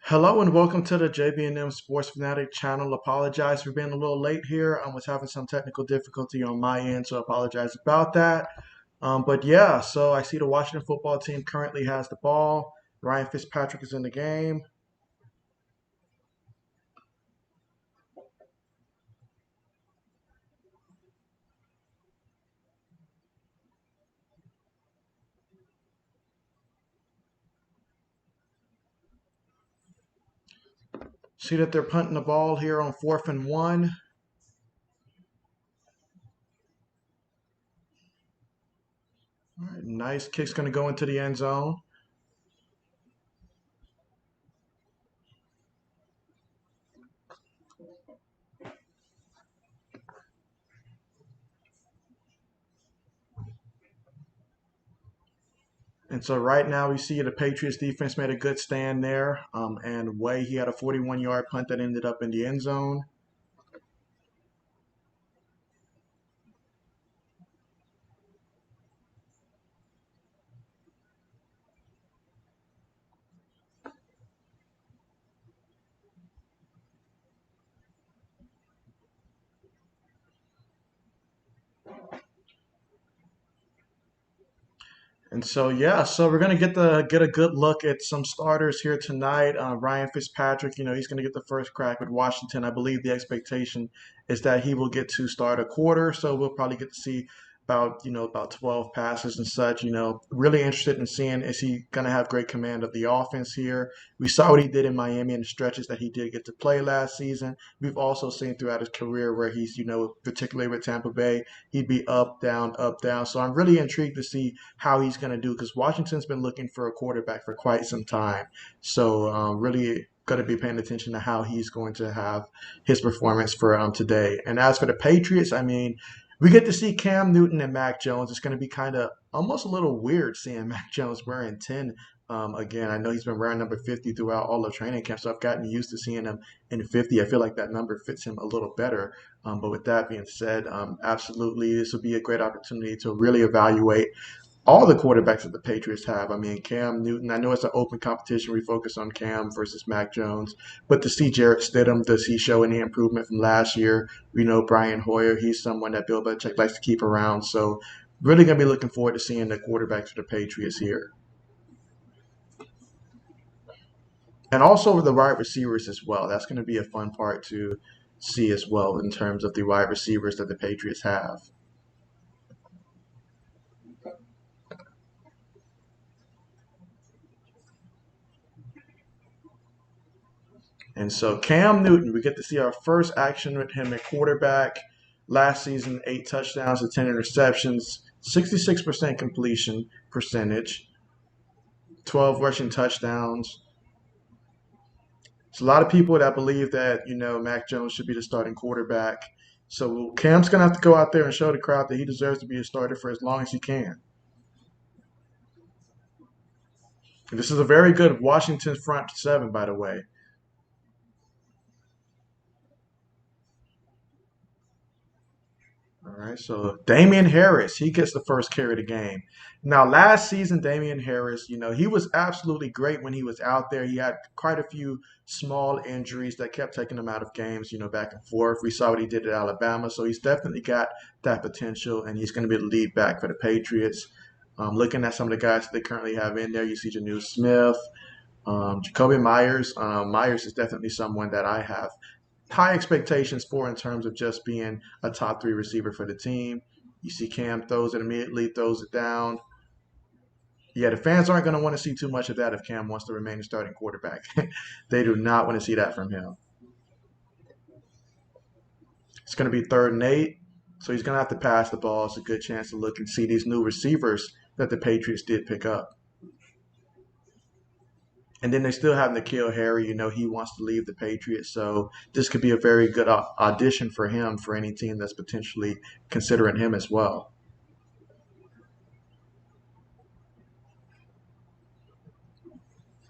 Hello and welcome to the JB&M Sports Fanatic channel. Apologize for being a little late here. I was having some technical difficulty on my end, so I apologize about that. But yeah, so I see the Washington football team currently has the ball. Ryan Fitzpatrick is in the game. See that they're punting the ball here on 4th and 1. All right, nice kick's going to go into the end zone. And so right now we see the Patriots defense made a good stand there. And Way, he had a 41-yard punt that ended up in the end zone. And so yeah, so we're gonna get a good look at some starters here tonight. Ryan Fitzpatrick, he's gonna get the first crack with Washington. I believe the expectation is that he will get to start a quarter, so we'll probably get to see about 12 passes and such. Really interested in seeing, is he gonna have great command of the offense here? We saw what he did in Miami and the stretches that he did get to play last season. We've also seen throughout his career where he's, particularly with Tampa Bay, he'd be up, down, up, down. So I'm really intrigued to see how he's going to do because Washington's been looking for a quarterback for quite some time. So really going to be paying attention to how he's going to have his performance for today. And as for the Patriots, I mean, we get to see Cam Newton and Mac Jones. It's going to be kind of almost a little weird seeing Mac Jones wearing 10 again. I know he's been wearing number 50 throughout all the training camp, so I've gotten used to seeing him in 50. I feel like that number fits him a little better. But with that being said, absolutely, this will be a great opportunity to really evaluate all the quarterbacks that the Patriots have. I mean, Cam Newton, I know it's an open competition. We focus on Cam versus Mac Jones. But to see Jarrett Stidham, does he show any improvement from last year? We know Brian Hoyer, he's someone that Bill Belichick likes to keep around. So really going to be looking forward to seeing the quarterbacks for the Patriots here. And also the wide receivers as well. That's going to be a fun part to see as well in terms of the wide receivers that the Patriots have. And so Cam Newton, we get to see our first action with him at quarterback. Last season, 8 touchdowns to 10 interceptions, 66% completion percentage, 12 rushing touchdowns. There's a lot of people that believe that, Mac Jones should be the starting quarterback. So Cam's going to have to go out there and show the crowd that he deserves to be a starter for as long as he can. And this is a very good Washington front seven, by the way. All right, so Damian Harris, he gets the first carry of the game. Now, last season, Damian Harris, he was absolutely great when he was out there. He had quite a few small injuries that kept taking him out of games, back and forth. We saw what he did at Alabama, so he's definitely got that potential, and he's going to be the lead back for the Patriots. Looking at some of the guys that they currently have in there, you see Janu Smith, Jacoby Myers. Myers is definitely someone that I have high expectations for in terms of just being a top three receiver for the team. You see Cam throws it immediately, throws it down. Yeah, the fans aren't going to want to see too much of that if Cam wants to remain the starting quarterback. They do not want to see that from him. It's going to be 3rd and 8, so he's going to have to pass the ball. It's a good chance to look and see these new receivers that the Patriots did pick up. And then they still have N'Keal Harry. He wants to leave the Patriots. So this could be a very good audition for him for any team that's potentially considering him as well.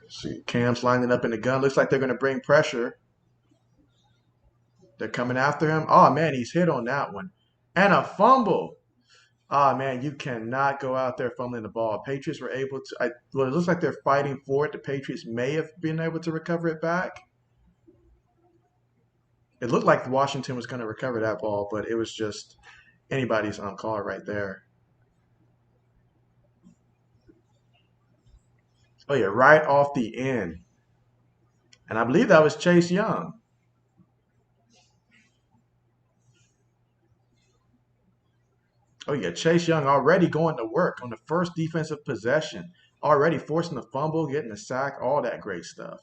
See, Cam's lining up in the gun. Looks like they're going to bring pressure. They're coming after him. Oh, man, he's hit on that one. And a fumble. Ah, man, you cannot go out there fumbling the ball. Patriots were able to. Well, it looks like they're fighting for it. The Patriots may have been able to recover it back. It looked like Washington was going to recover that ball, but it was just anybody's on call right there. Oh yeah, right off the end, and I believe that was Chase Young. Oh yeah, Chase Young already going to work on the first defensive possession, already forcing the fumble, getting the sack, all that great stuff.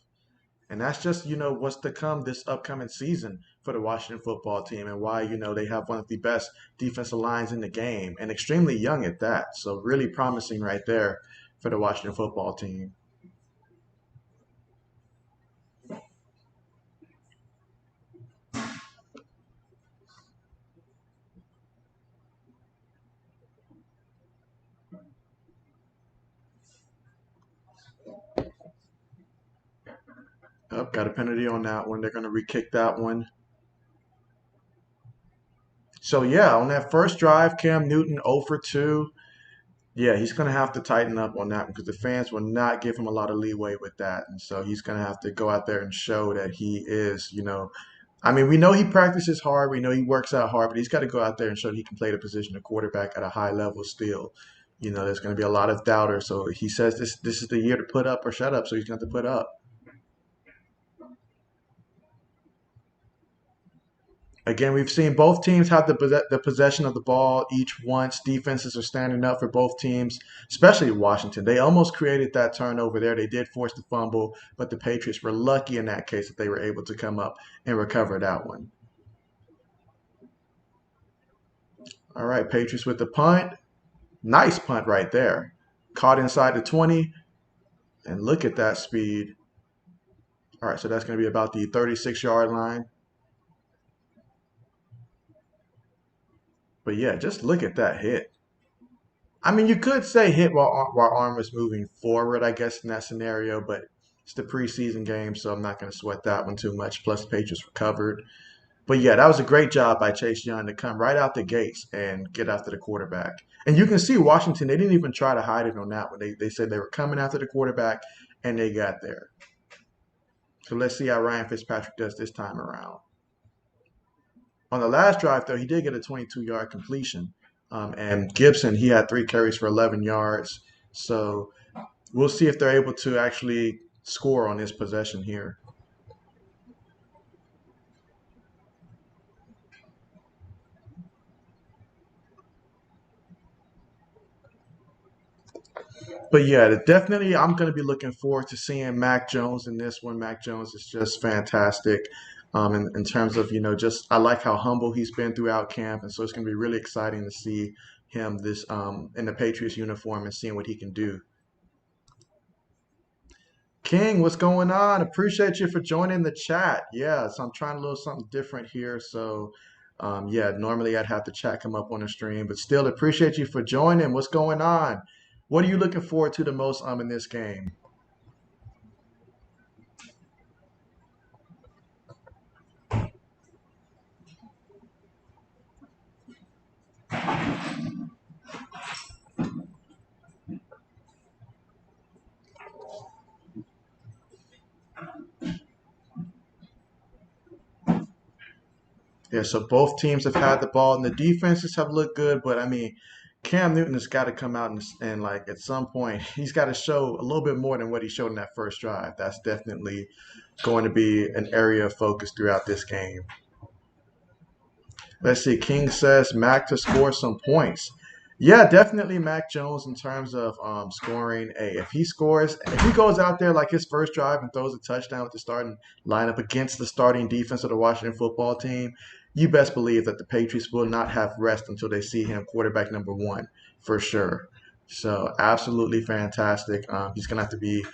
And that's just, what's to come this upcoming season for the Washington football team and why, they have one of the best defensive lines in the game and extremely young at that. So really promising right there for the Washington football team. Oh, got a penalty on that one. They're going to re-kick that one. So yeah, on that first drive, Cam Newton 0 for 2. Yeah, he's going to have to tighten up on that because the fans will not give him a lot of leeway with that. And so he's going to have to go out there and show that he is, I mean, we know he practices hard. We know he works out hard, but he's got to go out there and show that he can play the position of quarterback at a high level still. There's going to be a lot of doubters. So he says this is the year to put up or shut up. So he's going to have to put up. Again, we've seen both teams have the possession of the ball each once. Defenses are standing up for both teams, especially Washington. They almost created that turnover there. They did force the fumble, but the Patriots were lucky in that case that they were able to come up and recover that one. All right, Patriots with the punt. Nice punt right there. Caught inside the 20, and look at that speed. All right, so that's going to be about the 36-yard line. But yeah, just look at that hit. I mean, you could say hit while arm was moving forward, I guess, in that scenario, but it's the preseason game, so I'm not going to sweat that one too much. Plus, the Patriots recovered. But yeah, that was a great job by Chase Young to come right out the gates and get after the quarterback. And you can see Washington, they didn't even try to hide it on that one. They said they were coming after the quarterback, and they got there. So let's see how Ryan Fitzpatrick does this time around. On the last drive, though, he did get a 22-yard completion. And Gibson, he had 3 carries for 11 yards. So we'll see if they're able to actually score on this possession here. But yeah, definitely, I'm going to be looking forward to seeing Mac Jones in this one. Mac Jones is just fantastic. In terms of, just I like how humble he's been throughout camp. And so it's going to be really exciting to see him this in the Patriots uniform and seeing what he can do. King, what's going on? Appreciate you for joining the chat. Yeah, so I'm trying a little something different here. So, yeah, normally I'd have the chat come up on the stream, but still appreciate you for joining. What's going on? What are you looking forward to the most in this game? Yeah, so both teams have had the ball, and the defenses have looked good. But I mean, Cam Newton has got to come out and like at some point, he's got to show a little bit more than what he showed in that first drive. That's definitely going to be an area of focus throughout this game. Let's see. King says Mac to score some points. Yeah, definitely Mac Jones in terms of scoring. If he scores, if he goes out there like his first drive and throws a touchdown with the starting lineup against the starting defense of the Washington football team, you best believe that the Patriots will not have rest until they see him quarterback number one for sure. So absolutely fantastic. He's gonna have to be.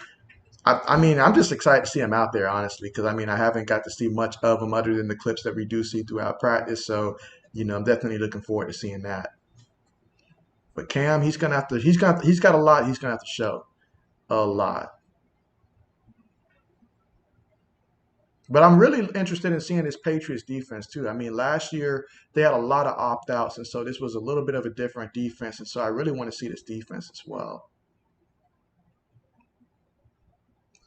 I mean, I'm just excited to see him out there, honestly, because I mean, I haven't got to see much of him other than the clips that we do see throughout practice. So, I'm definitely looking forward to seeing that. But Cam, he's gonna have to. He's got a lot. He's gonna have to show a lot. But I'm really interested in seeing this Patriots defense too. I mean, last year they had a lot of opt outs, and so this was a little bit of a different defense. And so I really want to see this defense as well.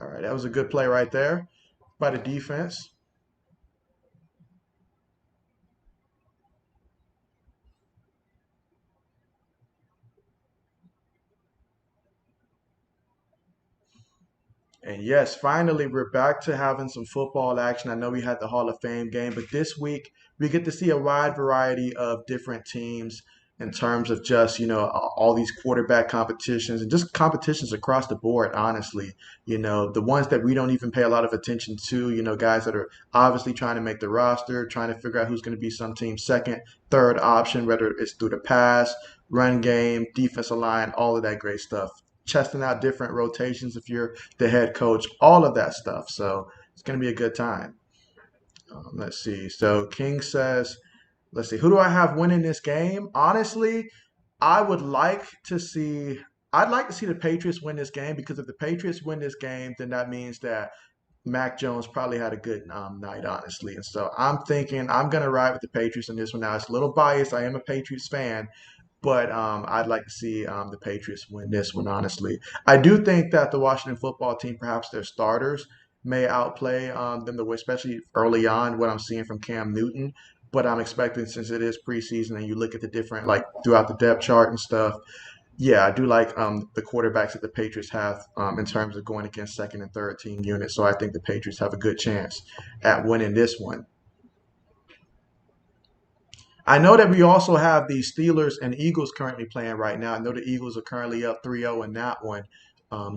All right, that was a good play right there by the defense. And yes, finally, we're back to having some football action. I know we had the Hall of Fame game, but this week we get to see a wide variety of different teams in terms of just, all these quarterback competitions and just competitions across the board, honestly. The ones that we don't even pay a lot of attention to, guys that are obviously trying to make the roster, trying to figure out who's going to be some team's second, third option, whether it's through the pass, run game, defensive line, all of that great stuff, testing out different rotations if you're the head coach, all of that stuff. So it's going to be a good time. Let's see. So King says, let's see, who do I have winning this game? Honestly, I would like to see. I'd like to see the Patriots win this game because if the Patriots win this game, then that means that Mac Jones probably had a good night, honestly. And so I'm thinking I'm going to ride with the Patriots in this one. Now, it's a little biased. I am a Patriots fan, but I'd like to see the Patriots win this one, honestly. I do think that the Washington football team, perhaps their starters, may outplay them, especially early on, what I'm seeing from Cam Newton. But I'm expecting, since it is preseason and you look at the different, like throughout the depth chart and stuff, yeah, I do like the quarterbacks that the Patriots have in terms of going against second and third team units. So I think the Patriots have a good chance at winning this one. I know that we also have the Steelers and Eagles currently playing right now. I know the Eagles are currently up 3-0 in that one.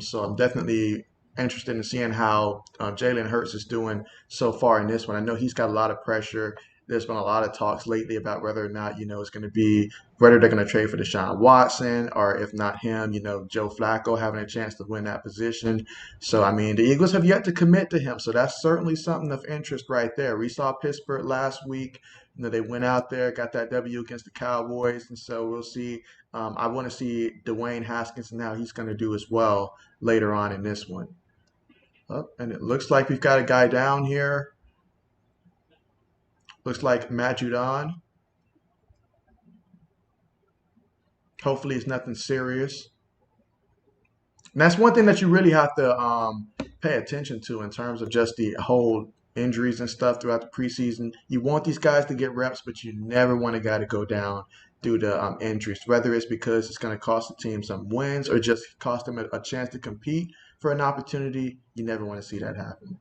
So I'm definitely interested in seeing how Jalen Hurts is doing so far in this one. I know he's got a lot of pressure. There's been a lot of talks lately about whether or not, it's going to be whether they're going to trade for Deshaun Watson or if not him, Joe Flacco having a chance to win that position. So, I mean, the Eagles have yet to commit to him. So that's certainly something of interest right there. We saw Pittsburgh last week. They went out there, got that W against the Cowboys, and so we'll see. I want to see Dwayne Haskins and how he's going to do as well later on in this one. Oh, and it looks like we've got a guy down here. Looks like Matt Judon. Hopefully, it's nothing serious. And that's one thing that you really have to pay attention to in terms of just the whole injuries and stuff throughout the preseason. You want these guys to get reps, but you never want a guy to go down due to injuries, whether it's because it's going to cost the team some wins or just cost them a chance to compete for an opportunity. You never want to see that happen.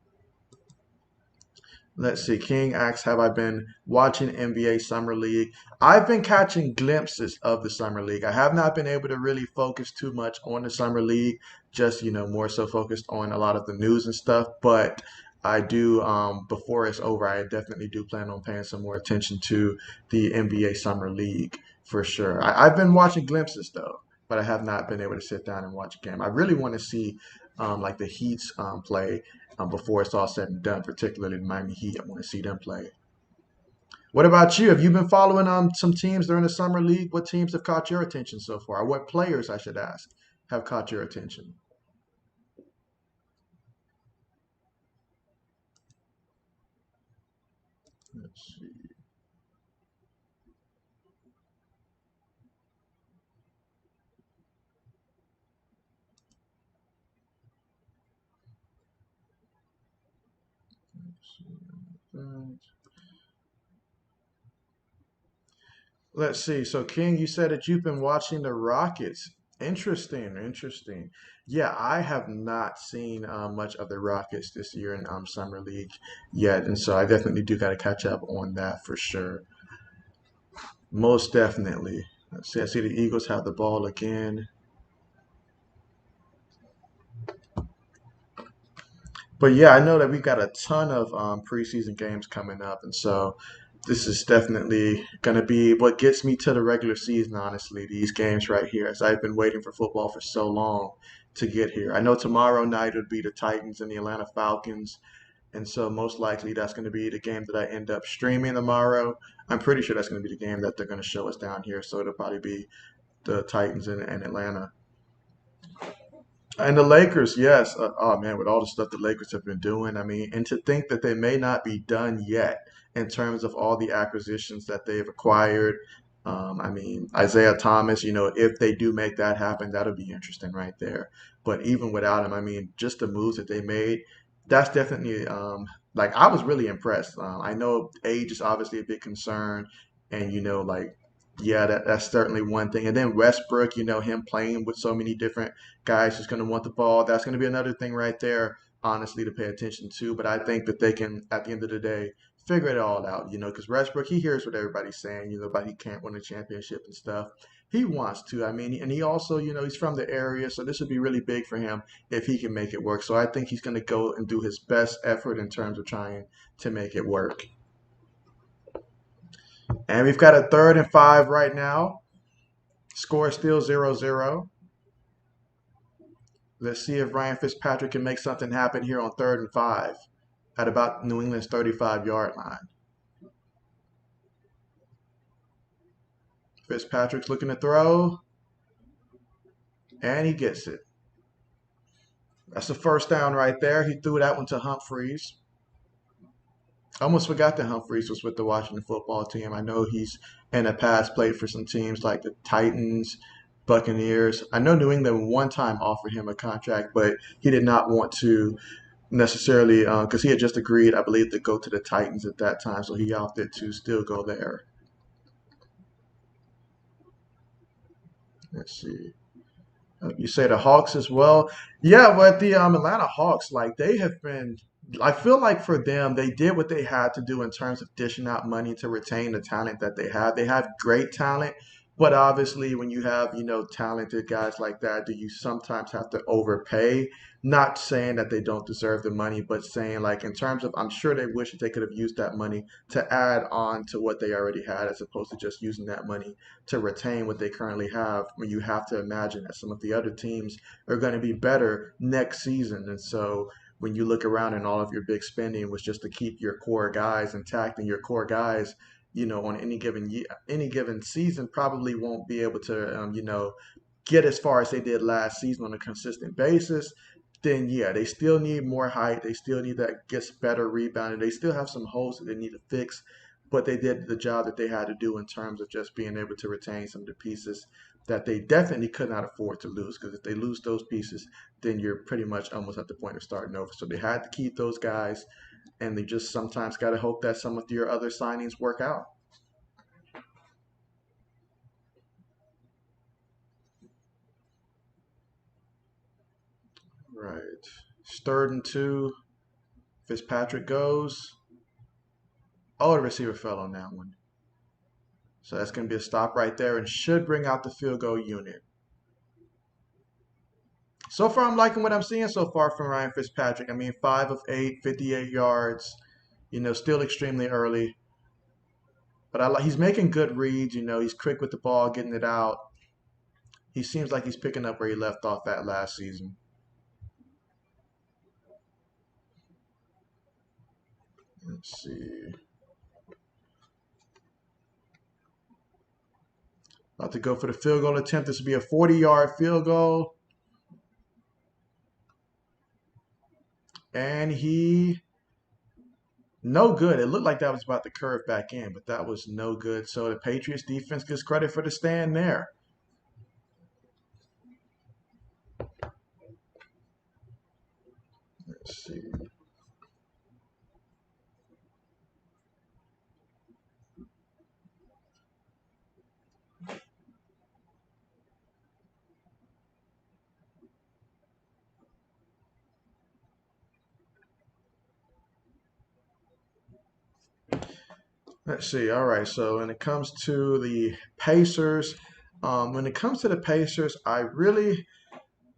Let's see. King asks, have I been watching NBA Summer League? I've been catching glimpses of the Summer League. I have not been able to really focus too much on the Summer League, just, more so focused on a lot of the news and stuff. But I do, before it's over, I definitely do plan on paying some more attention to the NBA Summer League for sure. I've been watching glimpses though, but I have not been able to sit down and watch a game. I really want to see like the Heat's play before it's all said and done, particularly the Miami Heat. I want to see them play. What about you? Have you been following some teams during the summer league? What teams have caught your attention so far? What players, I should ask, have caught your attention? Let's see. Let's see. So, King, you said that you've been watching the Rockets. Interesting, interesting. Yeah, I have not seen much of the Rockets this year in summer league yet, and so I definitely do got to catch up on that for sure. Most definitely. Let's see. I see the Eagles have the ball again. But yeah, I know that we've got a ton of preseason games coming up, and so this is definitely going to be what gets me to the regular season, honestly, these games right here, as I've been waiting for football for so long to get here. I know tomorrow night would be the Titans and the Atlanta Falcons, and so most likely that's going to be the game that I end up streaming tomorrow. I'm pretty sure that's going to be the game that they're going to show us down here, so it'll probably be the Titans and Atlanta. And the Lakers, yes. Oh man, with all the stuff the Lakers have been doing, I mean, and to think that they may not be done yet in terms of all the acquisitions that they've acquired. I mean, Isaiah Thomas, if they do make that happen, that'll be interesting right there. But even without him, I mean, just the moves that they made, that's definitely like I was really impressed. I know age is obviously a big concern, and like yeah, that's certainly one thing. And then Westbrook, him playing with so many different guys who's going to want the ball. That's going to be another thing right there, honestly, to pay attention to. But I think that they can, at the end of the day, figure it all out, because Westbrook, he hears what everybody's saying, about he can't win a championship and stuff. He wants to. I mean, and he also, he's from the area, so this would be really big for him if he can make it work. So I think he's going to go and do his best effort in terms of trying to make it work. And we've got a 3rd and 5 right now. Score is still 0-0. Let's see if Ryan Fitzpatrick can make something happen here on 3rd and 5 at about New England's 35-yard line. Fitzpatrick's looking to throw, and he gets it. That's a first down right there. He threw that one to Humphreys. I almost forgot that Humphreys was with the Washington football team. I know he's in the past played for some teams like the Titans, Buccaneers. I know New England one time offered him a contract, but he did not want to necessarily because he had just agreed, I believe, to go to the Titans at that time. So he opted to still go there. Let's see. You say the Hawks as well. Yeah, but the Atlanta Hawks, like they have been, I feel like for them, they did what they had to do in terms of dishing out money to retain the talent that they have. They have great talent, but obviously, when you have, talented guys like that, do you sometimes have to overpay? Not saying that they don't deserve the money, but saying like in terms of, I'm sure they wish that they could have used that money to add on to what they already had, as opposed to just using that money to retain what they currently have. When you have to imagine that some of the other teams are going to be better next season, and so when you look around and all of your big spending was just to keep your core guys intact, and your core guys, on any given year, any given season, probably won't be able to, get as far as they did last season on a consistent basis. Then yeah, they still need more height. They still need that gets better rebounding. They still have some holes that they need to fix, but they did the job that they had to do in terms of just being able to retain some of the pieces that they definitely could not afford to lose. Because if they lose those pieces, then you're pretty much almost at the point of starting over. So they had to keep those guys, and they just sometimes got to hope that some of your other signings work out. Right. It's 3rd and 2. Fitzpatrick goes. Oh, the receiver fell on that one. So that's going to be a stop right there and should bring out the field goal unit. So far, I'm liking what I'm seeing so far from Ryan Fitzpatrick. I mean, 5 of 8, 58 yards, still extremely early. But he's making good reads. He's quick with the ball, getting it out. He seems like he's picking up where he left off at last season. Let's see. About to go for the field goal attempt. This will be a 40-yard field goal. And no good. It looked like that was about to curve back in, but that was no good. So the Patriots defense gets credit for the stand there. Let's see. Let's see. All right. So when it comes to the Pacers, I really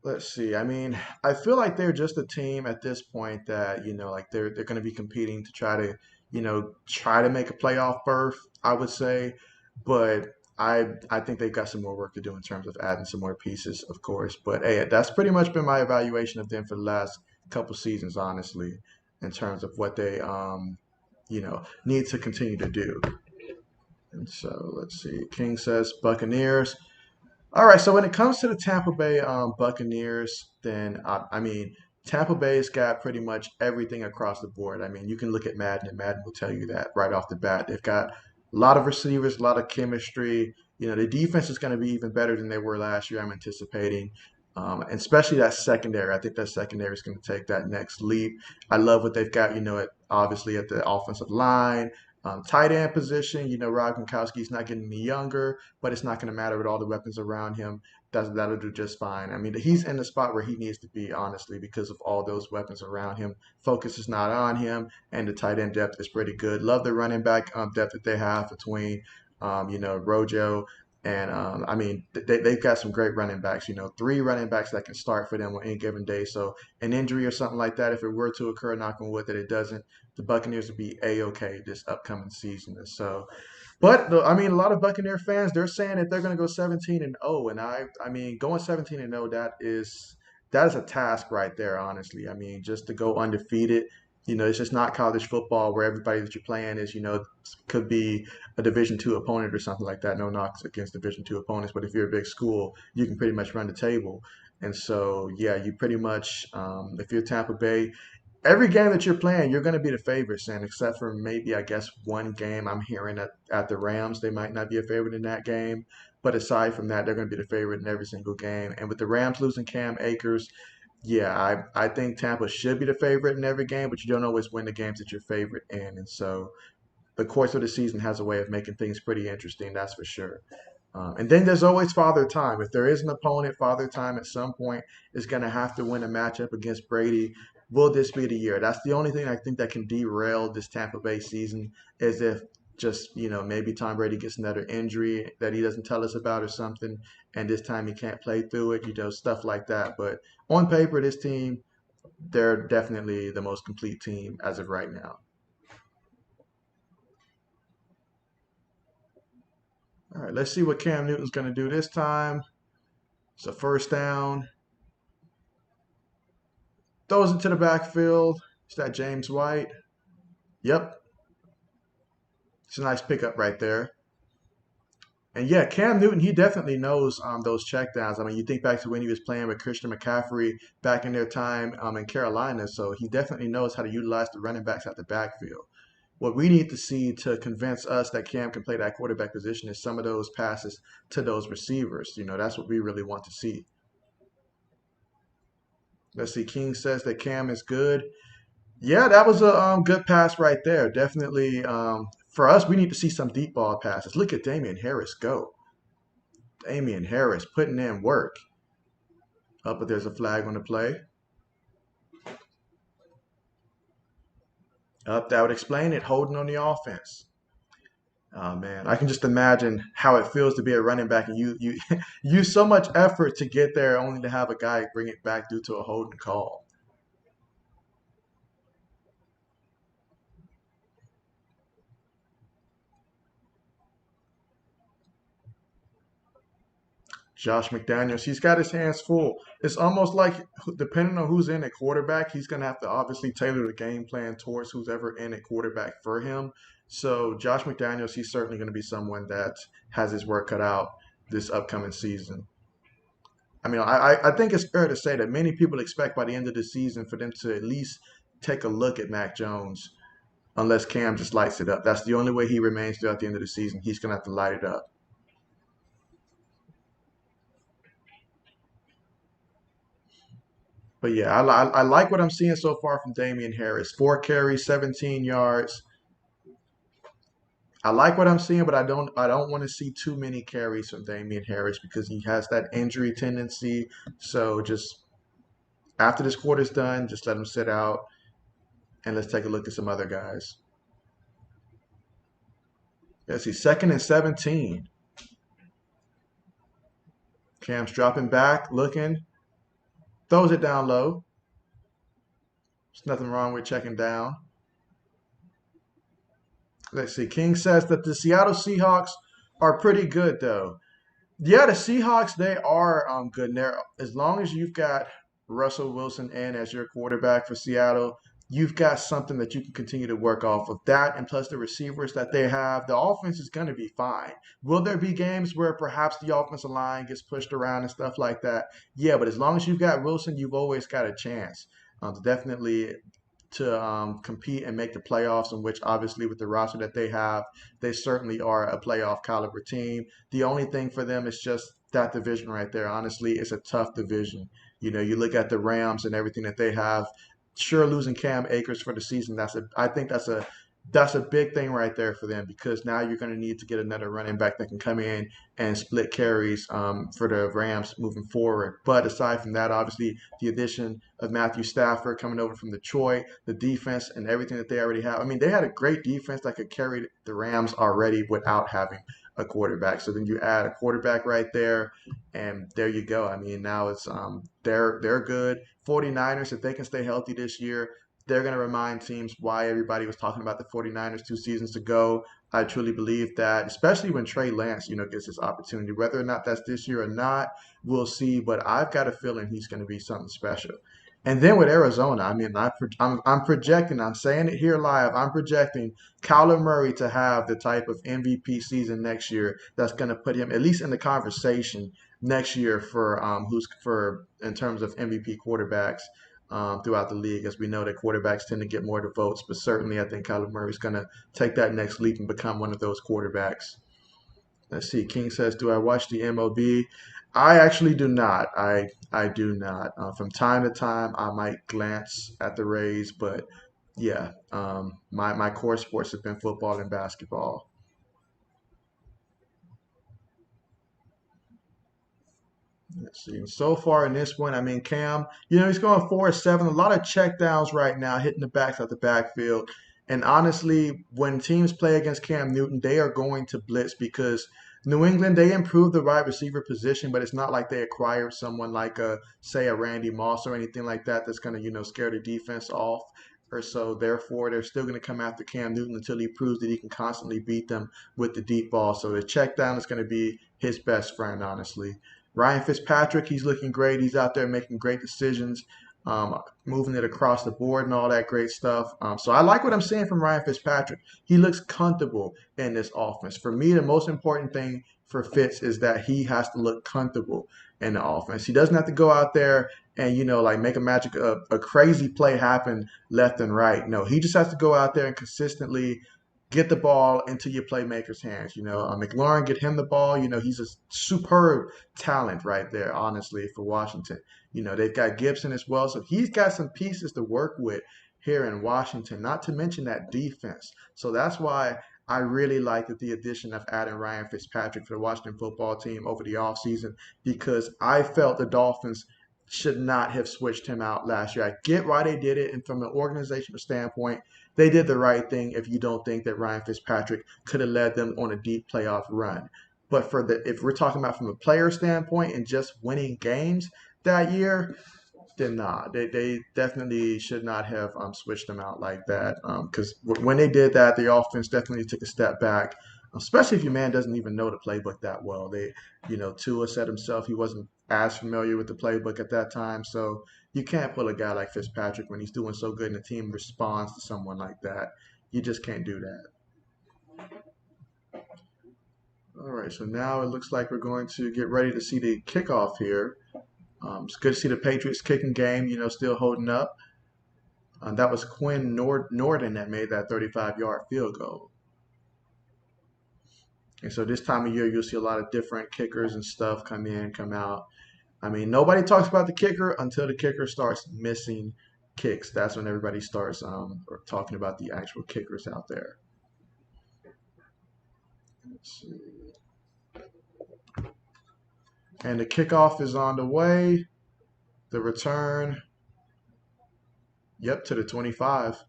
let's see. I mean, I feel like they're just a team at this point that like they're going to be competing to try to make a playoff berth. I would say, but I think they've got some more work to do in terms of adding some more pieces, of course. But hey, that's pretty much been my evaluation of them for the last couple seasons, honestly, in terms of what they need to continue to do. And so let's see. King says Buccaneers. All right, so when it comes to the Tampa Bay Buccaneers, then I mean, Tampa Bay's got pretty much everything across the board. I mean, you can look at Madden, and Madden will tell you that right off the bat. They've got a lot of receivers, a lot of chemistry. You know, the defense is going to be even better than they were last year. I'm anticipating, and especially that secondary. I think that secondary is going to take that next leap. I love what they've got. You know, obviously at the offensive line. Tight end position, you know, Rob Gronkowski's not getting any younger, but it's not going to matter with all the weapons around him. That'll do just fine. I mean, he's in the spot where he needs to be, honestly, because of all those weapons around him. Focus is not on him, and the tight end depth is pretty good. Love the running back depth that they have between, you know, Rojo and I mean, they've got some great running backs. You know, three running backs that can start for them on any given day. So an injury or something like that, if it were to occur, knock on wood that it doesn't, the Buccaneers would be a-okay this upcoming season. And so but I mean, a lot of Buccaneer fans they're saying that they're going to go 17 and 0, and I mean, going 17 and 0 that is a task right there. Honestly, I mean, just to go undefeated, you know, it's just not college football where everybody that you're playing is, you know, could be a Division II opponent or something like that. No knocks against Division II opponents, but if you're a big school, you can pretty much run the table. And so, yeah, you pretty much, if you're Tampa Bay, every game that you're playing, you're going to be the favorites, and except for maybe I guess one game, I'm hearing at the Rams they might not be a favorite in that game. But aside from that, they're going to be the favorite in every single game. And with the Rams losing Cam Akers, yeah, I think Tampa should be the favorite in every game, but you don't always win the games that you're favorite in. And so the course of the season has a way of making things pretty interesting, that's for sure. And then there's always Father Time. If there is an opponent, Father Time at some point is going to have to win a matchup against Brady. Will this be the year? That's the only thing I think that can derail this Tampa Bay season is if just, you know, maybe Tom Brady gets another injury that he doesn't tell us about or something, and this time he can't play through it, you know, stuff like that. But on paper, this team, they're definitely the most complete team as of right now. All right, let's see what Cam Newton's going to do this time. It's a first down. Throws it to the backfield. Is that James White? Yep. It's a nice pickup right there. And yeah, Cam Newton, he definitely knows those checkdowns. I mean, you think back to when he was playing with Christian McCaffrey back in their time in Carolina. So he definitely knows how to utilize the running backs at the backfield. What we need to see to convince us that Cam can play that quarterback position is some of those passes to those receivers. You know, that's what we really want to see. Let's see. King says that Cam is good. Yeah, that was a good pass right there. Definitely, for us, we need to see some deep ball passes. Look at Damian Harris go. Damian Harris putting in work. Up, but there's a flag on the play. Up, that would explain it. Holding on the offense. Oh man, I can just imagine how it feels to be a running back and you use so much effort to get there, only to have a guy bring it back due to a holding call. Josh McDaniels, he's got his hands full. It's almost like depending on who's in at quarterback, he's going to have to obviously tailor the game plan towards who's ever in at quarterback for him. So Josh McDaniels, he's certainly going to be someone that has his work cut out this upcoming season. I mean, I think it's fair to say that many people expect by the end of the season for them to at least take a look at Mac Jones, unless Cam just lights it up. That's the only way he remains throughout the end of the season. He's going to have to light it up. But yeah, I like what I'm seeing so far from Damian Harris. 4 carries, 17 yards. I like what I'm seeing, but I don't want to see too many carries from Damian Harris because he has that injury tendency. So just after this quarter's done, just let him sit out and let's take a look at some other guys. Let's see, 2nd and 17. Cam's dropping back, looking, throws it down low. There's nothing wrong with checking down. Let's see. King says that the Seattle Seahawks are pretty good, though. Yeah, the Seahawks they are good. And they're, as long as you've got Russell Wilson in as your quarterback for Seattle, you've got something that you can continue to work off of that, and plus the receivers that they have, the offense is going to be fine. Will there be games where perhaps the offensive line gets pushed around and stuff like that? Yeah, but as long as you've got Wilson, you've always got a chance to definitely to compete and make the playoffs, in which obviously with the roster that they have, they certainly are a playoff caliber team. The only thing for them is just that division right there. Honestly, it's a tough division. You know, you look at the Rams and everything that they have. Sure, losing Cam Akers for the season, I think that's a big thing right there for them, because now you're going to need to get another running back that can come in and split carries for the Rams moving forward. But aside from that, obviously the addition of Matthew Stafford coming over from Detroit, the defense and everything that they already have. I mean, they had a great defense that could carry the Rams already without having a quarterback. So then you add a quarterback right there, and there you go. I mean, now it's they're good. 49ers, if they can stay healthy this year, they're going to remind teams why everybody was talking about the 49ers 2 seasons ago. I truly believe that, especially when Trey Lance, gets his opportunity. Whether or not that's this year or not, we'll see. But I've got a feeling he's going to be something special. And then with Arizona, I mean, I'm projecting, I'm saying it here live, I'm projecting Kyler Murray to have the type of MVP season next year that's going to put him at least in the conversation next year for who's for in terms of MVP quarterbacks throughout the league. As we know that quarterbacks tend to get more of the votes, but certainly I think Kyler Murray's going to take that next leap and become one of those quarterbacks. Let's see. King says, "Do I watch the MLB?" I actually do not. I do not. From time to time, I might glance at the Rays, but yeah, my core sports have been football and basketball. Let's see. So far in this one, I mean, Cam, he's going 4-7. A lot of check downs right now, hitting the backs of the backfield. And honestly, when teams play against Cam Newton, they are going to blitz because New England, they improved the wide receiver position, but it's not like they acquired someone like say a Randy Moss or anything like that that's going to, scare the defense off. Or so therefore they're still going to come after Cam Newton until he proves that he can constantly beat them with the deep ball. So the check down is going to be his best friend, honestly. Ryan Fitzpatrick, he's looking great. He's out there making great decisions, moving it across the board and all that great stuff. So I like what I'm seeing from Ryan Fitzpatrick. He looks comfortable in this offense. For me, the most important thing for Fitz is that he has to look comfortable in the offense. He doesn't have to go out there and like make a crazy play happen left and right. No, he just has to go out there and consistently get the ball into your playmaker's hands. McLaurin, get him the ball. He's a superb talent right there, honestly, for Washington. They've got Gibson as well. So he's got some pieces to work with here in Washington, not to mention that defense. So that's why I really like the addition of adding Ryan Fitzpatrick for the Washington football team over the offseason, because I felt the Dolphins should not have switched him out last year. I get why they did it, and from an organizational standpoint, they did the right thing if you don't think that Ryan Fitzpatrick could have led them on a deep playoff run. But if we're talking about from a player standpoint and just winning games that year, then nah, they definitely should not have switched them out like that. Because when they did that, the offense definitely took a step back, especially if your man doesn't even know the playbook that well. Tua said himself he wasn't as familiar with the playbook at that time, so you can't pull a guy like Fitzpatrick when he's doing so good and the team responds to someone like that. You just can't do that. All right, so now it looks like we're going to get ready to see the kickoff here. It's good to see the Patriots kicking game, still holding up. That was Quinn Norden that made that 35-yard field goal. And so this time of year, you'll see a lot of different kickers and stuff come in, come out. I mean, nobody talks about the kicker until the kicker starts missing kicks. That's when everybody starts talking about the actual kickers out there. Let's see. And the kickoff is on the way. The return, yep, to the 25.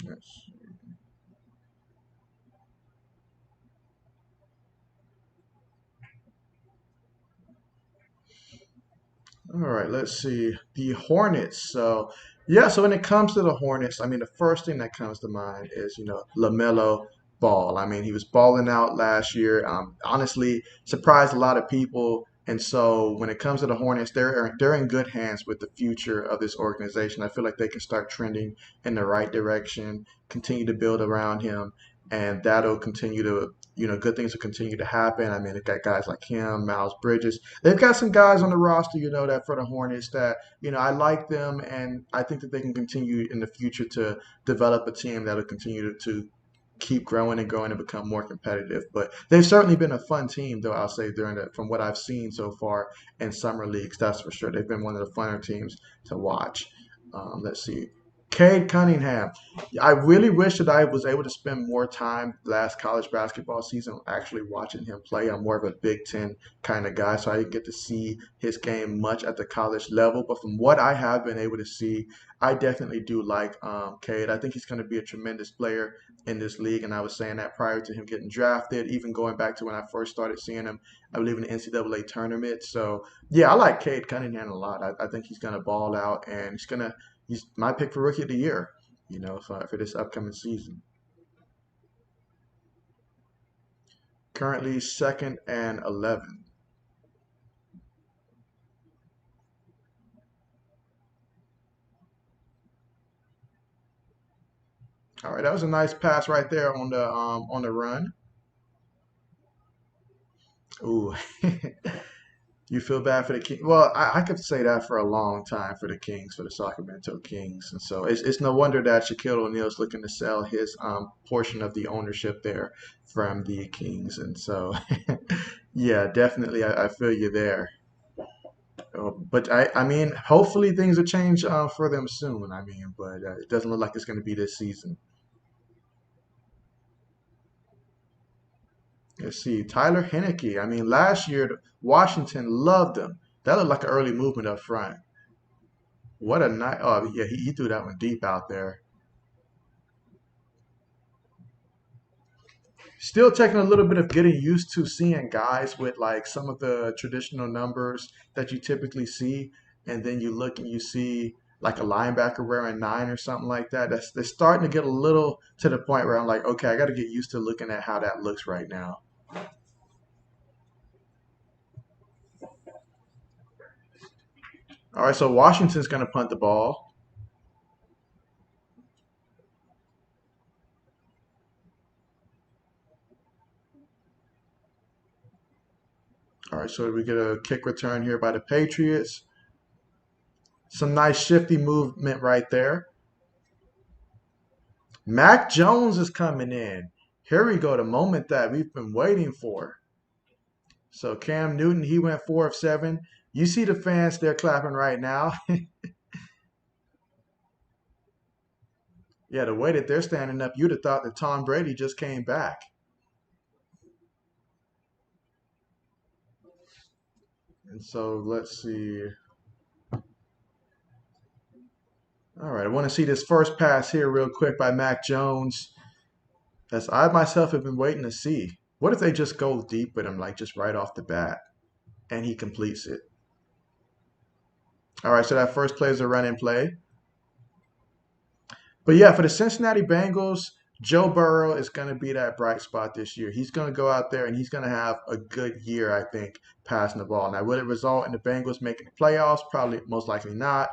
Yes. All right, let's see. The Hornets. So Yeah, so when it comes to the Hornets, I mean, the first thing that comes to mind is, LaMelo Ball. I mean, he was balling out last year. Honestly, surprised a lot of people. And so when it comes to the Hornets, they're in good hands with the future of this organization. I feel like they can start trending in the right direction, continue to build around him, and that'll continue to, good things will continue to happen. I mean, they've got guys like him, Miles Bridges. They've got some guys on the roster, that for the Hornets that I like them, and I think that they can continue in the future to develop a team that'll continue to keep growing and growing and become more competitive. But they've certainly been a fun team, though I'll say from what I've seen so far in summer leagues, that's for sure. They've been one of the funner teams to watch. Let's see. Cade Cunningham. I really wish that I was able to spend more time last college basketball season actually watching him play. I'm more of a Big Ten kind of guy, so I didn't get to see his game much at the college level. But from what I have been able to see, I definitely do like Cade. I think he's going to be a tremendous player in this league, and I was saying that prior to him getting drafted, even going back to when I first started seeing him, I believe in the NCAA tournament. So yeah, I like Cade Cunningham a lot. I think he's going to ball out, and he's my pick for rookie of the year, for this upcoming season. Currently second and 11. All right, that was a nice pass right there on the run. Ooh, you feel bad for the King. Well, I could say that for a long time for the Kings, for the Sacramento Kings, and so it's no wonder that Shaquille O'Neal's looking to sell his portion of the ownership there from the Kings, and so yeah, definitely, I feel you there. But I mean, hopefully things will change for them soon. I mean, but it doesn't look like it's going to be this season. Let's see, Tyler Henneke. I mean, last year Washington loved him. That looked like an early movement up front. What a night! Oh yeah, he threw that one deep out there. Still taking a little bit of getting used to seeing guys with like some of the traditional numbers that you typically see, and then you look and you see like a linebacker wearing 9 or something like that. They're starting to get a little to the point where I'm like, okay, I got to get used to looking at how that looks right now. All right, so Washington's going to punt the ball. All right, so we get a kick return here by the Patriots. Some nice shifty movement right there. Mac Jones is coming in. Here we go, the moment that we've been waiting for. So Cam Newton, he went 4 of 7. You see the fans, they're clapping right now. Yeah, the way that they're standing up, you'd have thought that Tom Brady just came back. And so let's see. All right, I want to see this first pass here real quick by Mac Jones. As I myself have been waiting to see. What if they just go deep with him, like just right off the bat, and he completes it? All right, so that first play is a running play. But yeah, for the Cincinnati Bengals, Joe Burrow is going to be that bright spot this year. He's going to go out there and he's going to have a good year, I think, passing the ball. Now, will it result in the Bengals making the playoffs? Probably, most likely not.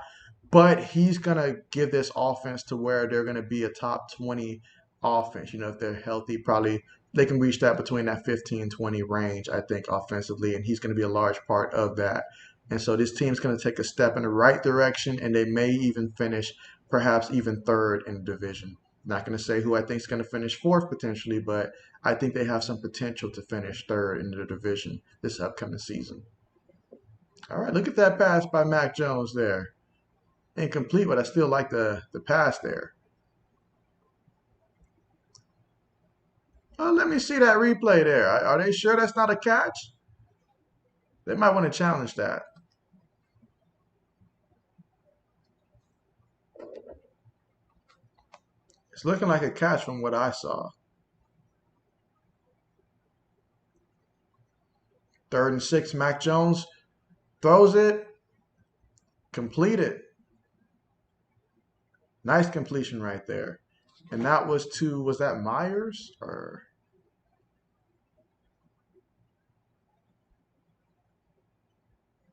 But he's going to give this offense to where they're going to be a top 20 offense. If they're healthy, probably they can reach that between that 15-20 range, I think, offensively. And he's going to be a large part of that. And so this team's going to take a step in the right direction, and they may even finish perhaps even third in the division. Not going to say who I think is going to finish fourth potentially, but I think they have some potential to finish third in the division this upcoming season. All right, look at that pass by Mac Jones there. Incomplete, but I still like the pass there. Oh, let me see that replay there. Are they sure that's not a catch? They might want to challenge that. It's looking like a catch from what I saw. 3rd and 6, Mac Jones throws it, completed. Nice completion right there. And that was to, was that Myers or?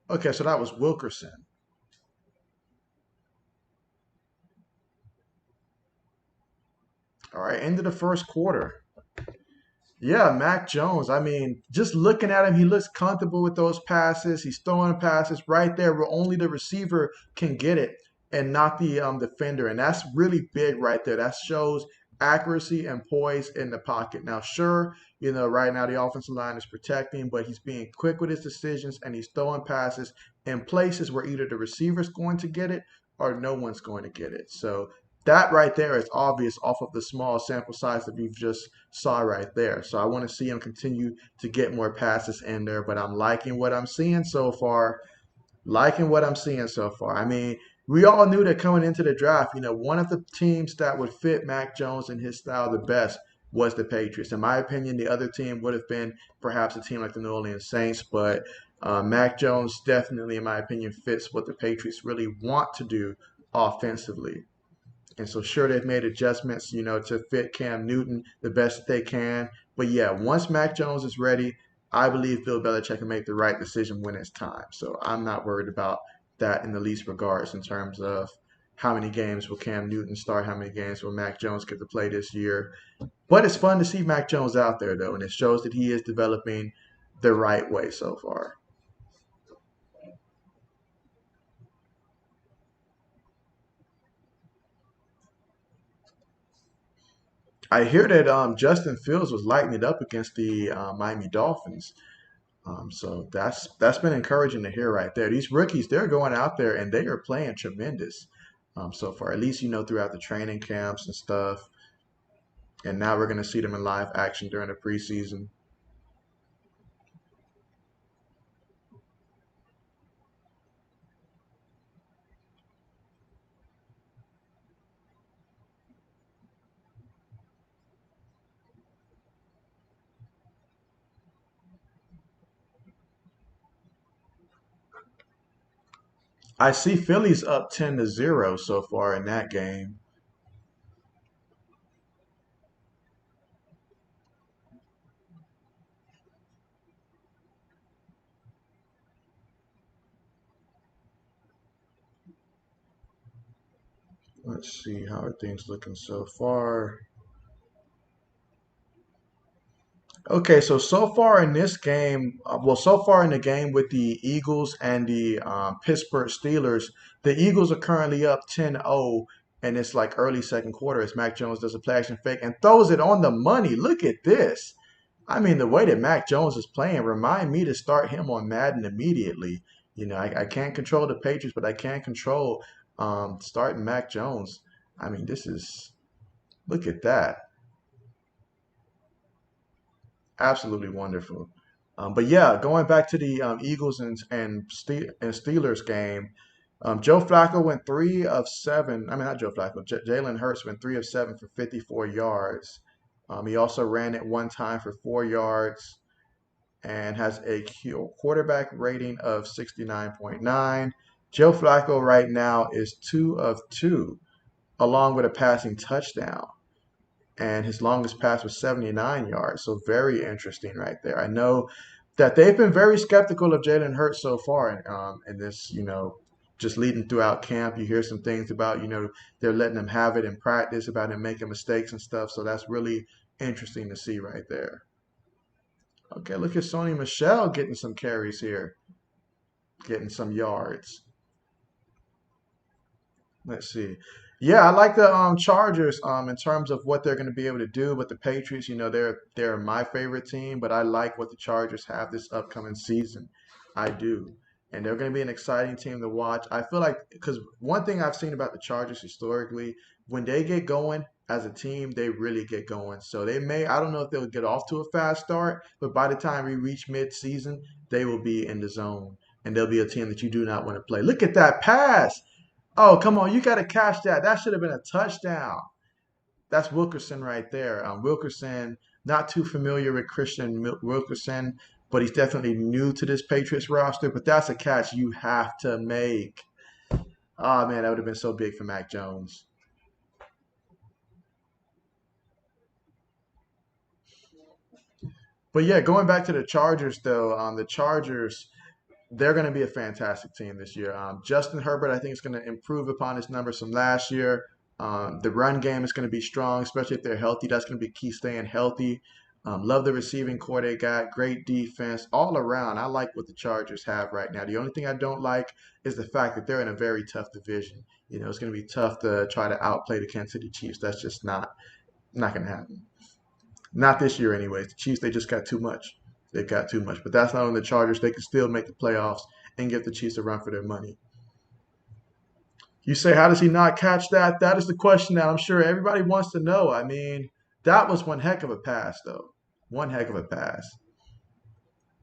Okay, so that was Wilkerson. All right, end of the first quarter. Yeah, Mac Jones. I mean, just looking at him, he looks comfortable with those passes. He's throwing passes right there where only the receiver can get it and not the defender. And that's really big right there. That shows accuracy and poise in the pocket. Now, sure, right now the offensive line is protecting, but he's being quick with his decisions and he's throwing passes in places where either the receiver's going to get it or no one's going to get it. So that right there is obvious off of the small sample size that we've just saw right there. So I want to see him continue to get more passes in there, but I'm liking what I'm seeing so far. Liking what I'm seeing so far. I mean, we all knew that coming into the draft, one of the teams that would fit Mac Jones and his style the best was the Patriots. In my opinion, the other team would have been perhaps a team like the New Orleans Saints, but Mac Jones definitely, in my opinion, fits what the Patriots really want to do offensively. And so, sure, they've made adjustments, to fit Cam Newton the best that they can. But yeah, once Mac Jones is ready, I believe Bill Belichick can make the right decision when it's time. So I'm not worried about that in the least regards in terms of how many games will Cam Newton start, how many games will Mac Jones get to play this year. But it's fun to see Mac Jones out there, though, and it shows that he is developing the right way so far. I hear that Justin Fields was lighting it up against the Miami Dolphins. So that's been encouraging to hear right there. These rookies, they're going out there and they are playing tremendous so far. At least throughout the training camps and stuff. And now we're going to see them in live action during the preseason. I see Philly's up 10-0 so far in that game. Let's see how are things looking so far. Okay, so far in this game, so far in the game with the Eagles and the Pittsburgh Steelers, the Eagles are currently up 10-0, and it's like early second quarter as Mac Jones does a play action fake and throws it on the money. Look at this. I mean, the way that Mac Jones is playing remind me to start him on Madden immediately. I can't control the Patriots, but I can control starting Mac Jones. I mean, look at that. Absolutely wonderful. But yeah, going back to the Eagles and Steelers game, Joe Flacco went 3 of 7. I mean, not Joe Flacco. Jalen Hurts went 3 of 7 for 54 yards. He also ran it one time for 4 yards and has a quarterback rating of 69.9. Joe Flacco right now is 2 of 2, along with a passing touchdown, and his longest pass was 79 yards. So very interesting right there. I know that they've been very skeptical of Jalen Hurts so far in this, just leading throughout camp. You hear some things about, they're letting him have it in practice, about him making mistakes and stuff. So that's really interesting to see right there. Okay, look at Sony Michelle getting some carries here, getting some yards. Let's see. Yeah, I like the Chargers in terms of what they're going to be able to do, but the Patriots, they're my favorite team, but I like what the Chargers have this upcoming season. I do. And they're going to be an exciting team to watch. I feel like because one thing I've seen about the Chargers historically, when they get going as a team, they really get going. So I don't know if they'll get off to a fast start, but by the time we reach mid-season, they will be in the zone and they'll be a team that you do not want to play. Look at that pass. Oh, come on. You got to catch that. That should have been a touchdown. That's Wilkerson right there. Wilkerson, not too familiar with Christian Wilkerson, but he's definitely new to this Patriots roster. But that's a catch you have to make. Oh, man, that would have been so big for Mac Jones. But yeah, going back to the Chargers though, the Chargers they're going to be a fantastic team this year. Justin Herbert, I think, is going to improve upon his numbers from last year. The run game is going to be strong, especially if they're healthy. That's going to be key staying healthy. Love the receiving core they got. Great defense all around. I like what the Chargers have right now. The only thing I don't like is the fact that they're in a very tough division. You know, it's going to be tough to try to outplay the Kansas City Chiefs. That's just not going to happen. Not this year, anyways. The Chiefs, they just got too much. They got too much. But that's not on the Chargers. They can still make the playoffs and give the Chiefs a run for their money. You say, how does he not catch that? That is the question that I'm sure everybody wants to know. I mean, that was one heck of a pass, though. One heck of a pass.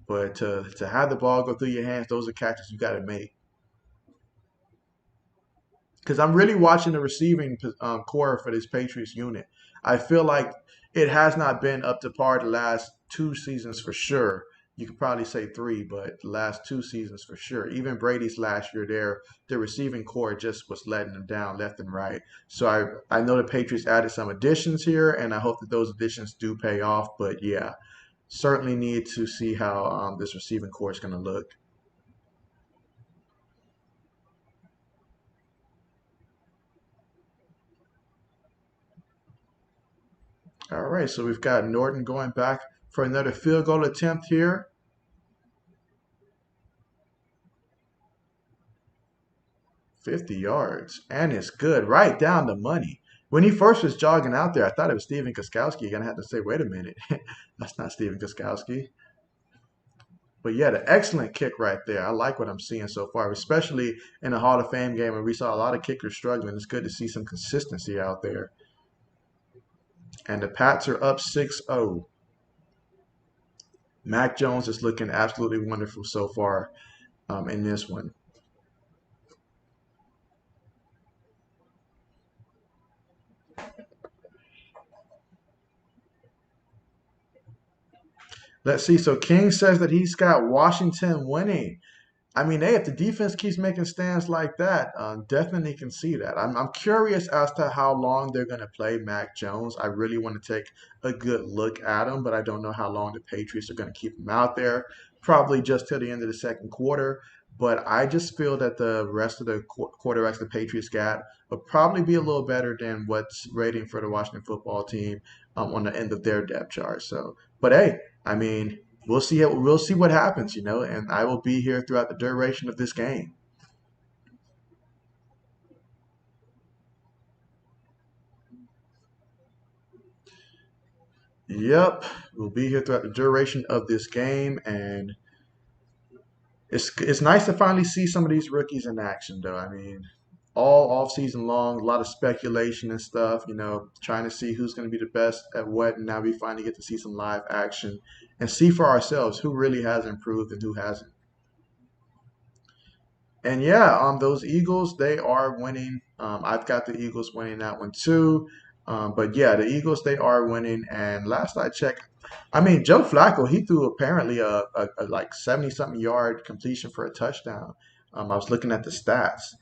But to have the ball go through your hands, those are catches you got to make. Because I'm really watching the receiving core for this Patriots unit. I feel like it has not been up to par the last 2 seasons for sure. You could probably say three, but the last 2 seasons for sure. Even Brady's last year, their receiving core just was letting them down left and right. So I know the Patriots added some additions here, and I hope that those additions do pay off. But yeah, certainly need to see how this receiving core is going to look. All right, so we've got Norton going back for another field goal attempt here. 50 yards, and it's good, right down the money. When he first was jogging out there, I thought it was Steven Koskowski. You're gonna have to say, wait a minute, that's not Steven Koskowski. But yeah, the excellent kick right there. I like what I'm seeing so far, especially in a Hall of Fame game where we saw a lot of kickers struggling. It's good to see some consistency out there. And the Pats are up 6-0. Mac Jones is looking absolutely wonderful so far in this one. Let's see. So King says that he's got Washington winning. I mean, hey, if the defense keeps making stands like that, definitely can see that. I'm curious as to how long they're going to play Mac Jones. I really want to take a good look at him, but I don't know how long the Patriots are going to keep him out there. Probably just till the end of the second quarter. But I just feel that the rest of the quarterbacks the Patriots got will probably be a little better than what's rating for the Washington football team on the end of their depth chart. So, but hey, I mean, we'll see what happens, and I will be here throughout the duration of this game. Yep, we'll be here throughout the duration of this game, and it's nice to finally see some of these rookies in action, though. I mean, all off season long, a lot of speculation and stuff, trying to see who's going to be the best at what, and now we finally get to see some live action and see for ourselves who really has improved and who hasn't. And yeah, those Eagles, they are winning. I've got the Eagles winning that one too. But yeah, the Eagles, they are winning. And last I checked, I mean, Joe Flacco, he threw apparently a like 70 something yard completion for a touchdown. I was looking at the stats.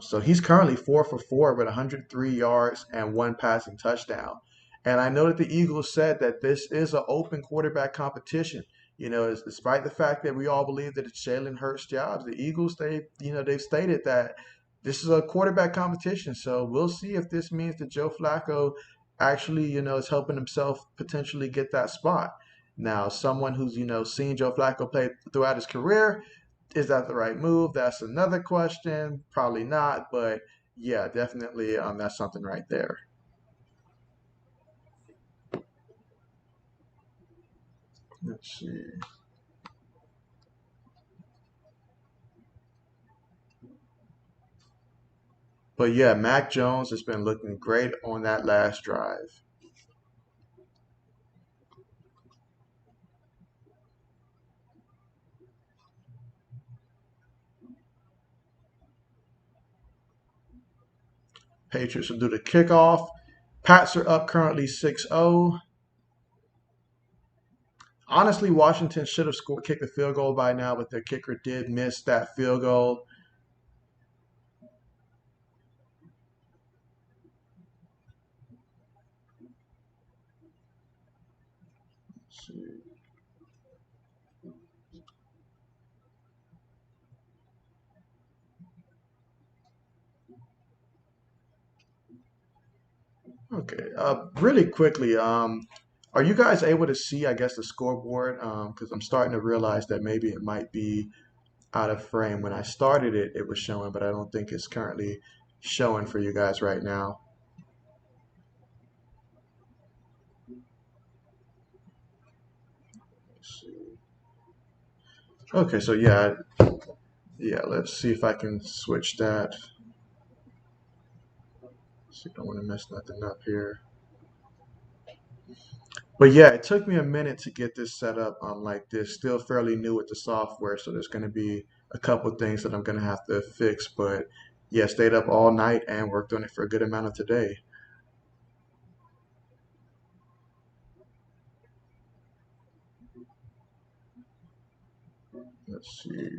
So he's currently 4 for 4 with 103 yards and one passing touchdown. And I know that the Eagles said that this is an open quarterback competition. Despite the fact that we all believe that it's Jalen Hurts' jobs, the Eagles they've stated that this is a quarterback competition. So we'll see if this means that Joe Flacco actually is helping himself potentially get that spot. Now, someone who's seen Joe Flacco play throughout his career, is that the right move? That's another question. Probably not, but yeah, definitely that's something right there. Let's see. But yeah, Mac Jones has been looking great on that last drive. Patriots will do the kickoff. Pats are up currently 6-0. Honestly, Washington should have kicked the field goal by now, but their kicker did miss that field goal. Let's see. Okay. Really quickly, are you guys able to see, I guess, the scoreboard? Because I'm starting to realize that maybe it might be out of frame. When I started it, it was showing, but I don't think it's currently showing for you guys right now. Let's see. Okay, so yeah, let's see if I can switch that. See, I don't want to mess nothing up here. But yeah, it took me a minute to get this set up like this. Still fairly new with the software, so there's going to be a couple things that I'm going to have to fix. But yeah, stayed up all night and worked on it for a good amount of today. Let's see.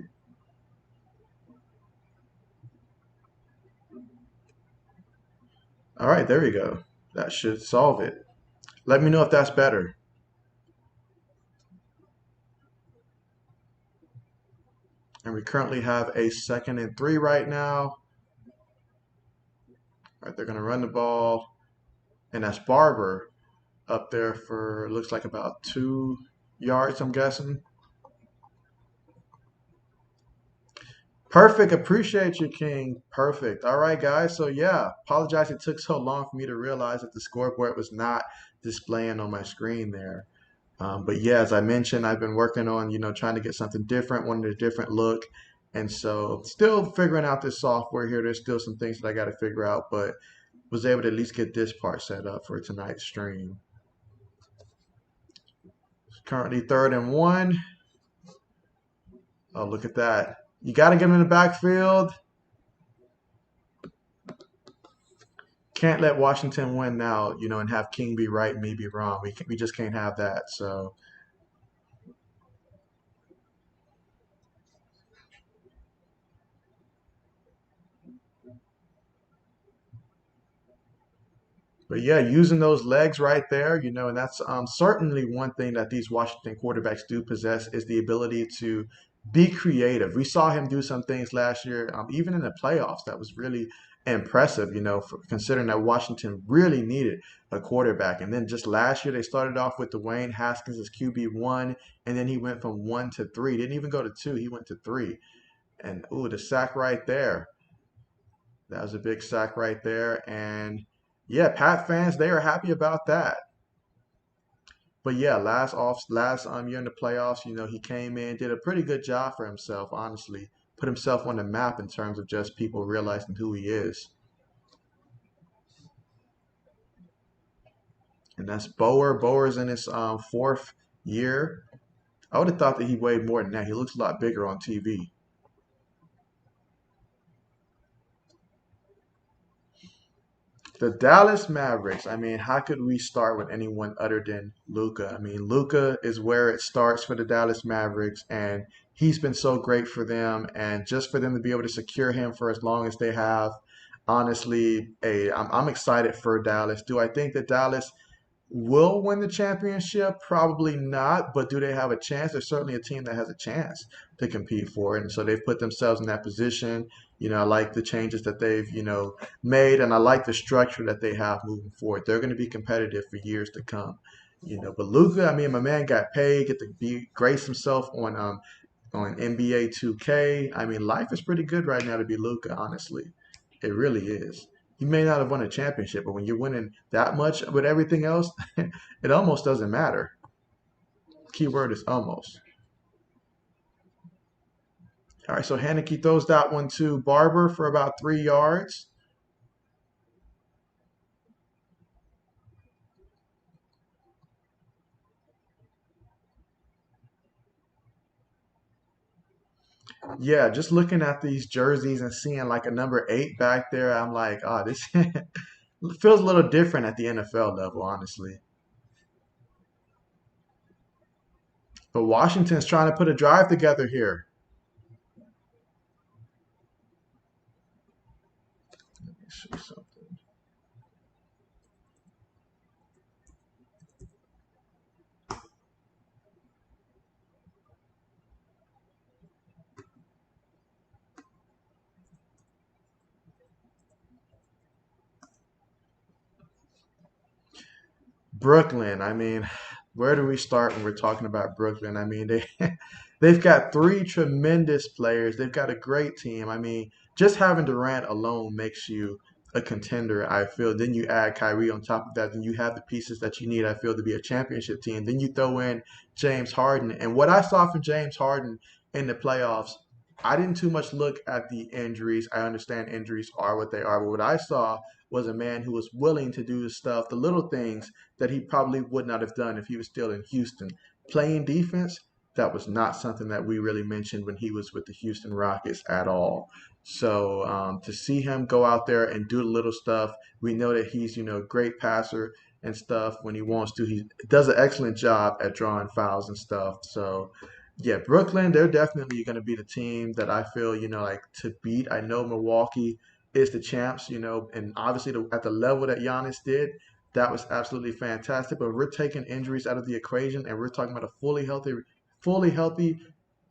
All right, there we go. That should solve it. Let me know if that's better. And we currently have a 2nd and 3 right now. All right, they're going to run the ball, and that's Barber up there for looks like about 2 yards, I'm guessing. Perfect. Appreciate you, King. Perfect. All right, guys. So yeah, apologize it took so long for me to realize that the scoreboard was not displaying on my screen there. But yeah, as I mentioned, I've been working on, trying to get something different, wanted a different look. And so still figuring out this software here. There's still some things that I got to figure out, but was able to at least get this part set up for tonight's stream. Currently 3rd and 1. Oh, look at that. You got to get him in the backfield. Can't let Washington win now, and have King be right and me be wrong. We just can't have that. So, but yeah, using those legs right there, and that's certainly one thing that these Washington quarterbacks do possess is the ability to be creative. We saw him do some things last year, even in the playoffs, that was really impressive, for considering that Washington really needed a quarterback. And then just last year, they started off with Dwayne Haskins as QB1, and then he went from 1 to 3. Didn't even go to 2, he went to 3. And ooh, the sack right there. That was a big sack right there. And yeah, Pat fans, they are happy about that. But yeah, last year in the playoffs, he came in, did a pretty good job for himself, honestly. Put himself on the map in terms of just people realizing who he is. And that's Bower. Bower's in his 4th year. I would have thought that he weighed more than that. He looks a lot bigger on TV. The Dallas Mavericks. I mean, how could we start with anyone other than Luca? I mean, Luca is where it starts for the Dallas Mavericks, and he's been so great for them. And just for them to be able to secure him for as long as they have, honestly, I'm excited for Dallas. Do I think that Dallas will win the championship? Probably not, but do they have a chance? There's certainly a team that has a chance to compete for it. And so they've put themselves in that position. I like the changes that they've, made, and I like the structure that they have moving forward. They're going to be competitive for years to come. But Luca, I mean, my man got paid, get to grace himself on NBA 2K. I mean, life is pretty good right now to be Luca, honestly. It really is. You may not have won a championship, but when you're winning that much with everything else, it almost doesn't matter. Keyword is almost. All right, so Haneke throws that one to Barber for about 3 yards. Yeah, just looking at these jerseys and seeing like a number 8 back there, I'm like, oh, this feels a little different at the NFL level, honestly. But Washington's trying to put a drive together here. Let me see something. Brooklyn. I mean, where do we start when we're talking about Brooklyn? I mean, they've got three tremendous players. They've got a great team. I mean, just having Durant alone makes you a contender, I feel. Then you add Kyrie on top of that, then you have the pieces that you need, I feel, to be a championship team. Then you throw in James Harden. And what I saw from James Harden in the playoffs, I didn't too much look at the injuries. I understand injuries are what they are, but what I saw was a man who was willing to do the stuff, the little things that he probably would not have done if he was still in Houston. Playing defense, that was not something that we really mentioned when he was with the Houston Rockets at all. So to see him go out there and do the little stuff, we know that he's great passer and stuff when he wants to. He does an excellent job at drawing fouls and stuff. So yeah, Brooklyn, they're definitely going to be the team that I feel like to beat. I know Milwaukee is the champs, and obviously at the level that Giannis did, that was absolutely fantastic. But we're taking injuries out of the equation, and we're talking about a fully healthy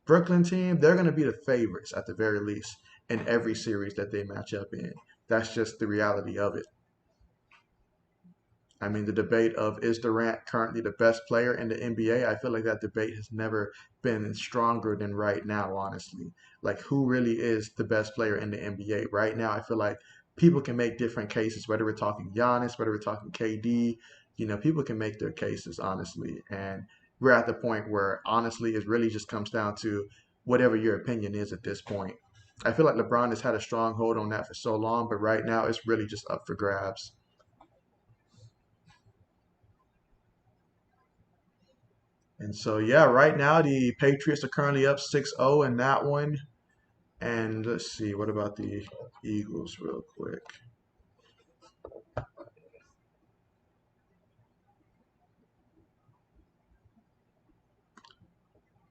Brooklyn team. They're going to be the favorites at the very least in every series that they match up in. That's just the reality of it. I mean, the debate of is Durant currently the best player in the NBA? I feel like that debate has never been stronger than right now, honestly. Like, who really is the best player in the NBA? Right now, I feel like people can make different cases, whether we're talking Giannis, whether we're talking KD. People can make their cases, honestly. And we're at the point where, honestly, it really just comes down to whatever your opinion is at this point. I feel like LeBron has had a strong hold on that for so long, but right now it's really just up for grabs. And so, yeah, right now the Patriots are currently up 6-0 in that one. And let's see, what about the Eagles, real quick?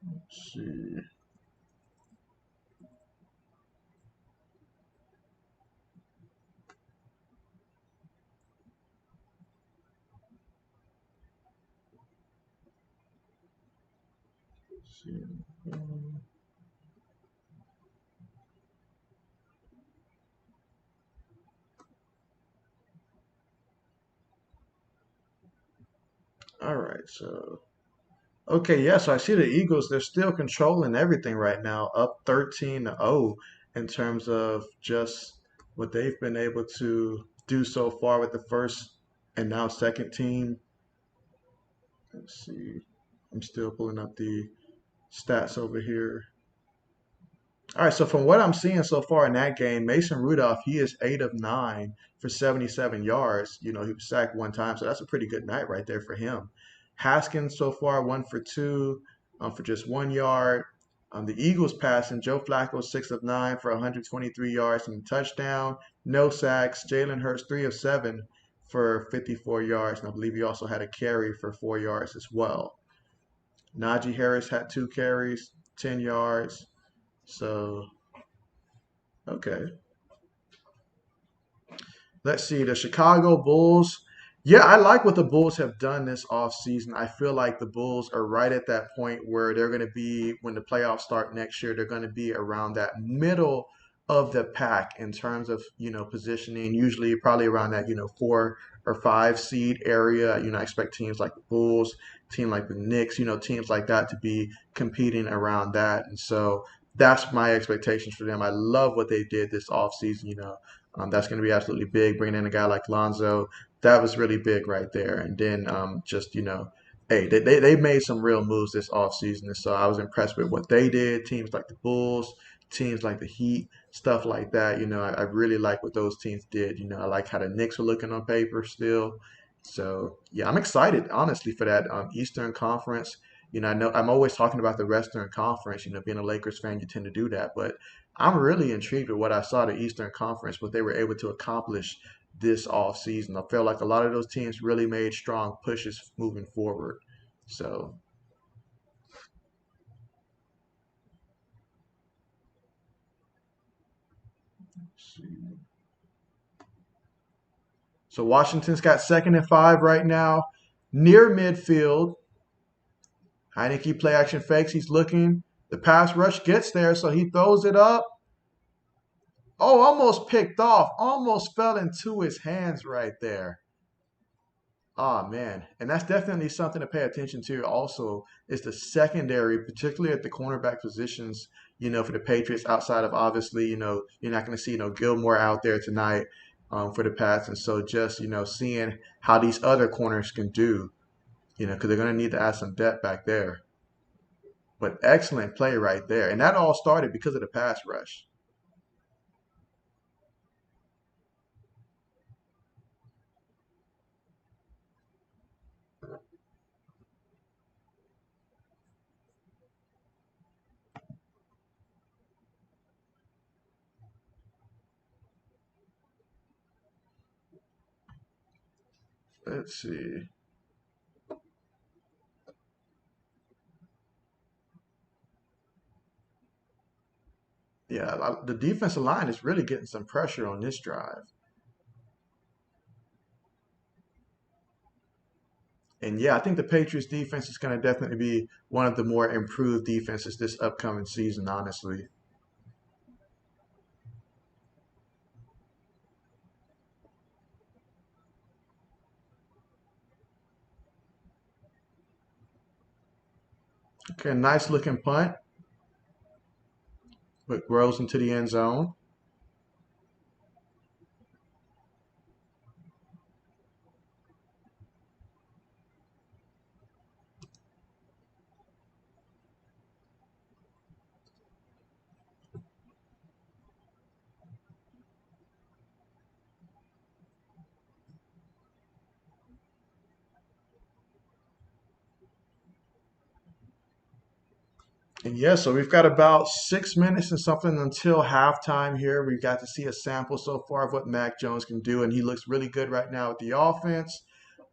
Let's see. Let's see. All right, so okay, yeah, so I see the Eagles, they're still controlling everything right now, up 13-0 in terms of just what they've been able to do so far with the first and now second team. Let's see. I'm still pulling up the stats over here. All right, so from what I'm seeing so far in that game, Mason Rudolph, he is 8 of 9 for 77 yards. He was sacked one time, so that's a pretty good night right there for him. Haskins so far 1 for 2 for just 1 yard. The Eagles passing, Joe Flacco 6 of 9 for 123 yards and a touchdown. No sacks. Jalen Hurts 3 of 7 for 54 yards, and I believe he also had a carry for 4 yards as well. Najee Harris had 2 carries, 10 yards. So okay. Let's see. The Chicago Bulls. Yeah, I like what the Bulls have done this offseason. I feel like the Bulls are right at that point where they're going to be, when the playoffs start next year, they're going to be around that middle of the pack in terms of, positioning, usually probably around that, 4 or 5 seed area. I expect teams like the Bulls, team like the Knicks, teams like that to be competing around that. And so that's my expectations for them. I love what they did this offseason. That's going to be absolutely big. Bringing in a guy like Lonzo, that was really big right there. And then just, hey, they made some real moves this offseason. And so I was impressed with what they did. Teams like the Bulls, teams like the Heat, stuff like that. I really like what those teams did. I like how the Knicks were looking on paper still. So, yeah, I'm excited, honestly, for that Eastern Conference. I know I'm always talking about the Western Conference. Being a Lakers fan, you tend to do that. But I'm really intrigued with what I saw the Eastern Conference, what they were able to accomplish this off season. I feel like a lot of those teams really made strong pushes moving forward. So, let's see. So Washington's got second and 5 right now, near midfield. Heineke play action fakes. He's looking. The pass rush gets there, so he throws it up. Oh, almost picked off. Almost fell into his hands right there. Ah, man. And that's definitely something to pay attention to also is the secondary, particularly at the cornerback positions, for the Patriots outside of obviously, you're not going to see, Gilmore out there tonight for the Pats. And so just, seeing how these other corners can do, because they're going to need to add some depth back there. But excellent play right there. And that all started because of the pass rush. Let's see. Yeah, the defensive line is really getting some pressure on this drive. And yeah, I think the Patriots defense is going to definitely be one of the more improved defenses this upcoming season, honestly. Okay, nice looking punt, but grows into the end zone. And yeah, so we've got about 6 minutes and something until halftime here. We've got to see a sample so far of what Mac Jones can do, and he looks really good right now with the offense.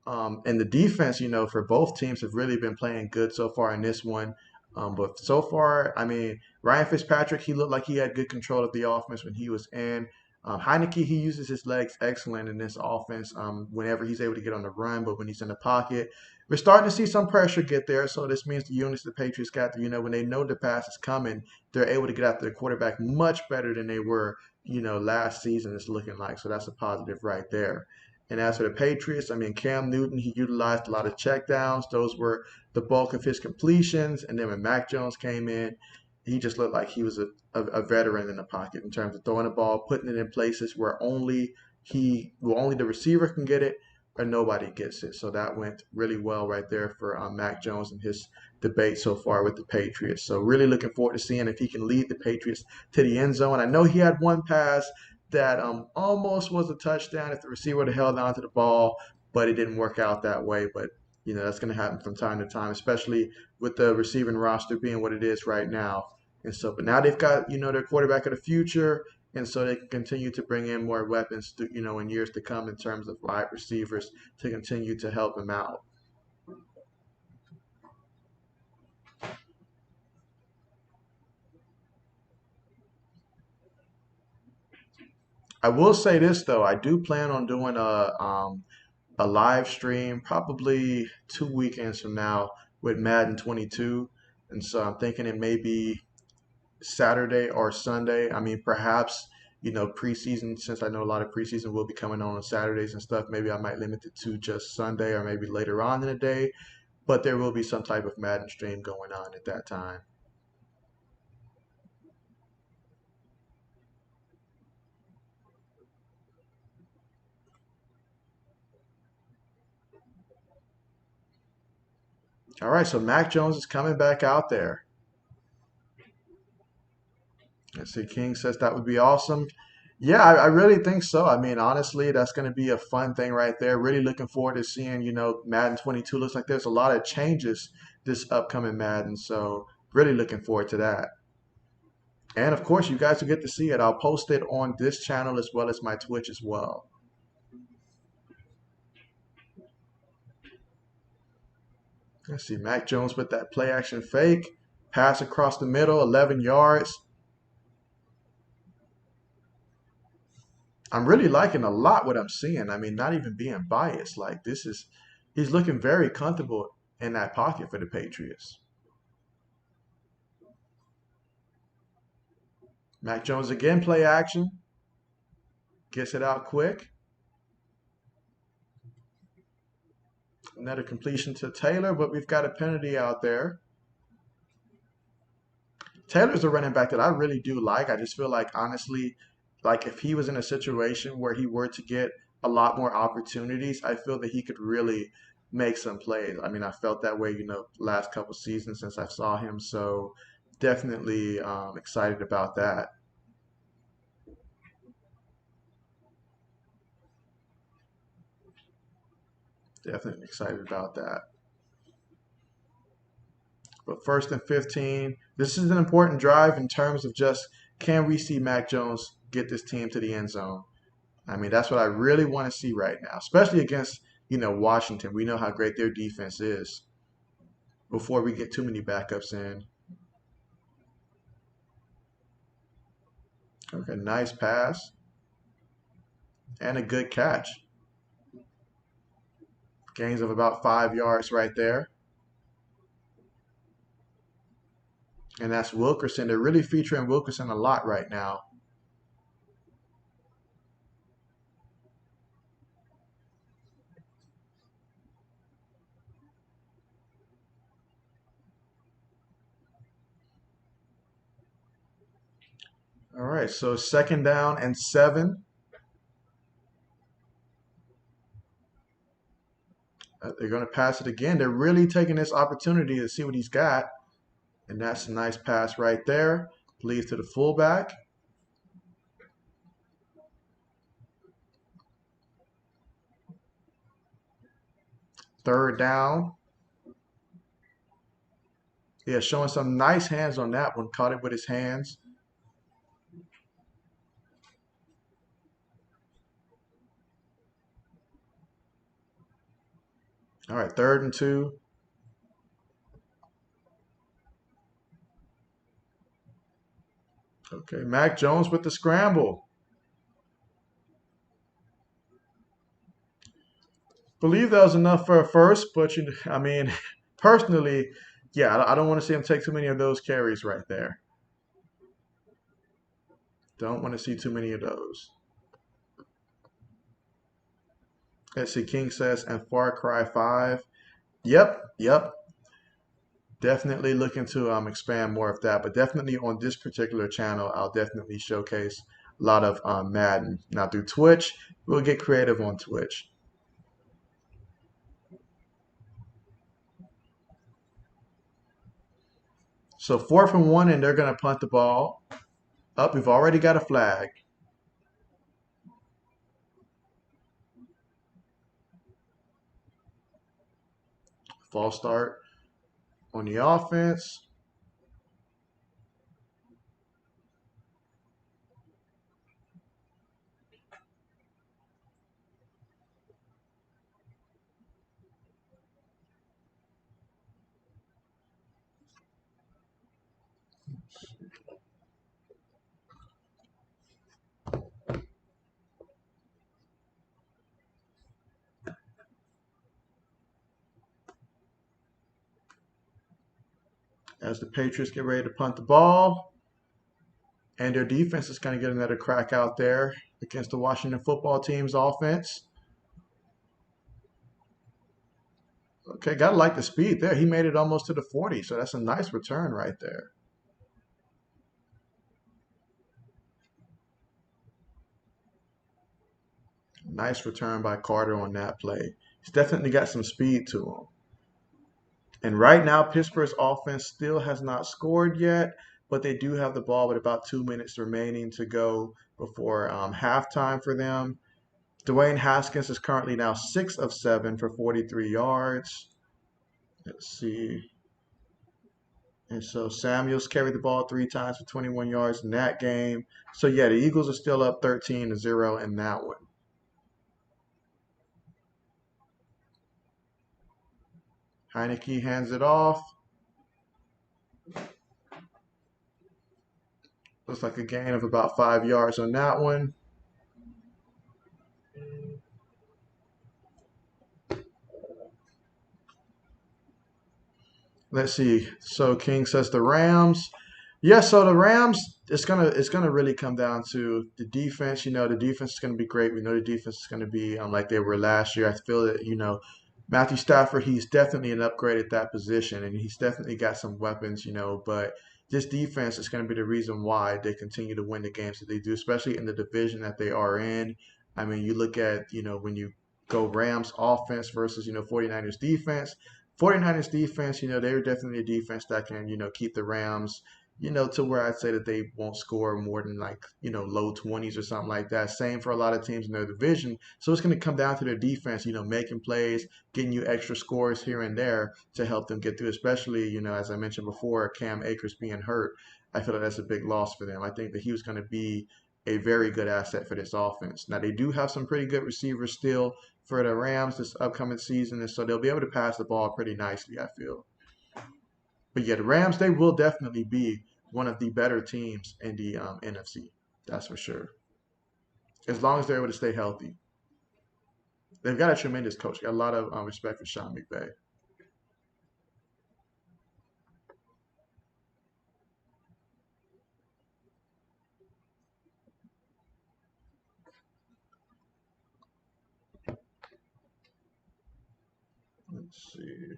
And the defense, for both teams have really been playing good so far in this one. But so far, I mean, Ryan Fitzpatrick, he looked like he had good control of the offense when he was in. Heineke, he uses his legs excellent in this offense whenever he's able to get on the run, but when he's in the pocket, we're starting to see some pressure get there. So this means the units the Patriots got, when they know the pass is coming, they're able to get after the quarterback much better than they were, last season. It's looking like. So that's a positive right there. And as for the Patriots, I mean, Cam Newton, he utilized a lot of checkdowns. Those were the bulk of his completions. And then when Mac Jones came in, he just looked like he was a veteran in the pocket in terms of throwing the ball, putting it in places where only the receiver can get it or nobody gets it. So that went really well right there for Mac Jones and his debate so far with the Patriots. So really looking forward to seeing if he can lead the Patriots to the end zone. I know he had one pass that almost was a touchdown if the receiver would have held on to the ball, but it didn't work out that way. But that's going to happen from time to time, especially with the receiving roster being what it is right now. And so, but now they've got their quarterback of the future, and so they can continue to bring in more weapons, in years to come in terms of wide receivers to continue to help him out. I will say this though, I do plan on doing a live stream probably 2 weekends from now with Madden 22. And so I'm thinking it may be Saturday or Sunday. I mean, perhaps, preseason, since I know a lot of preseason will be coming on Saturdays and stuff, maybe I might limit it to just Sunday or maybe later on in the day. But there will be some type of Madden stream going on at that time. All right, so Mac Jones is coming back out there. Let's see, King says that would be awesome. Yeah, I really think so. I mean, honestly, that's going to be a fun thing right there. Really looking forward to seeing, Madden 22. Looks like there's a lot of changes this upcoming Madden. So, really looking forward to that. And of course, you guys will get to see it. I'll post it on this channel as well as my Twitch as well. Let's see, Mac Jones with that play action fake, pass across the middle, 11 yards. I'm really liking a lot what I'm seeing. I mean, not even being biased. Like he's looking very comfortable in that pocket for the Patriots. Mac Jones again, play action, gets it out quick. Another completion to Taylor, but we've got a penalty out there. Taylor's a running back that I really do like. I just feel like, honestly, like if he was in a situation where he were to get a lot more opportunities, I feel that he could really make some plays. I mean, I felt that way, last couple seasons since I saw him. So definitely excited about that. Definitely excited about that. But first and 15, this is an important drive in terms of just can we see Mac Jones get this team to the end zone? I mean, that's what I really want to see right now, especially against, Washington. We know how great their defense is before we get too many backups in. Okay, nice pass and a good catch. Gains of about 5 yards right there. And that's Wilkerson. They're really featuring Wilkerson a lot right now. All right, so second down and 7. They're going to pass it again. They're really taking this opportunity to see what he's got. And that's a nice pass right there. Leads to the fullback. Third down. Yeah, showing some nice hands on that one. Caught it with his hands. All right, 3rd and 2. Okay, Mac Jones with the scramble. Believe that was enough for a first, but I mean, personally, yeah, I don't want to see him take too many of those carries right there. Don't want to see too many of those. Let's see, King says, and Far Cry 5. Yep. Definitely looking to expand more of that, but definitely on this particular channel, I'll definitely showcase a lot of Madden. Now through Twitch, we'll get creative on Twitch. So 4th and 1, and they're going to punt the ball. Up, we've already got a flag. False start on the offense. As the Patriots get ready to punt the ball, and their defense is going to get another crack out there against the Washington football team's offense. Okay, gotta like the speed there. He made it almost to the 40, so that's a nice return right there. Nice return by Carter on that play. He's definitely got some speed to him. And right now, Pittsburgh's offense still has not scored yet, but they do have the ball with about 2 minutes remaining to go before halftime for them. Dwayne Haskins is currently now 6 of 7 for 43 yards. Let's see. And so Samuels carried the ball 3 times for 21 yards in that game. So yeah, the Eagles are still up 13-0 in that one. Heineke hands it off. Looks like a gain of about 5 yards on that one. Let's see. So King says the Rams. Yeah, so the Rams, it's gonna really come down to the defense. The defense is gonna be great. We know the defense is gonna be like they were last year. I feel that Matthew Stafford, he's definitely an upgrade at that position, and he's definitely got some weapons, but this defense is going to be the reason why they continue to win the games that they do, especially in the division that they are in. I mean, you look at, when you go Rams offense versus, 49ers defense. 49ers defense, they're definitely a defense that can, keep the Rams, to where I'd say that they won't score more than like, low 20s or something like that. Same for a lot of teams in their division. So it's going to come down to their defense, making plays, getting you extra scores here and there to help them get through, especially, as I mentioned before, Cam Akers being hurt. I feel like that's a big loss for them. I think that he was going to be a very good asset for this offense. Now, they do have some pretty good receivers still for the Rams this upcoming season, and so they'll be able to pass the ball pretty nicely, I feel. But yeah, the Rams, they will definitely be one of the better teams in the NFC. That's for sure. As long as they're able to stay healthy. They've got a tremendous coach. Got a lot of respect for Sean McVay. Let's see.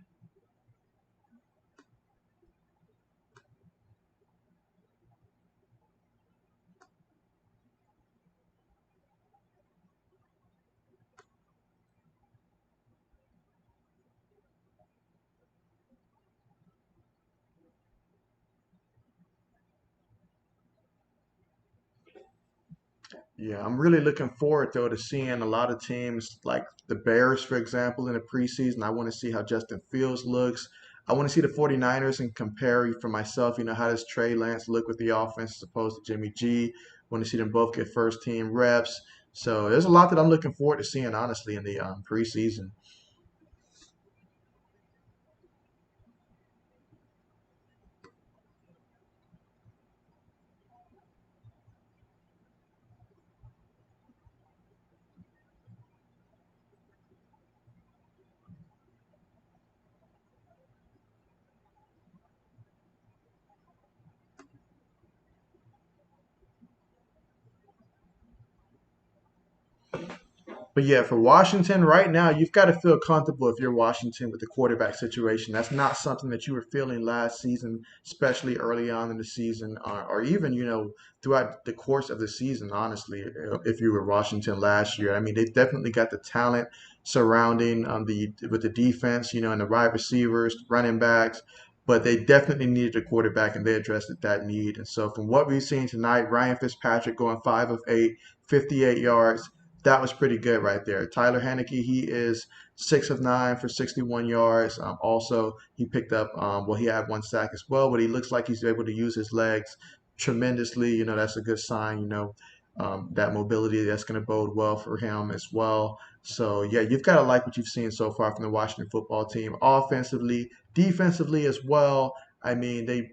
Yeah, I'm really looking forward though to seeing a lot of teams like the Bears, for example, in the preseason. I want to see how Justin Fields looks. I want to see the 49ers and compare for myself, how does Trey Lance look with the offense as opposed to Jimmy G? Want to see them both get first team reps. So there's a lot that I'm looking forward to seeing, honestly, in the preseason. But yeah, for Washington right now, you've got to feel comfortable if you're Washington with the quarterback situation. That's not something that you were feeling last season, especially early on in the season, or even, throughout the course of the season, honestly, if you were Washington last year. I mean, they definitely got the talent surrounding with the defense, and the wide receivers, running backs. But they definitely needed a quarterback, and they addressed that need. And so, from what we've seen tonight, Ryan Fitzpatrick going 5 of 8, 58 yards, that was pretty good right there. Tyler Haneke, he is 6 of 9 for 61 yards. Also, he picked up, well, he had one sack as well, but he looks like he's able to use his legs tremendously. That's a good sign, that mobility that's going to bode well for him as well. So, yeah, you've got to like what you've seen so far from the Washington football team, offensively, defensively as well. I mean, they,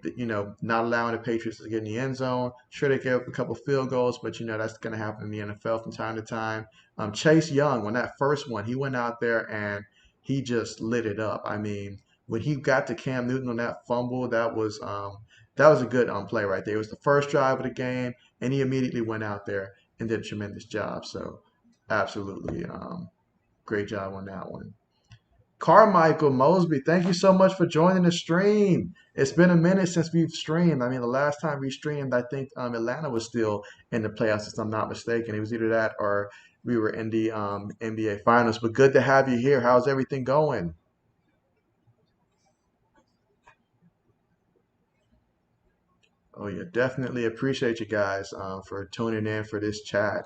not allowing the Patriots to get in the end zone. Sure, they gave up a couple field goals, but that's going to happen in the NFL from time to time. Chase Young, when that first one, he went out there and he just lit it up. I mean, when he got to Cam Newton on that fumble, that was a good play right there. It was the first drive of the game, and he immediately went out there and did a tremendous job. So, absolutely, great job on that one. Carmichael Mosby, thank you so much for joining the stream. It's been a minute since we've streamed. I mean, the last time we streamed, I think Atlanta was still in the playoffs, if I'm not mistaken. It was either that or we were in the NBA Finals. But good to have you here. How's everything going? Oh, yeah, definitely appreciate you guys for tuning in for this chat.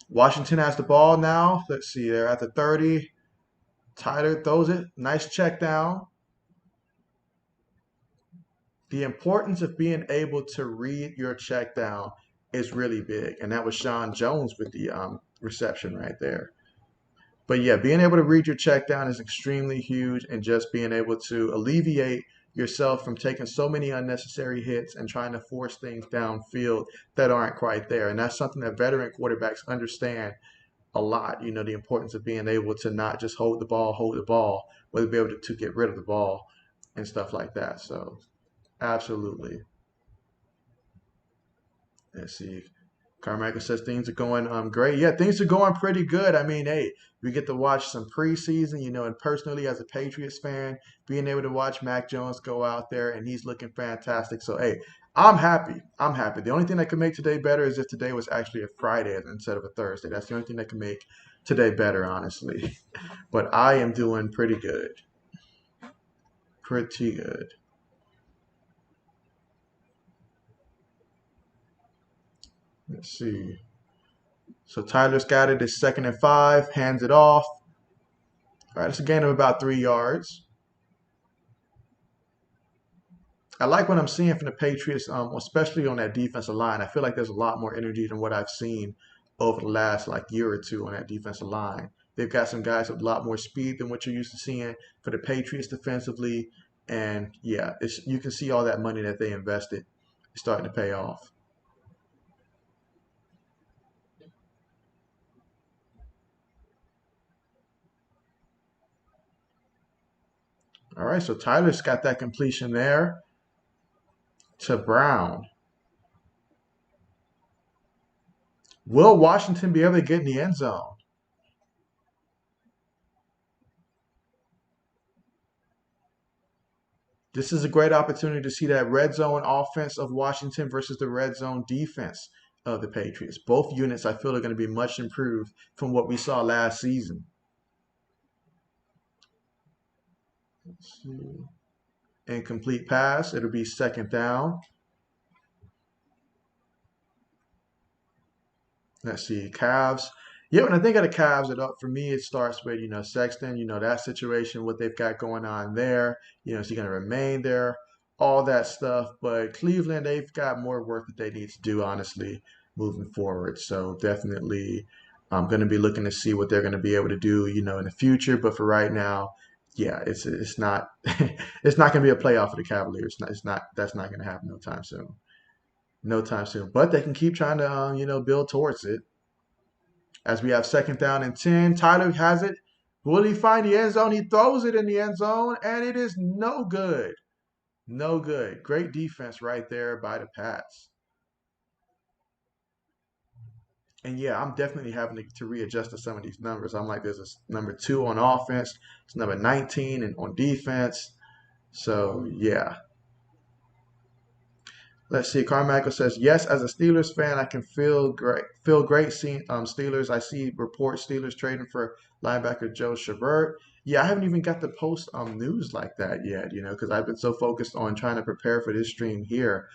Washington has the ball now. Let's see, they're at the 30. Tyler throws it. Nice check down. The importance of being able to read your check down is really big. And that was Sean Jones with the reception right there. But yeah, being able to read your check down is extremely huge, and just being able to alleviate yourself from taking so many unnecessary hits and trying to force things downfield that aren't quite there. And that's something that veteran quarterbacks understand a lot. The importance of being able to not just hold the ball, but to be able to get rid of the ball and stuff like that. So absolutely. Let's see. Carmichael says things are going great. Yeah, things are going pretty good. I mean, hey, we get to watch some preseason, and personally as a Patriots fan, being able to watch Mac Jones go out there and he's looking fantastic. So hey, I'm happy. I'm happy. The only thing that could make today better is if today was actually a Friday instead of a Thursday. That's the only thing that can make today better, honestly. But I am doing pretty good. Pretty good. Let's see. So Tyler's got it. It's 2nd and 5. Hands it off. All right, it's a gain of about 3 yards. I like what I'm seeing from the Patriots, especially on that defensive line. I feel like there's a lot more energy than what I've seen over the last like year or two on that defensive line. They've got some guys with a lot more speed than what you're used to seeing for the Patriots defensively, and yeah, you can see all that money that they invested is starting to pay off. All right, so Tyler's got that completion there to Brown. Will Washington be able to get in the end zone? This is a great opportunity to see that red zone offense of Washington versus the red zone defense of the Patriots. Both units, I feel, are going to be much improved from what we saw last season. Let's see. Incomplete pass. It'll be 2nd down. Let's see. Cavs. Yeah, when I think of the Cavs, for me, it starts with, Sexton, that situation, what they've got going on there. Is he going to remain there? All that stuff. But Cleveland, they've got more work that they need to do, honestly, moving forward. So definitely, I'm going to be looking to see what they're going to be able to do, in the future. But for right now, yeah, it's not it's not going to be a playoff for the Cavaliers. It's not that's not going to happen no time soon. No time soon. But they can keep trying to, build towards it. As we have 2nd down and 10, Tyler has it. Will he find the end zone? He throws it in the end zone, and it is no good. No good. Great defense right there by the Pats. And yeah, I'm definitely having to readjust to some of these numbers. I'm like, there's a number 2 on offense, it's number 19 and on defense. So yeah, let's see. Carmichael says, yes, as a Steelers fan, I can feel great seeing Steelers. I see reports Steelers trading for linebacker Joe Shabert. Yeah, I haven't even got to post news like that yet, because I've been so focused on trying to prepare for this stream here.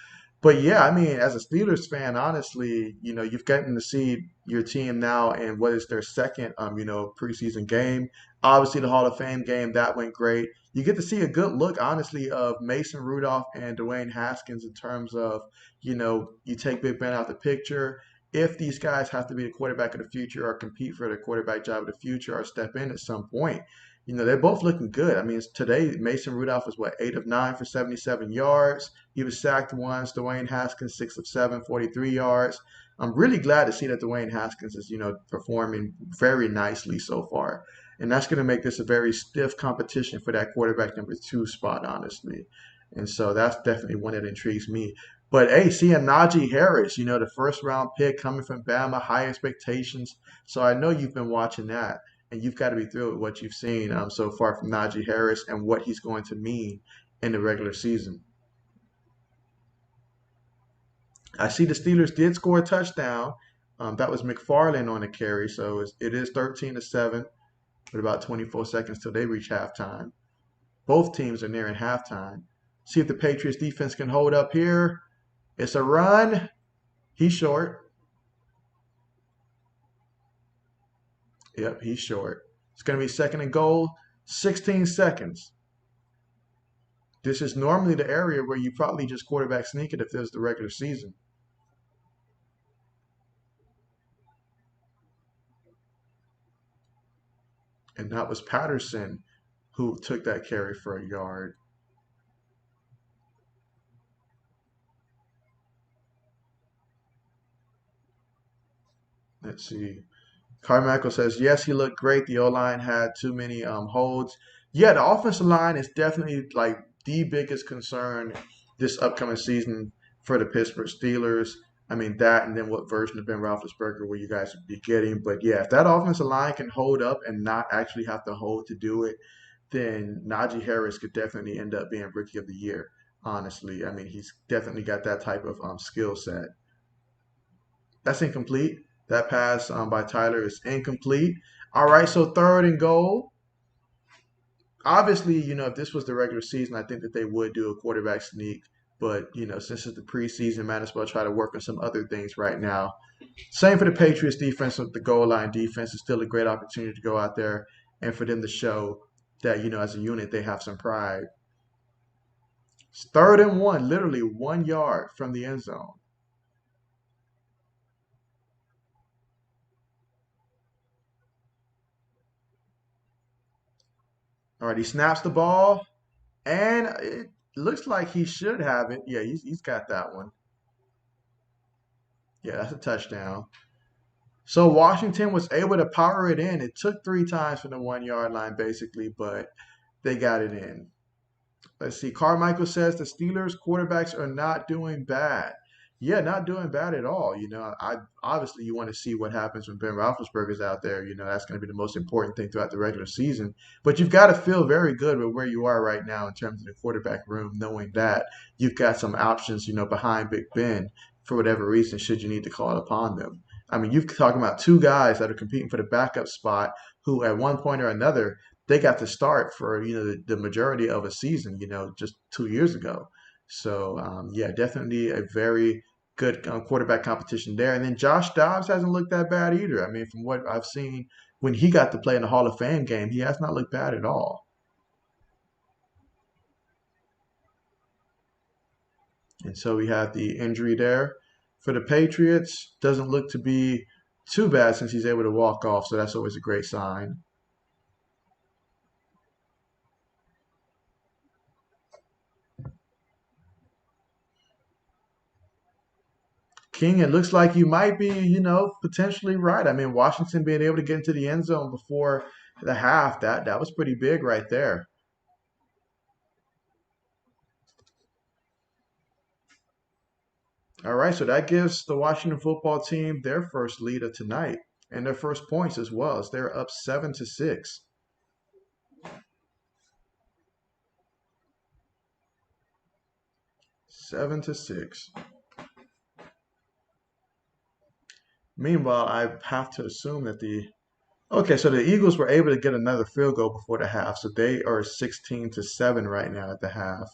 But yeah, I mean, as a Steelers fan, honestly, you've gotten to see your team now in what is their second, preseason game. Obviously, the Hall of Fame game that went great. You get to see a good look, honestly, of Mason Rudolph and Dwayne Haskins in terms of, you take Big Ben out the picture. If these guys have to be the quarterback of the future or compete for the quarterback job of the future or step in at some point, they're both looking good. I mean, today Mason Rudolph was what, 8 of 9 for 77 yards. He was sacked once. Dwayne Haskins 6 of 7, 43 yards. I'm really glad to see that Dwayne Haskins is, performing very nicely so far. And that's going to make this a very stiff competition for that quarterback number 2 spot, honestly. And so that's definitely one that intrigues me. But hey, seeing Najee Harris, the first round pick coming from Bama, high expectations. So I know you've been watching that, and you've got to be thrilled with what you've seen so far from Najee Harris and what he's going to mean in the regular season. I see the Steelers did score a touchdown. That was McFarland on the carry, so it is 13-7 with about 24 seconds till they reach halftime. Both teams are nearing halftime. See if the Patriots defense can hold up here. It's a run. He's short. Yep, he's short. It's going to be 2nd and goal, 16 seconds. This is normally the area where you probably just quarterback sneak it if there's the regular season. And that was Patterson who took that carry for a yard. Let's see. Carmichael says, yes, he looked great. The O line had too many holds. Yeah, the offensive line is definitely like the biggest concern this upcoming season for the Pittsburgh Steelers. I mean, that and then what version of Ben Roethlisberger will you guys be getting? But yeah, if that offensive line can hold up and not actually have to hold to do it, then Najee Harris could definitely end up being Rookie of the Year. Honestly, I mean, he's definitely got that type of skill set. That's incomplete. That pass by Tyler is incomplete. All right, so third and goal. Obviously, if this was the regular season, I think that they would do a quarterback sneak. But, since it's the preseason, might as well try to work on some other things right now. Same for the Patriots defense with the goal line defense. It's still a great opportunity to go out there and for them to show that, as a unit, they have some pride. It's third and one, literally 1 yard from the end zone. All right, he snaps the ball, and it looks like he should have it. Yeah, he's got that one. Yeah, that's a touchdown. So Washington was able to power it in. It took 3 times from the 1 yard line, basically, but they got it in. Let's see. Carmichael says the Steelers quarterbacks are not doing bad. Yeah, not doing bad at all. I obviously you want to see what happens when Ben Roethlisberger's out there. That's going to be the most important thing throughout the regular season. But you've got to feel very good with where you are right now in terms of the quarterback room, knowing that you've got some options, behind Big Ben for whatever reason, should you need to call upon them. I mean, you're talking about two guys that are competing for the backup spot who, at one point or another, they got to start for the majority of a season, just 2 years ago. So yeah, definitely a very good quarterback competition there. And then Josh Dobbs hasn't looked that bad either. I mean, from what I've seen when he got to play in the Hall of Fame game, he has not looked bad at all. And so we have the injury there for the Patriots. Doesn't look to be too bad since he's able to walk off, so that's always a great sign. King, it looks like you might be, potentially right. I mean, Washington being able to get into the end zone before the half, that was pretty big right there. All right, so that gives the Washington football team their first lead of tonight and their first points as well, as they're up 7-6. 7-6. Meanwhile, I have to assume that so the Eagles were able to get another field goal before the half, so they are 16-7 right now at the half.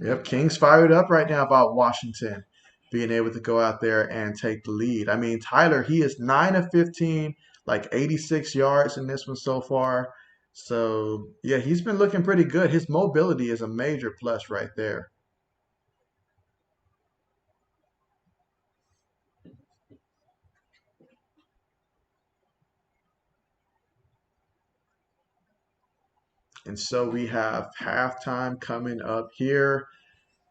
Yep, King's fired up right now about Washington being able to go out there and take the lead. I mean, Tyler, he is 9 of 15, like 86 yards in this one so far. So, yeah, he's been looking pretty good. His mobility is a major plus right there. And so we have halftime coming up here.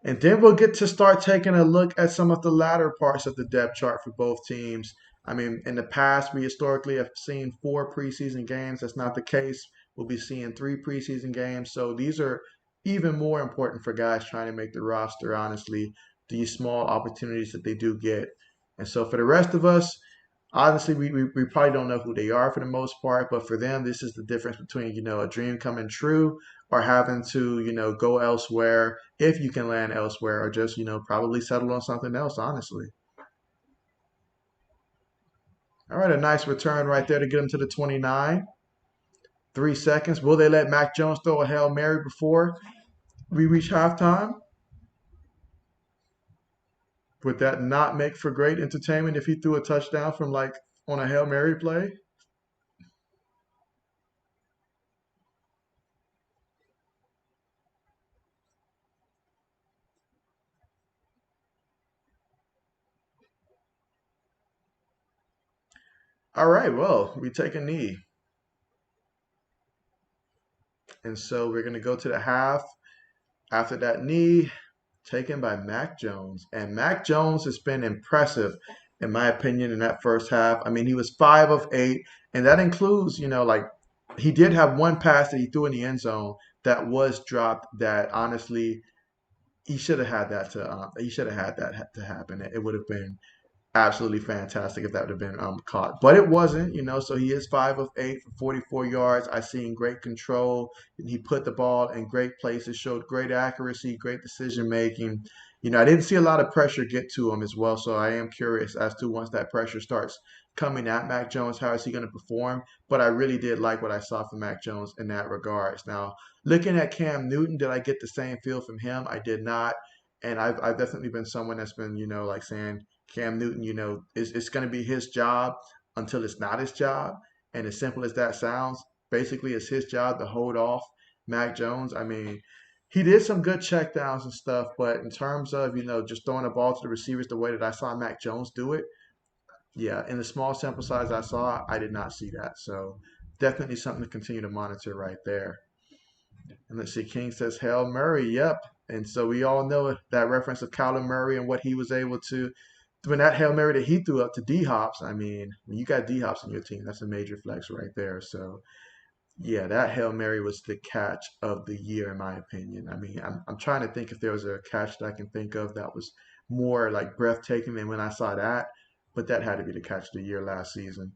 And then we'll get to start taking a look at some of the latter parts of the depth chart for both teams. I mean, in the past, we historically have seen 4 preseason games. That's not the case. We'll be seeing 3 preseason games. So these are even more important for guys trying to make the roster, honestly, these small opportunities that they do get. And so for the rest of us, honestly, we probably don't know who they are for the most part, but for them, this is the difference between, a dream coming true or having to, go elsewhere if you can land elsewhere or just, probably settle on something else, honestly. All right, a nice return right there to get them to the 29. 3 seconds. Will they let Mac Jones throw a Hail Mary before we reach halftime? Would that not make for great entertainment if he threw a touchdown from like on a Hail Mary play? All right, well, we take a knee. And so we're going to go to the half after that knee taken by Mac Jones. And Mac Jones has been impressive, in my opinion, in that first half. I mean, he was 5 of 8, and that includes, like he did have one pass that he threw in the end zone that was dropped that honestly he should have had that to he should have had that to happen. It would have been absolutely fantastic if that would have been caught. But it wasn't, so he is 5 of 8 for 44 yards. I seen great control. He put the ball in great places, showed great accuracy, great decision making. I didn't see a lot of pressure get to him as well. So I am curious as to once that pressure starts coming at Mac Jones, how is he going to perform? But I really did like what I saw from Mac Jones in that regards. Now, looking at Cam Newton, did I get the same feel from him? I did not. And I've definitely been someone that's been, like saying Cam Newton, it's going to be his job until it's not his job. And as simple as that sounds, basically it's his job to hold off Mac Jones. I mean, he did some good checkdowns and stuff, but in terms of, just throwing the ball to the receivers the way that I saw Mac Jones do it, yeah, in the small sample size I saw, I did not see that. So definitely something to continue to monitor right there. And let's see, King says Hail Murray. Yep. And so we all know that reference of Kyler Murray and what he was able to when that Hail Mary that he threw up to D Hops. I mean, when you got D Hops on your team, that's a major flex right there. So yeah, that Hail Mary was the catch of the year in my opinion. I mean, I'm trying to think if there was a catch that I can think of that was more like breathtaking than when I saw that, but that had to be the catch of the year last season.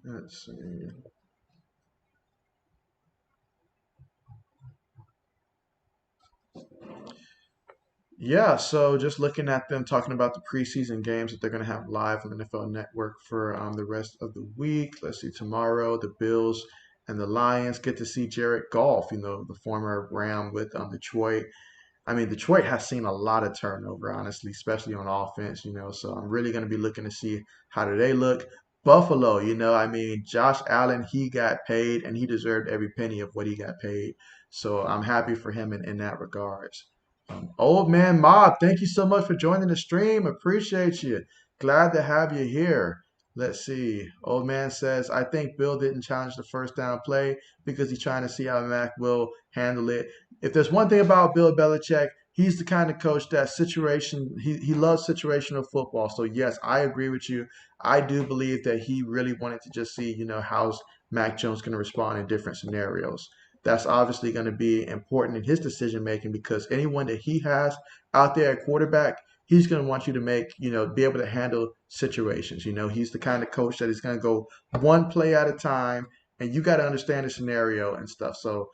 Let's see. Yeah, so just looking at them talking about the preseason games that they're going to have live on the NFL Network for the rest of the week. Let's see, tomorrow the Bills and the Lions get to see Jared Goff, the former Ram with Detroit. I mean, Detroit has seen a lot of turnover, honestly, especially on offense, so I'm really going to be looking to see how do they look. Buffalo, I mean, Josh Allen, he got paid and he deserved every penny of what he got paid. So I'm happy for him in that regards. Old man Mob, thank you so much for joining the stream. Appreciate you. Glad to have you here. Let's see. Old man says, I think Bill didn't challenge the first down play because he's trying to see how Mac will handle it. If there's one thing about Bill Belichick, he's the kind of coach that he loves situational football. So yes, I agree with you. I do believe that he really wanted to just see, how's Mac Jones going to respond in different scenarios. That's obviously going to be important in his decision making because anyone that he has out there at quarterback, he's going to want you to be able to handle situations. He's the kind of coach that is going to go one play at a time, and you got to understand the scenario and stuff. So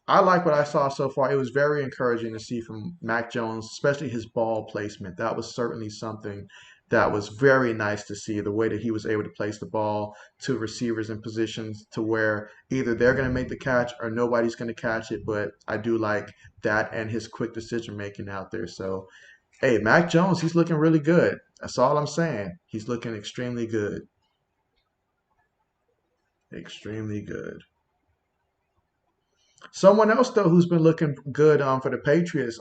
I like what I saw so far. It was very encouraging to see from Mac Jones, especially his ball placement. That was certainly something that was very nice to see. The way that he was able to place the ball to receivers in positions to where either they're going to make the catch or nobody's going to catch it. But I do like that and his quick decision making out there. So, hey, Mac Jones, he's looking really good. That's all I'm saying. He's looking extremely good. Extremely good. Someone else though who's been looking good for the Patriots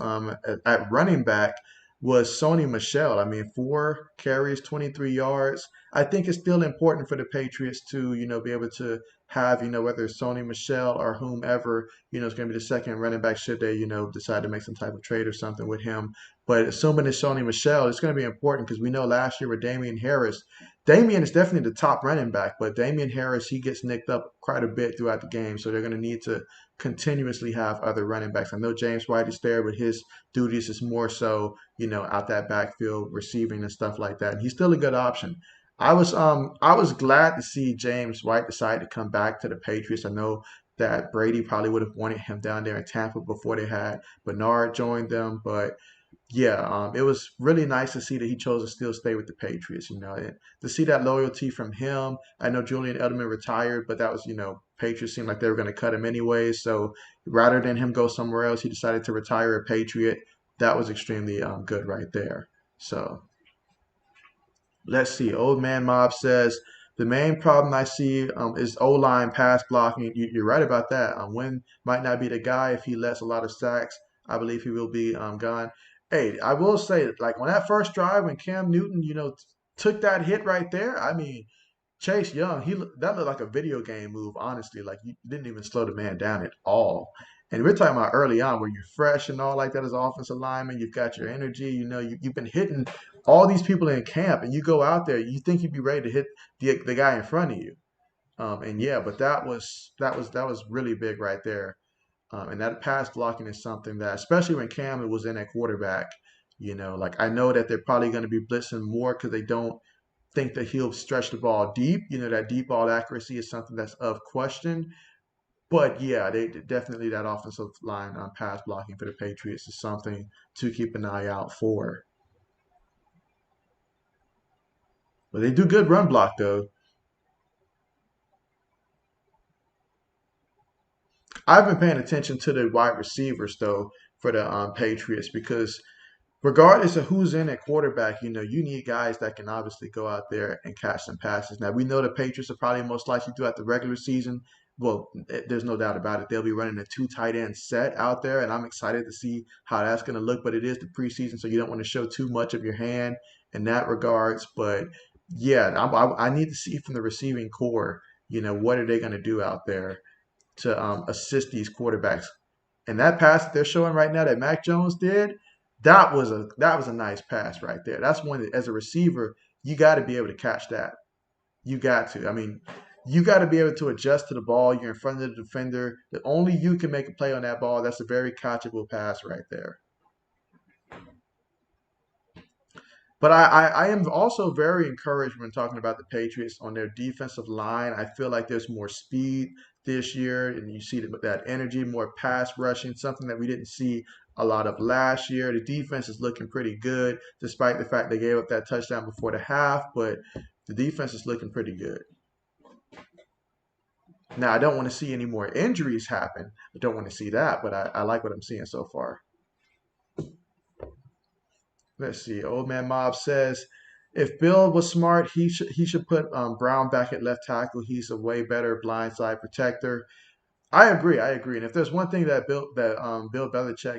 at running back was Sony Michel. I mean, 4 carries, 23 yards. I think it's still important for the Patriots to be able to have whether it's Sony Michel or whomever is going to be the second running back should they decide to make some type of trade or something with him. But assuming it's Sony Michel, it's going to be important because we know last year with Damian Harris. Damian is definitely the top running back, but Damian Harris, he gets nicked up quite a bit throughout the game. So they're going to need to continuously have other running backs. I know James White is there, but his duties is more so, out that backfield receiving and stuff like that. And he's still a good option. I was glad to see James White decide to come back to the Patriots. I know that Brady probably would have wanted him down there in Tampa before they had Bernard join them, but yeah, it was really nice to see that he chose to still stay with the Patriots. And to see that loyalty from him. I know Julian Edelman retired, but that was, Patriots seemed like they were going to cut him anyway. So rather than him go somewhere else, he decided to retire a Patriot. That was extremely good right there. So let's see. Old Man Mob says the main problem I see is O line pass blocking. You're right about that. Wynn might not be the guy if he lets a lot of sacks. I believe he will be gone. Hey, I will say, like on that first drive when Cam Newton, took that hit right there. I mean, Chase Young, that looked like a video game move, honestly. Like you didn't even slow the man down at all. And we're talking about early on where you're fresh and all like that as an offensive lineman. You've got your energy. You've been hitting all these people in camp, and you go out there, you think you'd be ready to hit the guy in front of you. And yeah, but that was really big right there. And that pass blocking is something that, especially when Cam was in at quarterback, like I know that they're probably going to be blitzing more because they don't think that he'll stretch the ball deep. That deep ball accuracy is something that's of question. But yeah, they definitely that offensive line on pass blocking for the Patriots is something to keep an eye out for. But they do good run block though. I've been paying attention to the wide receivers though for the Patriots because regardless of who's in at quarterback, you need guys that can obviously go out there and catch some passes. Now, we know the Patriots are probably most likely throughout the regular season. Well, there's no doubt about it. They'll be running a two tight end set out there, and I'm excited to see how that's going to look. But it is the preseason, so you don't want to show too much of your hand in that regards. But yeah, I need to see from the receiving core, what are they going to do out there to assist these quarterbacks. And that pass that they're showing right now that Mac Jones did, that was a nice pass right there. That's one that, as a receiver, you got to be able to catch that. You got to. I mean, you got to be able to adjust to the ball. You're in front of the defender. That only you can make a play on that ball. That's a very catchable pass right there. But I am also very encouraged when talking about the Patriots on their defensive line. I feel like there's more speed this year, and you see that energy, more pass rushing, something that we didn't see a lot of last year. The defense is looking pretty good, despite the fact they gave up that touchdown before the half, but the defense is looking pretty good. Now, I don't want to see any more injuries happen. I don't want to see that, but I like what I'm seeing so far. Let's see. Old man Mob says, if Bill was smart, he should put Brown back at left tackle. He's a way better blindside protector. I agree. I agree. And if there's one thing that Bill Belichick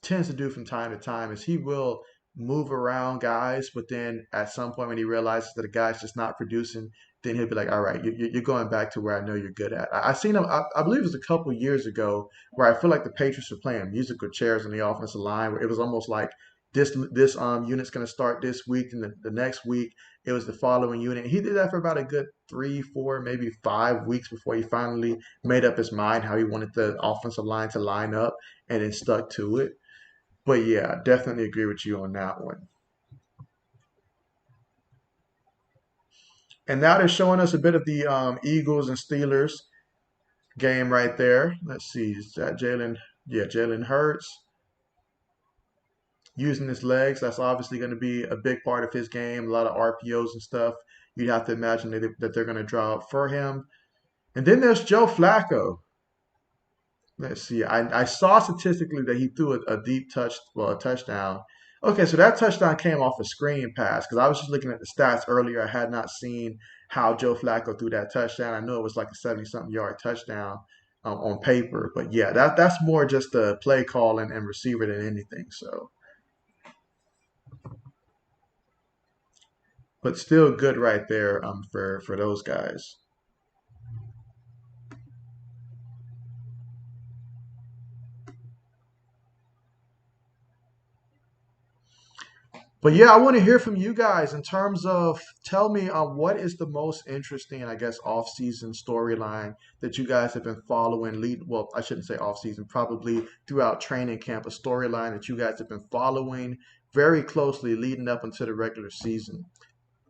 tends to do from time to time is he will move around guys, but then at some point when he realizes that a guy's just not producing, then he'll be like, "All right, you're going back to where I know you're good at." I seen him. I believe it was a couple years ago where I feel like the Patriots were playing musical chairs on the offensive line, where it was almost like this unit's going to start this week, and the next week it was the following unit. He did that for about a good 3, 4, maybe 5 weeks before he finally made up his mind how he wanted the offensive line to line up, and then stuck to it. But yeah, definitely agree with you on that one. And now they're showing us a bit of the Eagles and Steelers game right there. Let's see, is that Jalen? Yeah, Jalen Hurts using his legs. That's obviously going to be a big part of his game. A lot of RPOs and stuff. You'd have to imagine that they're going to draw up for him. And then there's Joe Flacco. Let's see. I saw statistically that he threw a deep a touchdown. Okay, so that touchdown came off a screen pass because I was just looking at the stats earlier. I had not seen how Joe Flacco threw that touchdown. I know it was like a 70-something yard touchdown on paper, but yeah, that's more just a play call and receiver than anything. So, but still good right there for those guys. But yeah, I want to hear from you guys in terms of tell me what is the most interesting, I guess, off-season storyline that you guys have been following. Well, I shouldn't say off-season, probably throughout training camp, a storyline that you guys have been following very closely leading up into the regular season.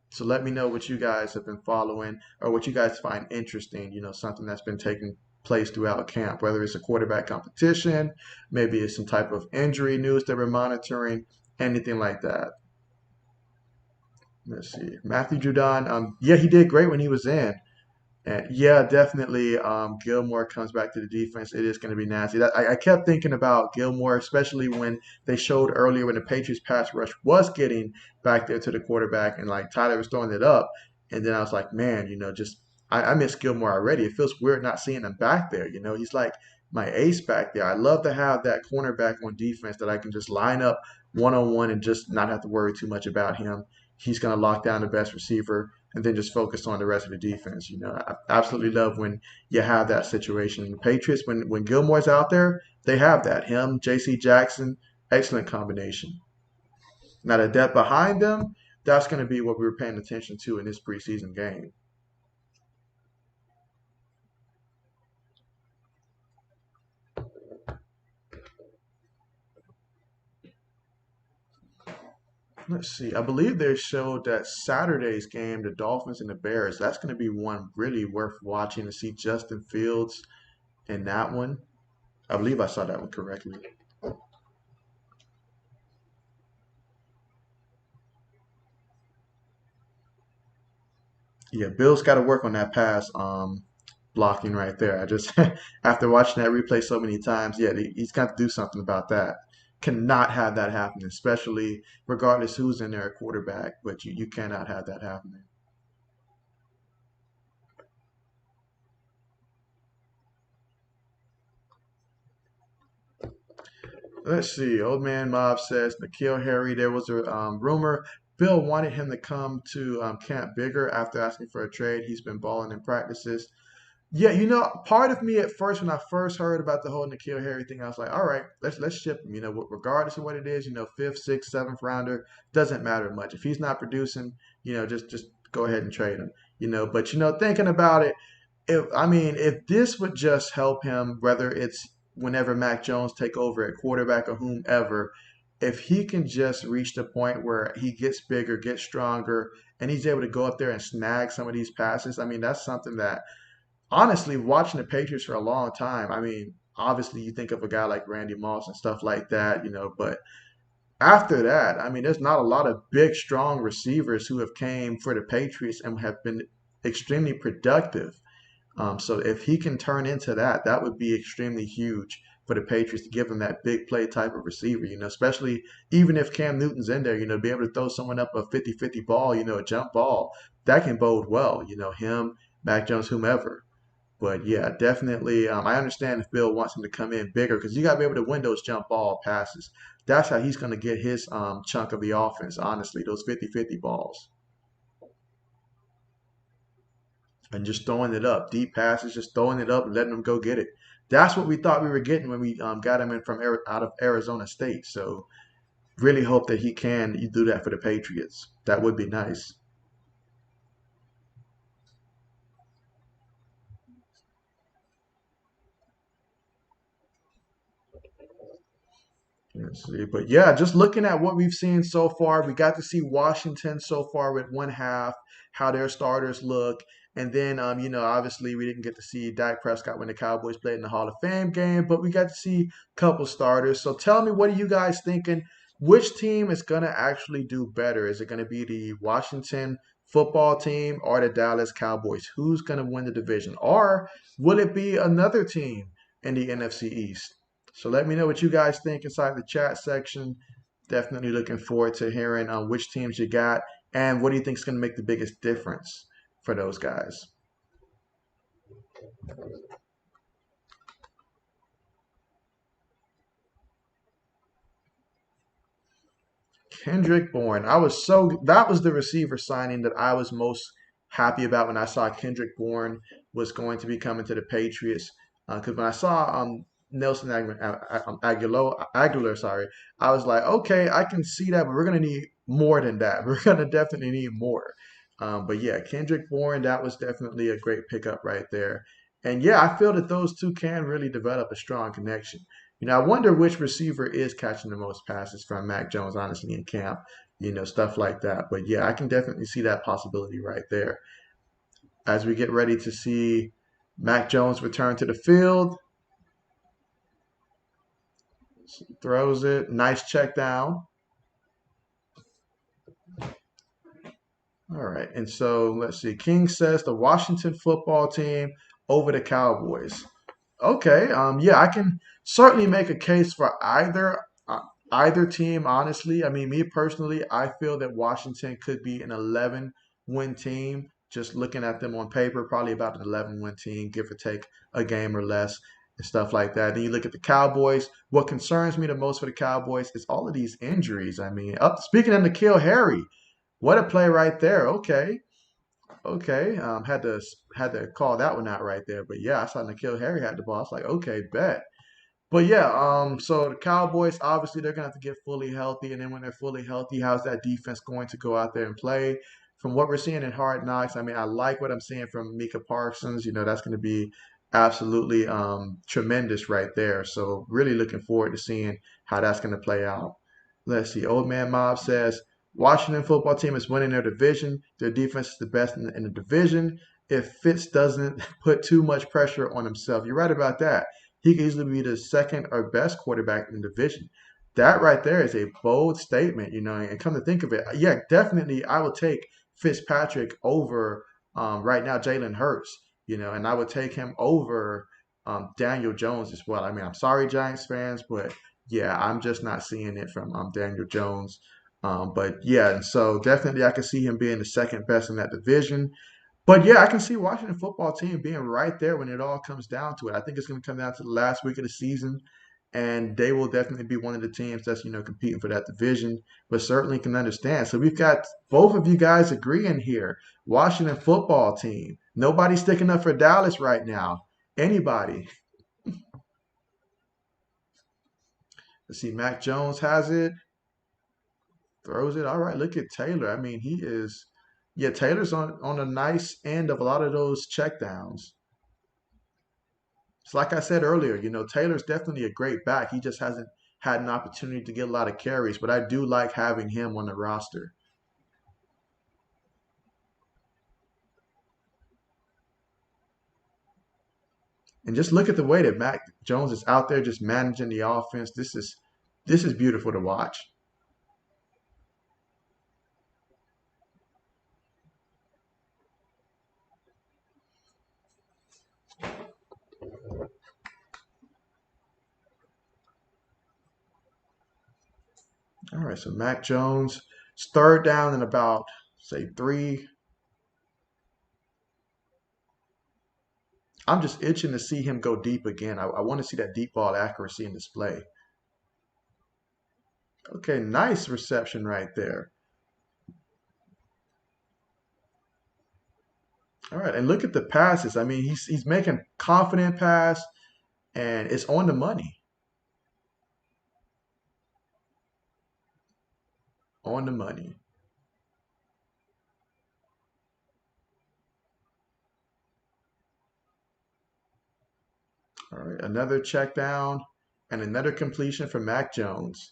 So let me know what you guys have been following or what you guys find interesting, something that's been taking place throughout camp, whether it's a quarterback competition, maybe it's some type of injury news that we're monitoring, anything like that. Let's see. Matthew Judon, yeah, he did great when he was in. And yeah, definitely. Gilmore comes back to the defense. It is going to be nasty. I kept thinking about Gilmore, especially when they showed earlier when the Patriots pass rush was getting back there to the quarterback and like Tyler was throwing it up. And then I was like, man, just I miss Gilmore already. It feels weird not seeing him back there. He's like my ace back there. I love to have that cornerback on defense that I can just line up 1-on-1 and just not have to worry too much about him. He's going to lock down the best receiver and then just focus on the rest of the defense. I absolutely love when you have that situation. The Patriots, when Gilmore's out there, they have that. Him, J.C. Jackson, excellent combination. Now the depth behind them, that's going to be what we were paying attention to in this preseason game. Let's see. I believe they showed that Saturday's game, the Dolphins and the Bears, that's going to be one really worth watching to see Justin Fields in that one. I believe I saw that one correctly. Yeah, Bill's got to work on that pass blocking right there. I just after watching that replay so many times, yeah, he's got to do something about that. Cannot have that happen, especially regardless who's in there at quarterback. But you cannot have that happening. Let's see. Old man Mob says Nikhil Harry. There was a rumor Bill wanted him to come to camp bigger after asking for a trade. He's been balling in practices. Yeah, part of me at first when I first heard about the whole Nikhil Harry thing, I was like, all right, let's ship him. Regardless of what it is, fifth, sixth, seventh rounder doesn't matter much. If he's not producing, just go ahead and trade him. But thinking about it, if this would just help him, whether it's whenever Mac Jones take over at quarterback or whomever, if he can just reach the point where he gets bigger, gets stronger, and he's able to go up there and snag some of these passes, that's something that honestly, watching the Patriots for a long time, obviously you think of a guy like Randy Moss and stuff like that, but after that, there's not a lot of big, strong receivers who have came for the Patriots and have been extremely productive. So if he can turn into that, that would be extremely huge for the Patriots to give him that big play type of receiver, especially even if Cam Newton's in there, be able to throw someone up a 50-50 ball, a jump ball, that can bode well, him, Mac Jones, whomever. But yeah, definitely. I understand if Bill wants him to come in bigger because you got to be able to win those jump ball passes. That's how he's going to get his chunk of the offense, honestly, those 50-50 balls. And just throwing it up, deep passes, just throwing it up and letting them go get it. That's what we thought we were getting when we got him in from out of Arizona State. So really hope that he can do that for the Patriots. That would be nice. Let's see. But yeah, just looking at what we've seen so far, we got to see Washington so far with one half, how their starters look. And then, obviously we didn't get to see Dak Prescott when the Cowboys played in the Hall of Fame game, but we got to see a couple starters. So tell me, what are you guys thinking? Which team is going to actually do better? Is it going to be the Washington football team or the Dallas Cowboys? Who's going to win the division? Or will it be another team in the NFC East? So let me know what you guys think inside the chat section. Definitely looking forward to hearing which teams you got and what do you think is going to make the biggest difference for those guys. Kendrick Bourne. That was the receiver signing that I was most happy about when I saw Kendrick Bourne was going to be coming to the Patriots. Because when I saw Nelson Aguilar, sorry, I was like, okay, I can see that, but we're gonna need more than that. We're gonna definitely need more. But yeah, Kendrick Bourne, that was definitely a great pickup right there. And yeah, I feel that those two can really develop a strong connection. I wonder which receiver is catching the most passes from Mac Jones, honestly, in camp, stuff like that. But yeah, I can definitely see that possibility right there. As we get ready to see Mac Jones return to the field, throws it, nice check down. All right, and so let's see. King says the Washington football team over the Cowboys. Okay, yeah, I can certainly make a case for either team. Honestly, me personally, I feel that Washington could be an 11-win team. Just looking at them on paper, probably about an 11-win team, give or take a game or less, and stuff like that. Then you look at the Cowboys. What concerns me the most for the Cowboys is all of these injuries. Speaking of Nikhil Harry, what a play right there. Okay. Okay, had to call that one out right there. But yeah, I saw N'Keal Harry had the ball. I was like, okay, bet. But yeah, so the Cowboys obviously they're gonna have to get fully healthy, and then when they're fully healthy, how's that defense going to go out there and play? From what we're seeing in Hard Knocks, I mean, I like what I'm seeing from Mika Parsons. That's going to be absolutely tremendous right there. So really looking forward to seeing how that's going to play out. Let's see. Old Man Mob says Washington football team is winning their division. Their defense is the best in the division. If Fitz doesn't put too much pressure on himself, you're right about that. He could easily be the second or best quarterback in the division. That right there is a bold statement, and come to think of it, yeah, definitely I would take Fitzpatrick over right now Jalen Hurts, and I would take him over Daniel Jones as well. I mean, I'm sorry, Giants fans, but yeah, I'm just not seeing it from Daniel Jones. But yeah, and so definitely I can see him being the second best in that division. But yeah, I can see Washington football team being right there when it all comes down to it. I think it's going to come down to the last week of the season, and they will definitely be one of the teams that's competing for that division. But certainly can understand. So we've got both of you guys agreeing here. Washington football team. Nobody sticking up for Dallas right now. Anybody? Let's see. Mac Jones has it, throws it. All right. Look at Taylor. I mean, he is. Yeah, Taylor's on a nice end of a lot of those checkdowns. It's like I said earlier, Taylor's definitely a great back. He just hasn't had an opportunity to get a lot of carries, but I do like having him on the roster. And just look at the way that Mac Jones is out there just managing the offense. This is beautiful to watch. All right, so Mac Jones, it's third down and about say three. I'm just itching to see him go deep again. I want to see that deep ball accuracy in display. Okay, nice reception right there. All right, and look at the passes. I mean, he's making confident pass, and it's on the money. On the money. All right, another check down and another completion for Mac Jones.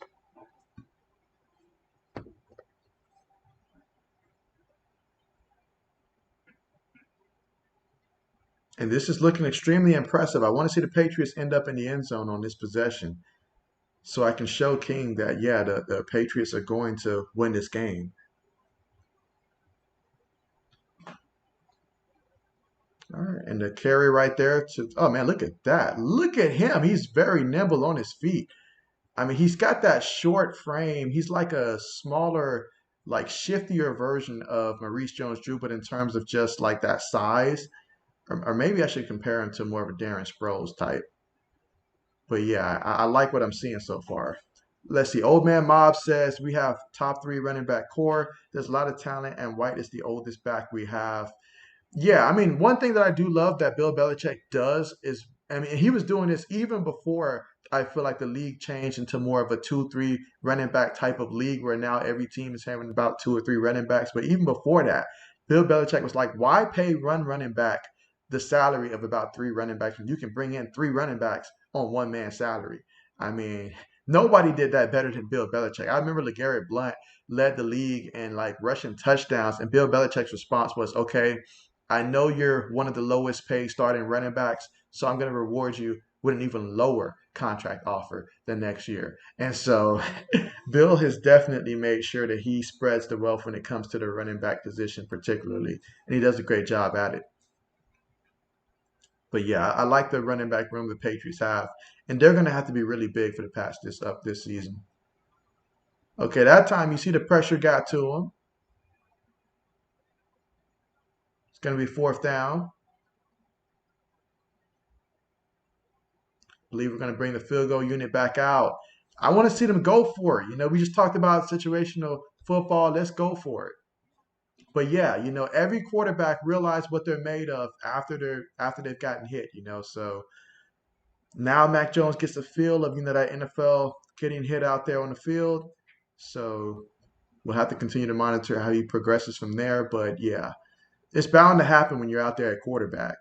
And this is looking extremely impressive. I want to see the Patriots end up in the end zone on this possession so I can show King that, yeah, the Patriots are going to win this game. All right, and the carry right there to, oh man, look at that. Look at him. He's very nimble on his feet. I mean, he's got that short frame. He's like a smaller, like shiftier version of Maurice Jones-Drew, but in terms of just like that size, or maybe I should compare him to more of a Darren Sproles type. But yeah, I like what I'm seeing so far. Let's see. Old Man Mob says we have top three running back core. There's a lot of talent, and White is the oldest back we have. Yeah, I mean, one thing that I do love that Bill Belichick does is, I mean, he was doing this even before I feel like the league changed into more of a 2-3 running back type of league where now every team is having about two or three running backs. But even before that, Bill Belichick was like, why pay running back the salary of about three running backs when you can bring in three running backs on one man's salary? I mean, nobody did that better than Bill Belichick. I remember LeGarrette Blunt led the league in like rushing touchdowns, and Bill Belichick's response was, okay, I know you're one of the lowest paid starting running backs, so I'm going to reward you with an even lower contract offer the next year. And so Bill has definitely made sure that he spreads the wealth when it comes to the running back position, particularly, and he does a great job at it. But yeah, I like the running back room the Patriots have, and they're going to have to be really big for the pass this up this season. Okay, that time you see the pressure got to him. It's going to be fourth down. Believe we're going to bring the field goal unit back out. I want to see them go for it. We just talked about situational football. Let's go for it. But yeah, every quarterback realize what they're made of after they've gotten hit. So now Mac Jones gets a feel of that NFL getting hit out there on the field. So we'll have to continue to monitor how he progresses from there. But yeah, it's bound to happen when you're out there at quarterback.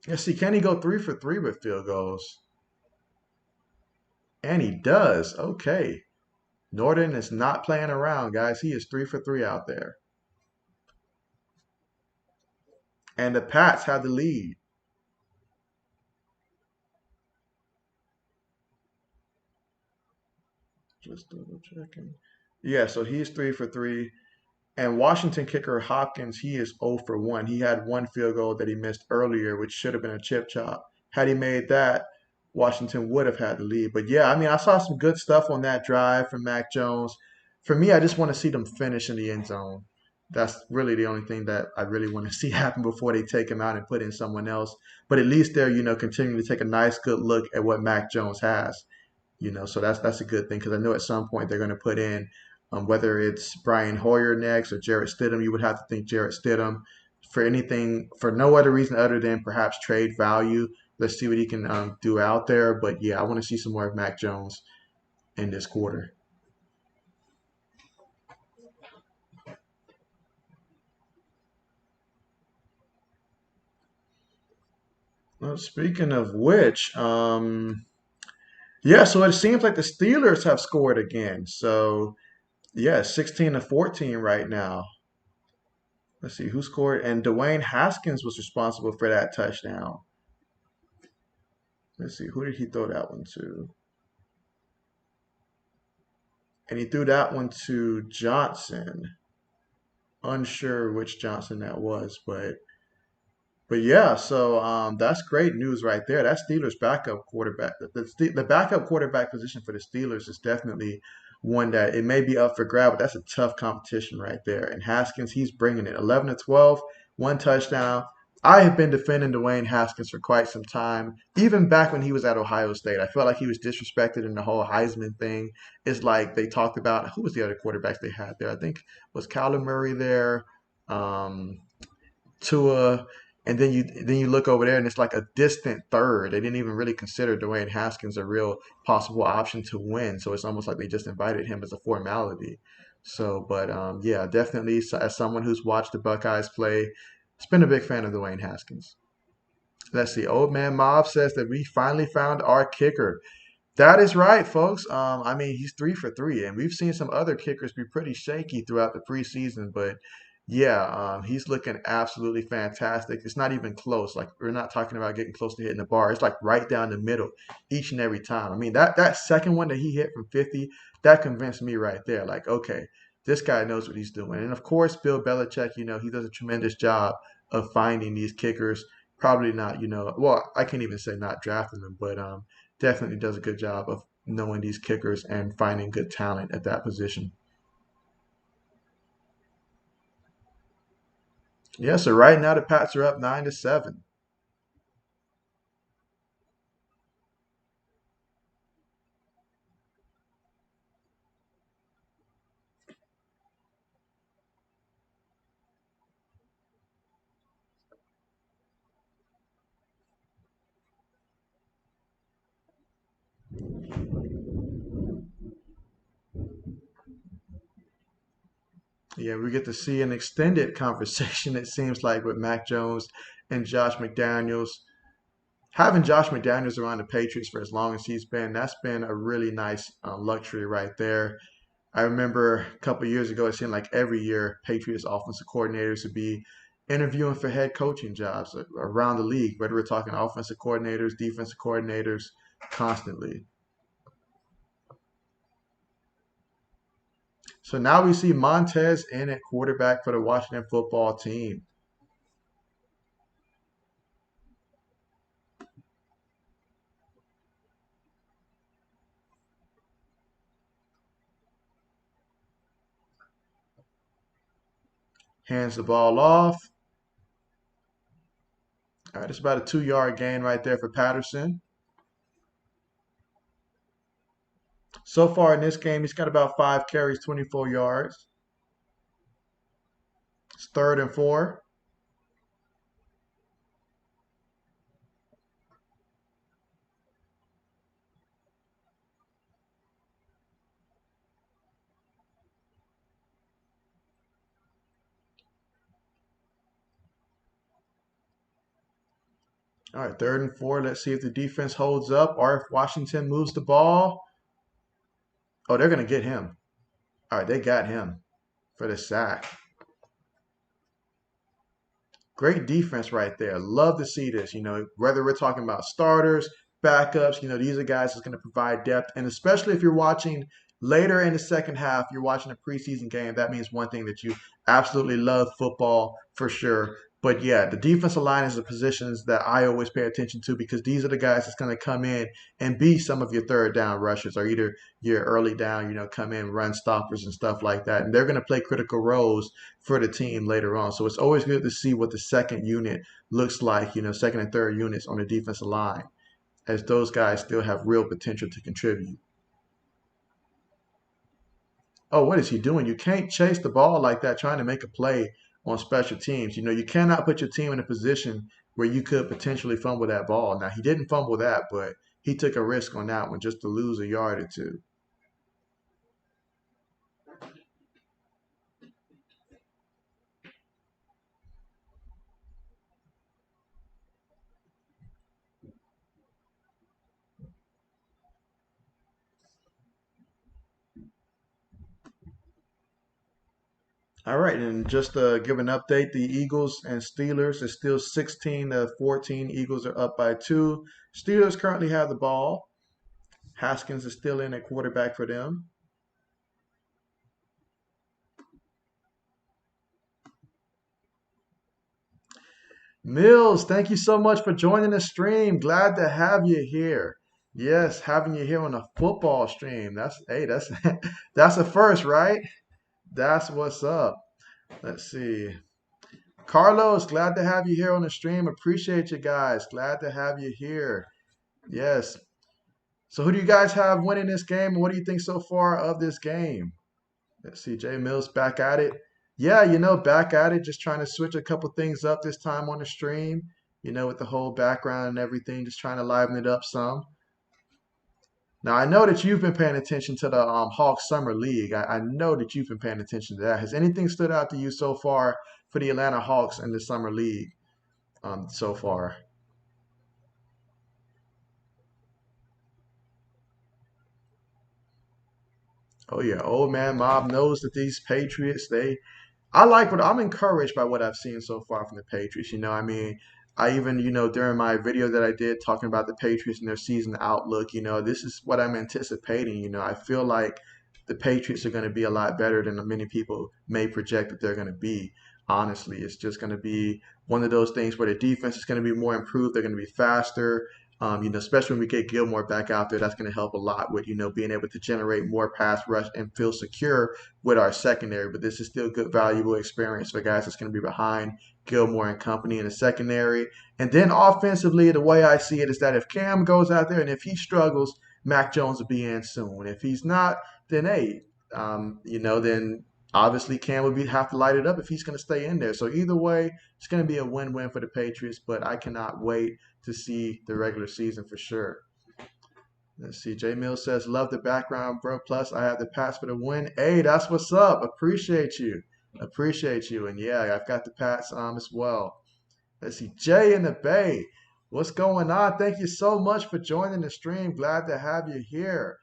Let's see, can he go 3 for 3 with field goals? And he does. Okay. Norton is not playing around, guys. He is 3 for 3 out there. And the Pats have the lead. Just double checking. Yeah, so he's 3 for 3. And Washington kicker Hopkins, he is 0 for 1. He had one field goal that he missed earlier, which should have been a chip chop. Had he made that, Washington would have had the lead. But yeah, I mean, I saw some good stuff on that drive from Mac Jones. For me, I just want to see them finish in the end zone. That's really the only thing that I really want to see happen before they take him out and put in someone else. But at least they're, continuing to take a nice, good look at what Mac Jones has. So that's a good thing because I know at some point they're going to put in whether it's Brian Hoyer next or Jarrett Stidham. You would have to think Jarrett Stidham for anything for no other reason other than perhaps trade value. Let's see what he can do out there. But yeah, I want to see some more of Mac Jones in this quarter. Well, speaking of which, yeah, so it seems like the Steelers have scored again. So yeah, 16-14 right now. Let's see who scored, and Dwayne Haskins was responsible for that touchdown. Let's see, who did he throw that one to? And he threw that one to Johnson. Unsure which Johnson that was, but yeah, so that's great news right there. That Steelers backup quarterback, the backup quarterback position for the Steelers is definitely one that it may be up for grab, but that's a tough competition right there. And Haskins, he's bringing it. 11 to 12, one touchdown. I have been defending Dwayne Haskins for quite some time, even back when he was at Ohio State. I felt like he was disrespected in the whole Heisman thing. It's like they talked about who was the other quarterbacks they had there. I think was Kyler Murray there. Um, Tua, and then you look over there and it's like a distant third. They didn't even really consider Dwayne Haskins a real possible option to win. So it's almost like they just invited him as a formality. So, but yeah, definitely as someone who's watched the Buckeyes play, it's been a big fan of Dwayne Haskins. Let's see. Old man Mob says that we finally found our kicker. That is right, folks. I mean, he's 3 for 3, and we've seen some other kickers be pretty shaky throughout the preseason. But yeah, he's looking absolutely fantastic. It's not even close. Like we're not talking about getting close to hitting the bar. It's like right down the middle each and every time. I mean, that second one that he hit from 50, that convinced me right there. Like, okay, this guy knows what he's doing. And of course, Bill Belichick, he does a tremendous job of finding these kickers. Probably not, well, I can't even say not drafting them, but definitely does a good job of knowing these kickers and finding good talent at that position. Yeah, so right now the Pats are up 9-7. Yeah, we get to see an extended conversation, it seems like, with Mac Jones and Josh McDaniels. Having Josh McDaniels around the Patriots for as long as he's been, that's been a really nice luxury right there. I remember a couple of years ago, it seemed like every year Patriots offensive coordinators would be interviewing for head coaching jobs around the league, whether we're talking offensive coordinators, defensive coordinators, constantly. So now we see Montez in at quarterback for the Washington football team. Hands the ball off. All right, it's about a 2 yard gain right there for Patterson. So far in this game, he's got about 5 carries, 24 yards. It's 3rd and 4. All right, 3rd and 4. Let's see if the defense holds up or if Washington moves the ball. Oh, they're going to get him. All right, they got him for the sack. Great defense right there. Love to see this. Whether we're talking about starters, backups, these are guys that's going to provide depth. And especially if you're watching later in the second half, you're watching a preseason game, that means one thing that you absolutely love football for sure. But yeah, the defensive line is the positions that I always pay attention to because these are the guys that's going to come in and be some of your third down rushers or either your early down, come in, run stoppers and stuff like that. And they're going to play critical roles for the team later on. So it's always good to see what the second unit looks like, second and third units on the defensive line, as those guys still have real potential to contribute. Oh, what is he doing? You can't chase the ball like that trying to make a play on special teams. You cannot put your team in a position where you could potentially fumble that ball. Now, he didn't fumble that, but he took a risk on that one just to lose a yard or two. All right, and just to give an update, the Eagles and Steelers is still 16-14. Eagles are up by 2. Steelers currently have the ball. Haskins is still in at quarterback for them. Mills, thank you so much for joining the stream. Glad to have you here. Yes, having you here on a football stream. That's that's a first, right? That's what's up. Let's see. Carlos, glad to have you here on the stream. Appreciate you guys. Glad to have you here. Yes. So who do you guys have winning this game, and what do you think so far of this game? Let's see, Jay Mills back at it. Yeah, back at it, just trying to switch a couple things up this time on the stream, with the whole background and everything, just trying to liven it up some. Now, I know that you've been paying attention to the Hawks Summer League. I know that you've been paying attention to that. Has anything stood out to you so far for the Atlanta Hawks in the Summer League so far? Oh, yeah, old man Mob knows that these Patriots, I'm encouraged by what I've seen so far from the Patriots. I even, during my video that I did talking about the Patriots and their season outlook, this is what I'm anticipating. I feel like the Patriots are going to be a lot better than many people may project that they're going to be. Honestly, it's just going to be one of those things where the defense is going to be more improved. They're going to be faster. Especially when we get Gilmore back out there, that's going to help a lot with, being able to generate more pass rush and feel secure with our secondary. But this is still good, valuable experience for guys that's going to be behind Gilmore and company in the secondary. And then offensively, the way I see it is that if Cam goes out there and if he struggles, Mac Jones will be in soon. If he's not, then hey, then obviously Cam would have to light it up if he's going to stay in there. So either way, it's going to be a win-win for the Patriots. But I cannot wait to see the regular season for sure. Let's see. J Mill says, love the background, bro. Plus, I have the Pats for the win. Hey, that's what's up. Appreciate you. Appreciate you. And yeah, I've got the Pats as well. Let's see. Jay in the Bay. What's going on? Thank you so much for joining the stream. Glad to have you here.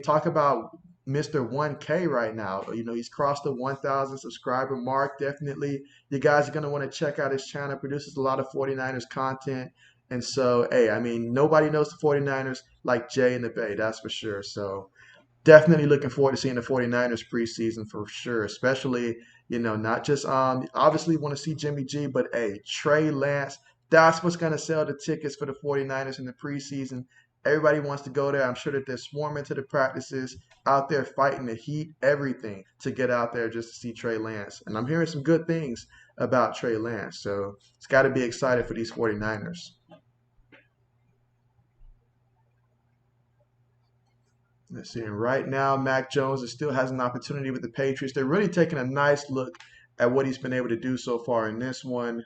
Talk about Mr. 1K right now. He's crossed the 1,000 subscriber mark. Definitely, you guys are going to want to check out his channel. Produces a lot of 49ers content. And so, hey, nobody knows the 49ers like Jay in the Bay, that's for sure. So definitely looking forward to seeing the 49ers preseason for sure, especially, not just obviously want to see Jimmy G, but hey, Trey Lance, that's what's going to sell the tickets for the 49ers in the preseason. Everybody wants to go there. I'm sure that they're swarming to the practices, out there fighting the heat, everything to get out there just to see Trey Lance. And I'm hearing some good things about Trey Lance. So it's got to be excited for these 49ers. Let's see. And right now, Mac Jones still has an opportunity with the Patriots. They're really taking a nice look at what he's been able to do so far in this one.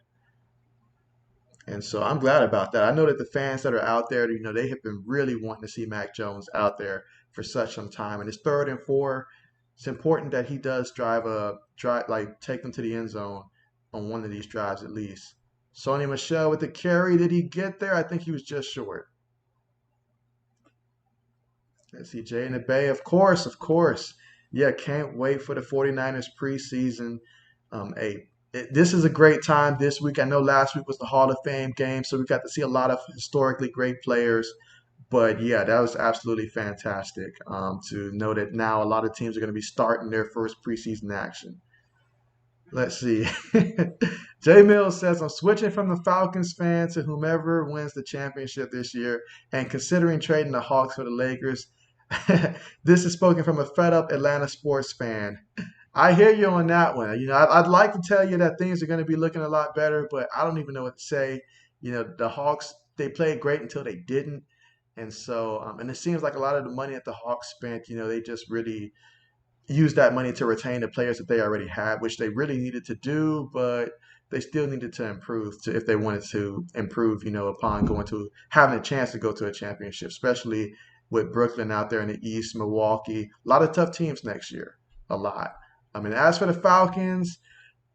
And so I'm glad about that. I know that the fans that are out there, they have been really wanting to see Mac Jones out there for such some time. And it's 3rd and 4. It's important that he does like take them to the end zone on one of these drives at least. Sony Michelle with the carry. Did he get there? I think he was just short. Let's see, Jay in the Bay. Of course, of course. Yeah, can't wait for the 49ers preseason. This is a great time this week. I know last week was the Hall of Fame game, so we got to see a lot of historically great players. But yeah, that was absolutely fantastic to know that now a lot of teams are going to be starting their first preseason action. Let's see. Jay Mills says, I'm switching from the Falcons fan to whomever wins the championship this year and considering trading the Hawks for the Lakers. This is spoken from a fed up Atlanta sports fan. I hear you on that one. I'd like to tell you that things are going to be looking a lot better, but I don't even know what to say. The Hawks, they played great until they didn't. And so, and it seems like a lot of the money that the Hawks spent, they just really use that money to retain the players that they already had, which they really needed to do, but they still needed to improve to if they wanted to improve, upon going to having a chance to go to a championship, especially with Brooklyn out there in the East, Milwaukee, a lot of tough teams next year, a lot. I mean, as for the Falcons,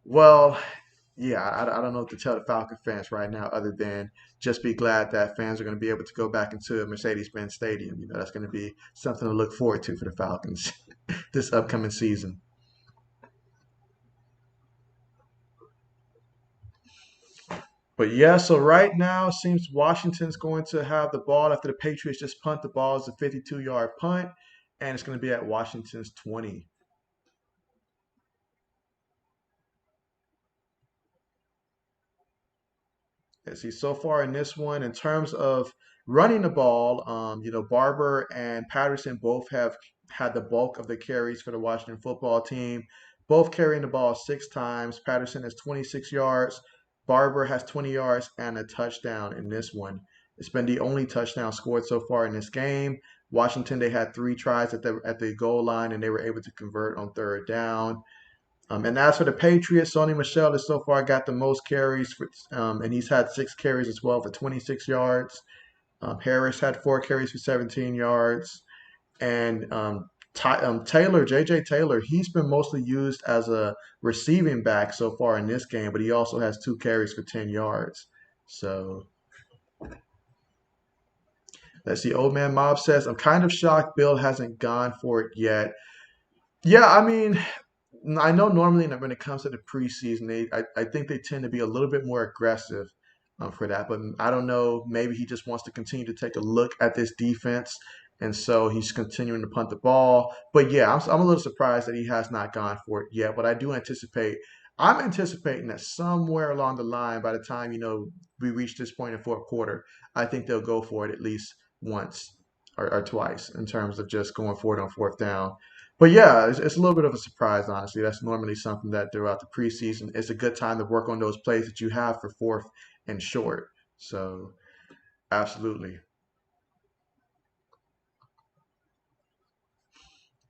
well, yeah, I don't know what to tell the Falcon fans right now other than just be glad that fans are going to be able to go back into Mercedes-Benz Stadium. That's going to be something to look forward to for the Falcons this upcoming season. But yeah, so right now seems Washington's going to have the ball after the Patriots just punt the ball. It's a 52-yard punt, and it's going to be at Washington's 20. Let's see, so far in this one, in terms of running the ball, Barber and Patterson both have had the bulk of the carries for the Washington football team, both carrying the ball 6 times. Patterson has 26 yards, Barber has 20 yards and a touchdown in this one. It's been the only touchdown scored so far in this game. Washington, they had 3 tries at the goal line and they were able to convert on 3rd down. And as for the Patriots, Sony Michelle has so far got the most carries, and he's had 6 carries as well for 26 yards. Harris had 4 carries for 17 yards. And Taylor, J.J. Taylor, he's been mostly used as a receiving back so far in this game, but he also has 2 carries for 10 yards. So let's see. Old Man Mob says, I'm kind of shocked Bill hasn't gone for it yet. Yeah, I mean, I know normally when it comes to the preseason, I think they tend to be a little bit more aggressive for that. But I don't know. Maybe he just wants to continue to take a look at this defense, and so he's continuing to punt the ball. But yeah, I'm a little surprised that he has not gone for it yet. But I do anticipate. I'm anticipating that somewhere along the line, by the time we reach this point in fourth quarter, I think they'll go for it at least once or twice in terms of just going for it on 4th down. But yeah, it's a little bit of a surprise, honestly. That's normally something that throughout the preseason, it's a good time to work on those plays that you have for 4th and short. So, absolutely.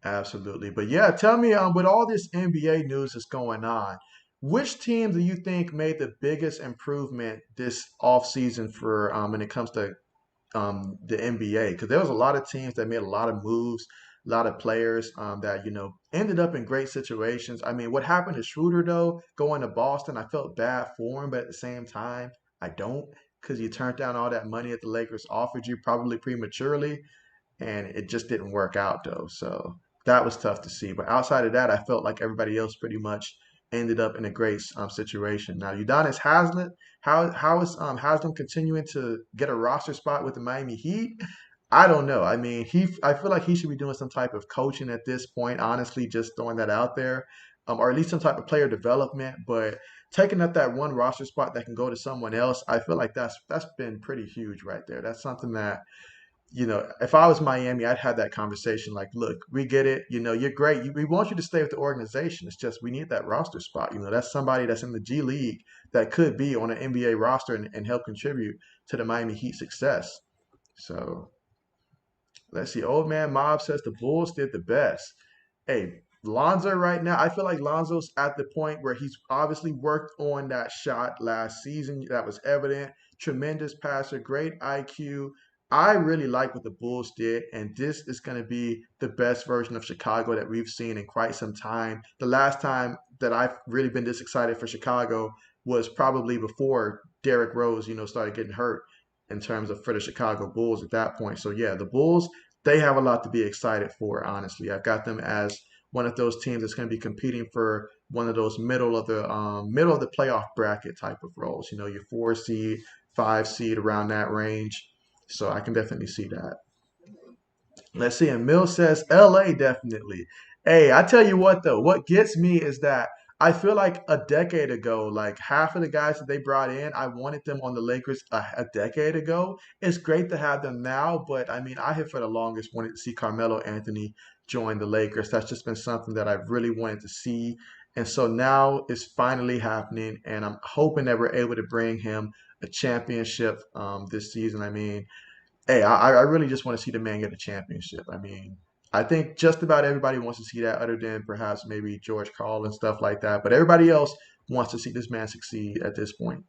Absolutely. But yeah, tell me, with all this NBA news that's going on, which team do you think made the biggest improvement this offseason for when it comes to the NBA? Because there was a lot of teams that made a lot of moves, a lot of players that ended up in great situations. I mean, what happened to Schroeder though, going to Boston? I felt bad for him, but at the same time, I don't, because you turned down all that money that the Lakers offered you probably prematurely, and it just didn't work out though. So that was tough to see. But outside of that, I felt like everybody else pretty much ended up in a great situation. Now, Udonis Haslem, how is Haslem continuing to get a roster spot with the Miami Heat? I don't know. I mean, I feel like he should be doing some type of coaching at this point. Honestly, just throwing that out there, or at least some type of player development. But taking up that one roster spot that can go to someone else, I feel like that's been pretty huge right there. That's something that if I was Miami, I'd have that conversation like, look, we get it. You're great. We want you to stay with the organization. It's just we need that roster spot. That's somebody that's in the G League that could be on an NBA roster and help contribute to the Miami Heat success. So Let's see. Old man Mob says the Bulls did the best. Hey, Lonzo right now, I feel like Lonzo's at the point where he's obviously worked on that shot last season. That was evident. Tremendous passer, great IQ. I really like what the Bulls did, and this is going to be the best version of Chicago that we've seen in quite some time. The last time that I've really been this excited for Chicago was probably before Derrick Rose, started getting hurt in terms of for the Chicago Bulls at that point. So yeah, the Bulls, they have a lot to be excited for, honestly. I've got them as one of those teams that's going to be competing for one of those middle of the playoff bracket type of roles. Your 4 seed, 5 seed around that range. So I can definitely see that. Let's see. And Mill says LA definitely. Hey, I tell you what though, what gets me is that I feel like a decade ago, like half of the guys that they brought in, I wanted them on the Lakers a decade ago. It's great to have them now, but I mean, I have for the longest wanted to see Carmelo Anthony join the Lakers. That's just been something that I've really wanted to see. And so now it's finally happening, and I'm hoping that we're able to bring him a championship this season. I mean, hey, I really just want to see the man get a championship. I mean, I think just about everybody wants to see that, other than perhaps maybe George Karl and stuff like that. But everybody else wants to see this man succeed at this point.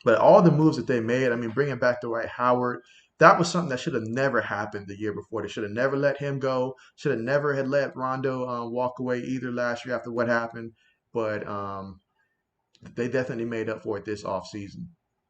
But all the moves that they made, I mean, bringing back Dwight Howard, that was something that should have never happened the year before. They should have never let him go. Should have never had let Rondo walk away either last year after what happened. But they definitely made up for it this offseason.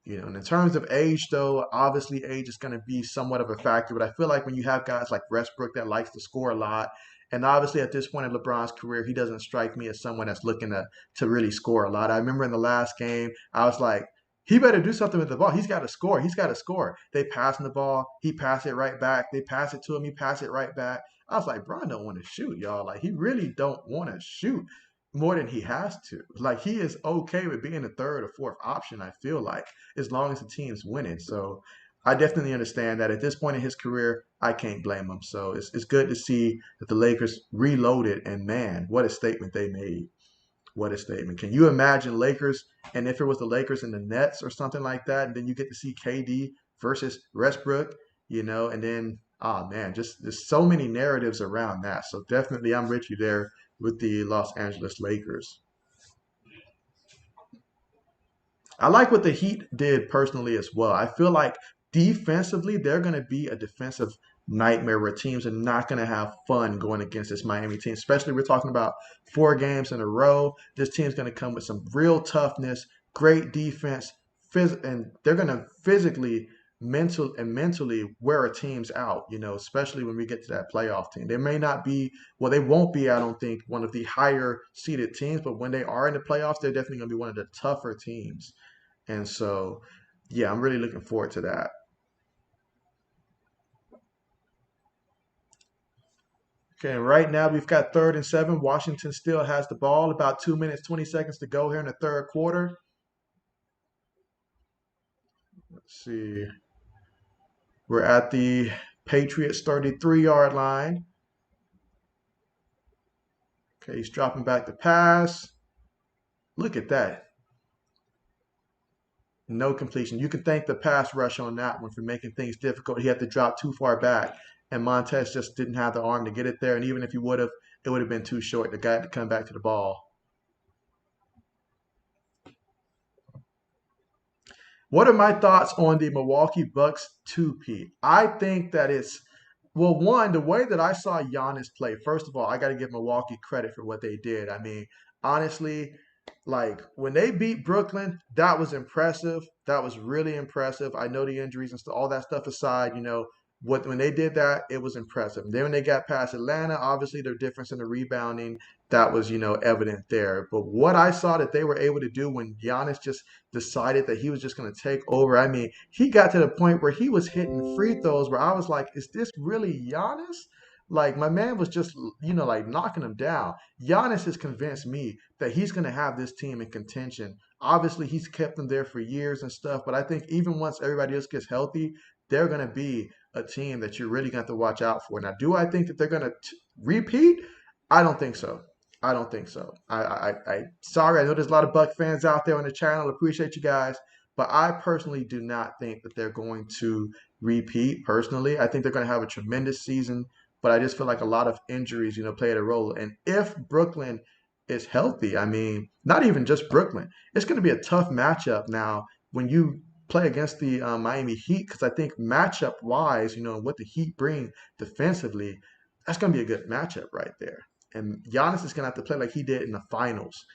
And in terms of age, though, obviously age is going to be somewhat of a factor. But I feel like when you have guys like Westbrook that likes to score a lot, and obviously at this point in LeBron's career, he doesn't strike me as someone that's looking to really score a lot. I remember in the last game, I was like, he better do something with the ball. He's got to score. He's got to score. They pass him the ball. He pass it right back. They pass it to him. He pass it right back. I was like, Bron don't want to shoot, y'all. Like, he really don't want to shoot more than he has to. Like, he is okay with being the third or fourth option, I feel like, as long as the team's winning. So I definitely understand that at this point in his career, I can't blame him. So it's good to see that the Lakers reloaded, and man, what a statement they made. What a statement. Can you imagine Lakers, and if it was the Lakers and the Nets or something like that, and then you get to see KD versus Westbrook, and then, oh man, just there's so many narratives around that. So definitely I'm with you there with the Los Angeles Lakers. I like what the Heat did personally as well. I feel like defensively, they're going to be a defensive nightmare where teams are not going to have fun going against this Miami team. Especially, we're talking about 4 games in a row. This team's going to come with some real toughness, great defense, and they're going to physically, mentally wear a team's out. Especially when we get to that playoff team. They may not be, well, they won't be, I don't think, one of the higher seeded teams, but when they are in the playoffs, they're definitely going to be one of the tougher teams. And so, yeah, I'm really looking forward to that. Okay, right now we've got 3rd and 7. Washington still has the ball. About 2 minutes, 20 seconds to go here in the third quarter. Let's see. We're at the Patriots 33-yard line. Okay, he's dropping back the pass. Look at that. No completion. You can thank the pass rush on that one for making things difficult. He had to drop too far back, and Montez just didn't have the arm to get it there. And even if he would have, it would have been too short. The guy had to come back to the ball. What are my thoughts on the Milwaukee Bucks 2-peat? I think that it's, well, one, the way that I saw Giannis play, first of all, I got to give Milwaukee credit for what they did. I mean, honestly, like when they beat Brooklyn, that was impressive. That was really impressive. I know the injuries and all that stuff aside, what when they did that, it was impressive. And then when they got past Atlanta, obviously their difference in the rebounding, that was, evident there. But what I saw that they were able to do when Giannis just decided that he was just going to take over, I mean, he got to the point where he was hitting free throws where I was like, is this really Giannis? Like my man was just, like knocking him down. Giannis has convinced me that he's going to have this team in contention. Obviously, he's kept them there for years and stuff, but I think even once everybody else gets healthy, they're going to be a team that you're really going to have to watch out for. Now, do I think that they're going to repeat? I don't think so. I don't think so. Sorry. I know there's a lot of Buck fans out there on the channel. Appreciate you guys, But I personally do not think that they're going to repeat. Personally, I think they're going to have a tremendous season, but I just feel like a lot of injuries, played a role. And if Brooklyn is healthy, I mean, not even just Brooklyn, it's going to be a tough matchup now when you play against the Miami Heat, because I think matchup wise, what the Heat bring defensively, that's going to be a good matchup right there. And Giannis is going to have to play like he did in the finals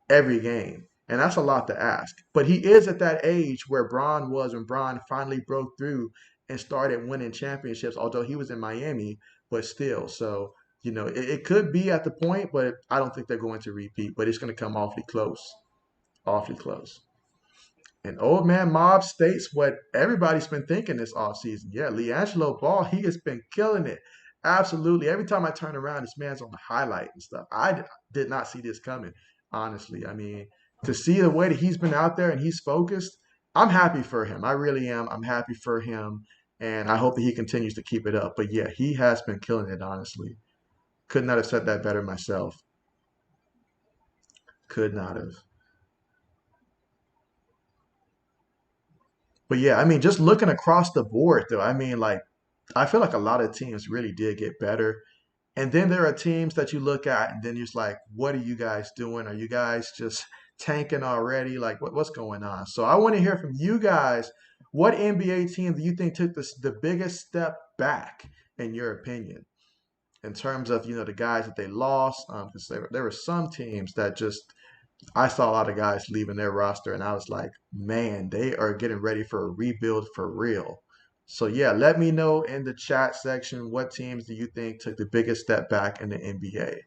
every game. And that's a lot to ask. But he is at that age where Bron was when Bron finally broke through and started winning championships, although he was in Miami, but still. So, it could be at the point, but I don't think they're going to repeat. But it's going to come awfully close. Awfully close. And Old Man Mob states what everybody's been thinking this offseason. Yeah, LiAngelo Ball, he has been killing it. Absolutely. Every time I turn around, this man's on the highlight and stuff. Did not see this coming, honestly. I mean, to see the way that he's been out there and he's focused, I'm happy for him. I really am. I'm happy for him. And I hope that he continues to keep it up. But yeah, he has been killing it, honestly. Could not have said that better myself. Could not have. But yeah, I mean, just looking across the board, though, I mean, like, I feel like a lot of teams really did get better. And then there are teams that you look at, and then you're just like, what are you guys doing? Are you guys just tanking already? Like, what's going on? So I want to hear from you guys. What NBA team do you think took the biggest step back, in your opinion, in terms of, the guys that they lost? Because there were some teams that just I saw a lot of guys leaving their roster, and I was like, man, they are getting ready for a rebuild for real. So, yeah, let me know in the chat section what teams do you think took the biggest step back in the NBA.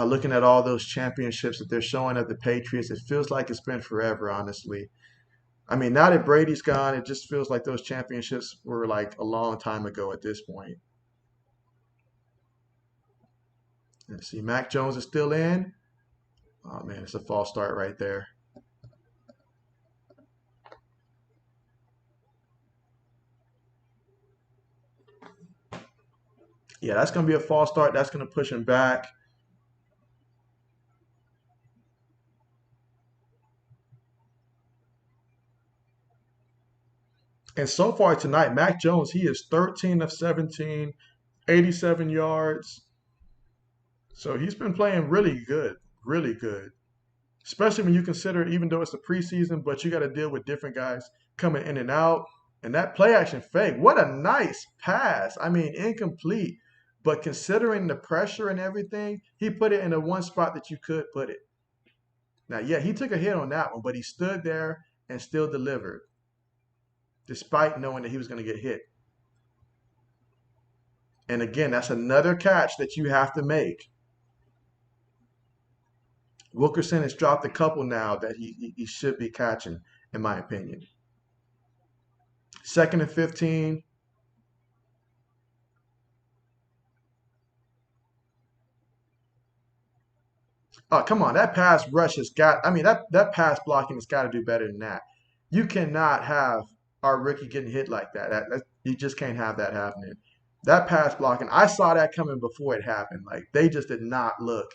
Looking at all those championships that they're showing at the Patriots, it feels like it's been forever, honestly. I mean, now that Brady's gone, it just feels like those championships were like a long time ago at this point. Let's see, Mac Jones is still in. Oh, man, it's a false start right there. Yeah, that's going to be a false start. That's going to push him back. And so far tonight, Mac Jones, he is 13 of 17, 87 yards. So he's been playing really good, really good. Especially when you consider, even though it's the preseason, but you got to deal with different guys coming in and out. And that play action fake, what a nice pass. I mean, incomplete. But considering the pressure and everything, he put it in the one spot that you could put it. Now, yeah, he took a hit on that one, but he stood there and still delivered, despite knowing that he was going to get hit. And again, that's another catch that you have to make. Wilkerson has dropped a couple now that he should be catching, in my opinion. 2nd and 15. Oh, come on. That pass rush has got, I mean, that pass blocking has got to do better than that. You cannot have our rookie getting hit like that. You just can't have that happening. That pass blocking, I saw that coming before it happened. Like, they just did not look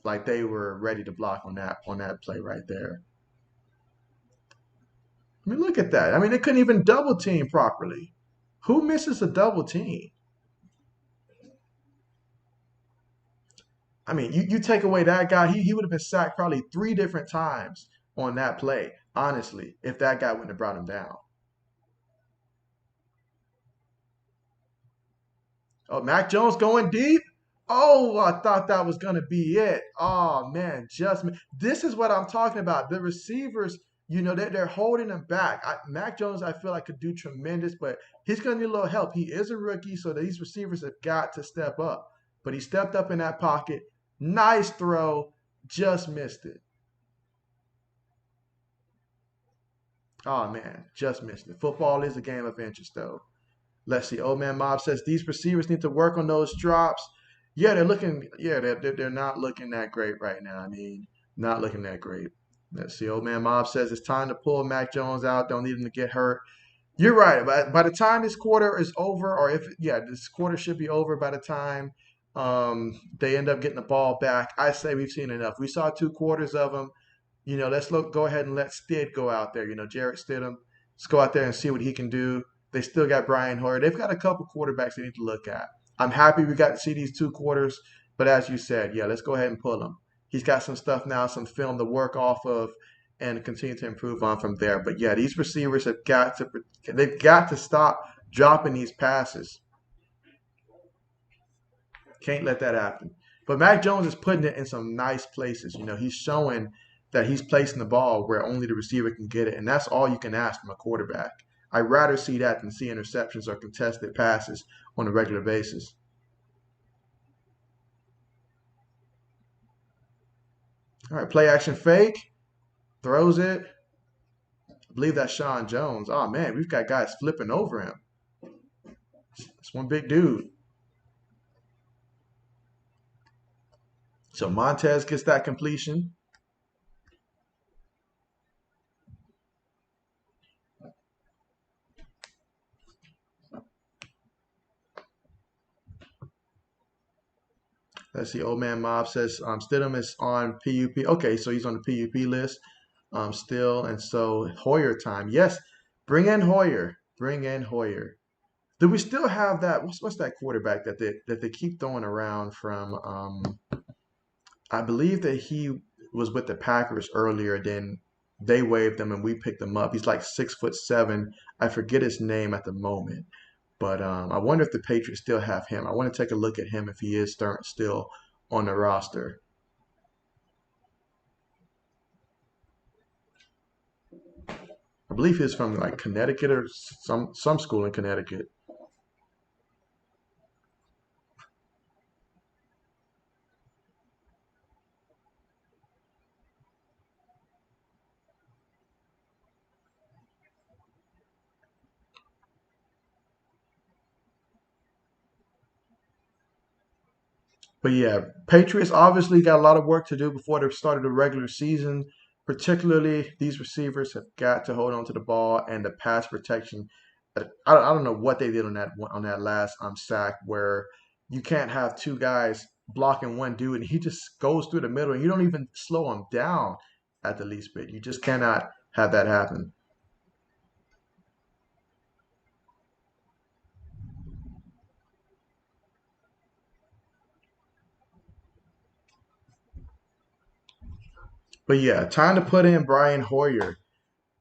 like they were ready to block on that play right there. I mean, look at that. I mean, they couldn't even double team properly. Who misses a double team? I mean, you take away that guy, he would have been sacked probably 3 different times on that play, honestly, if that guy wouldn't have brought him down. Oh, Mac Jones going deep. Oh, I thought that was going to be it. Oh, man, this is what I'm talking about. The receivers, they're holding him back. Mac Jones, I feel like could do tremendous, but he's going to need a little help. He is a rookie, so these receivers have got to step up. But he stepped up in that pocket. Nice throw, just missed it. Oh, man, just missed it. Football is a game of inches, though. Let's see. Old Man Mob says these receivers need to work on those drops. Yeah, they're looking. Yeah, they're not looking that great right now. I mean, not looking that great. Let's see. Old Man Mob says it's time to pull Mac Jones out. Don't need him to get hurt. You're right. By the time this quarter is over, or if yeah, this quarter should be over by the time They end up getting the ball back. I say we've seen enough. We saw 2 quarters of them. Let's go ahead and let Stid go out there. Jarrett Stidham. Let's go out there and see what he can do. They still got Brian Hoyer. They've got a couple quarterbacks they need to look at. I'm happy we got to see these 2 quarters, but as you said, yeah, let's go ahead and pull him. He's got some stuff now, some film to work off of, and continue to improve on from there. But yeah, these receivers they've got to stop dropping these passes. Can't let that happen. But Mac Jones is putting it in some nice places. He's showing that he's placing the ball where only the receiver can get it, and that's all you can ask from a quarterback. I'd rather see that than see interceptions or contested passes on a regular basis. All right, play action fake, throws it. I believe that's Sean Jones. Oh man, we've got guys flipping over him. It's one big dude. So Montez gets that completion. Let's see. Old man Mob says Stidham is on PUP. Okay, so he's on the PUP list still, and so Hoyer time. Yes, bring in Hoyer. Bring in Hoyer. Do we still have that? What's that quarterback that they keep throwing around from? I believe that he was with the Packers earlier. Then they waived him and we picked him up. He's like 6'7". I forget his name at the moment. But I wonder if the Patriots still have him. I want to take a look at him if he is still on the roster. I believe he's from like Connecticut or some school in Connecticut. But yeah, Patriots obviously got a lot of work to do before they started the regular season. Particularly, these receivers have got to hold on to the ball and the pass protection. I don't know what they did on that last sack where you can't have two guys blocking one dude and he just goes through the middle and you don't even slow him down at the least bit. You just cannot have that happen. But yeah, time to put in Brian Hoyer.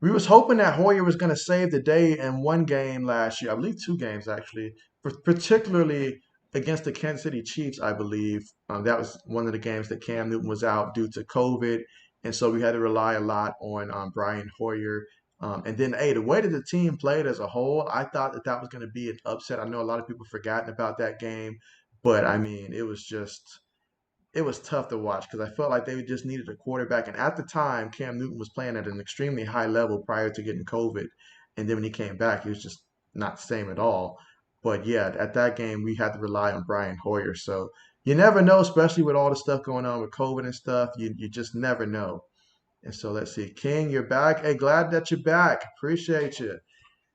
We was hoping that Hoyer was going to save the day in one game last year. I believe 2 games actually, particularly against the Kansas City Chiefs. I believe that was one of the games that Cam Newton was out due to COVID, and so we had to rely a lot on Brian Hoyer. And then, hey, the way that the team played as a whole, I thought that was going to be an upset. I know a lot of people forgotten about that game, but I mean, it was tough to watch because I felt like they just needed a quarterback. And at the time, Cam Newton was playing at an extremely high level prior to getting COVID. And then when he came back, he was just not the same at all. But yeah, at that game, we had to rely on Brian Hoyer. So you never know, especially with all the stuff going on with COVID and stuff. You just never know. And so let's see. King, you're back. Hey, glad that you're back. Appreciate you.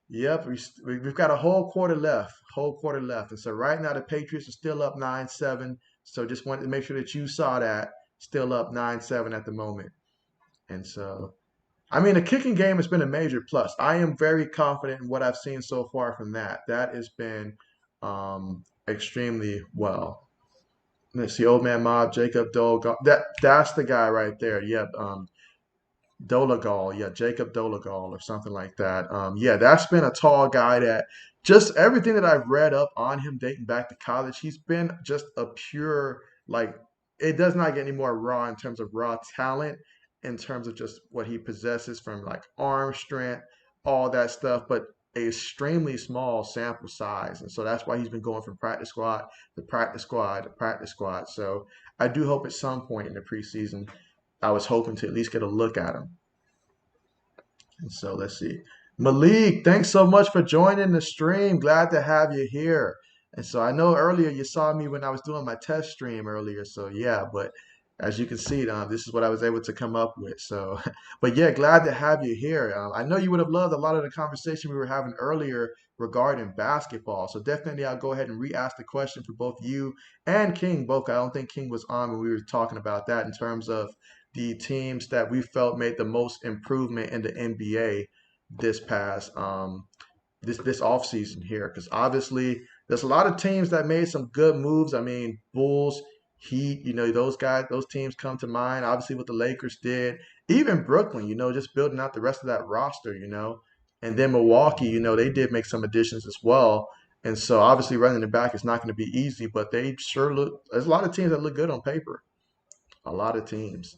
Yep, we've got a whole quarter left, And so right now the Patriots are still up 9-7. So just wanted to make sure that you saw that, still up 9-7 at the moment. And so, I mean, the kicking game has been a major plus. I am very confident in what I've seen so far from that. That has been extremely well. Let's see, old man Mob, Jacob Dole. That's the guy right there. Yep. Dolagal, yeah, Jacob Dolagal or something like that. Yeah, that's been a tall guy that just everything that I've read up on him dating back to college, he's been just a pure, like, it does not get any more raw in terms of raw talent, in terms of just what he possesses from like arm strength, all that stuff, but a extremely small sample size. And so that's why he's been going from practice squad to practice squad to practice squad. So I do hope at some point in the preseason I was hoping to at least get a look at him. And so let's see. Malik, thanks so much for joining the stream. Glad to have you here. And so I know earlier you saw me when I was doing my test stream earlier. So yeah, but as you can see, this is what I was able to come up with. So, but yeah, glad to have you here. I know you would have loved a lot of the conversation we were having earlier regarding basketball. So definitely, I'll go ahead and re-ask the question for both you and King. Both, I don't think King was on when we were talking about that in terms of the teams that we felt made the most improvement in the NBA this past this off season here, because obviously there's a lot of teams that made some good moves. I mean, Bulls, Heat, those guys, those teams come to mind. Obviously, what the Lakers did, even Brooklyn, just building out the rest of that roster. And then Milwaukee, they did make some additions as well. And so obviously running it back is not going to be easy, but they sure look. There's a lot of teams that look good on paper. A lot of teams.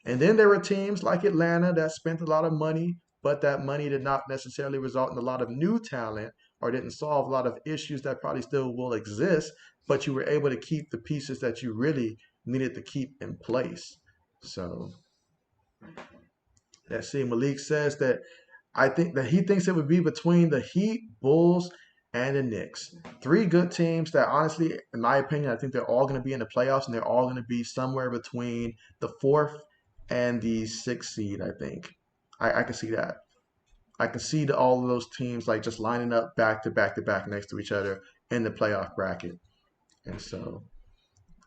And then there were teams like Atlanta that spent a lot of money, but that money did not necessarily result in a lot of new talent or didn't solve a lot of issues that probably still will exist, but you were able to keep the pieces that you really needed to keep in place. So let's see. Malik says that I think that he thinks it would be between the Heat, Bulls, and the Knicks. Three good teams that, honestly, in my opinion, I think they're all going to be in the playoffs, and they're all going to be somewhere between the fourth and the sixth seed. I think I can see that. I can see all of those teams like just lining up back to back to back next to each other in the playoff bracket. And so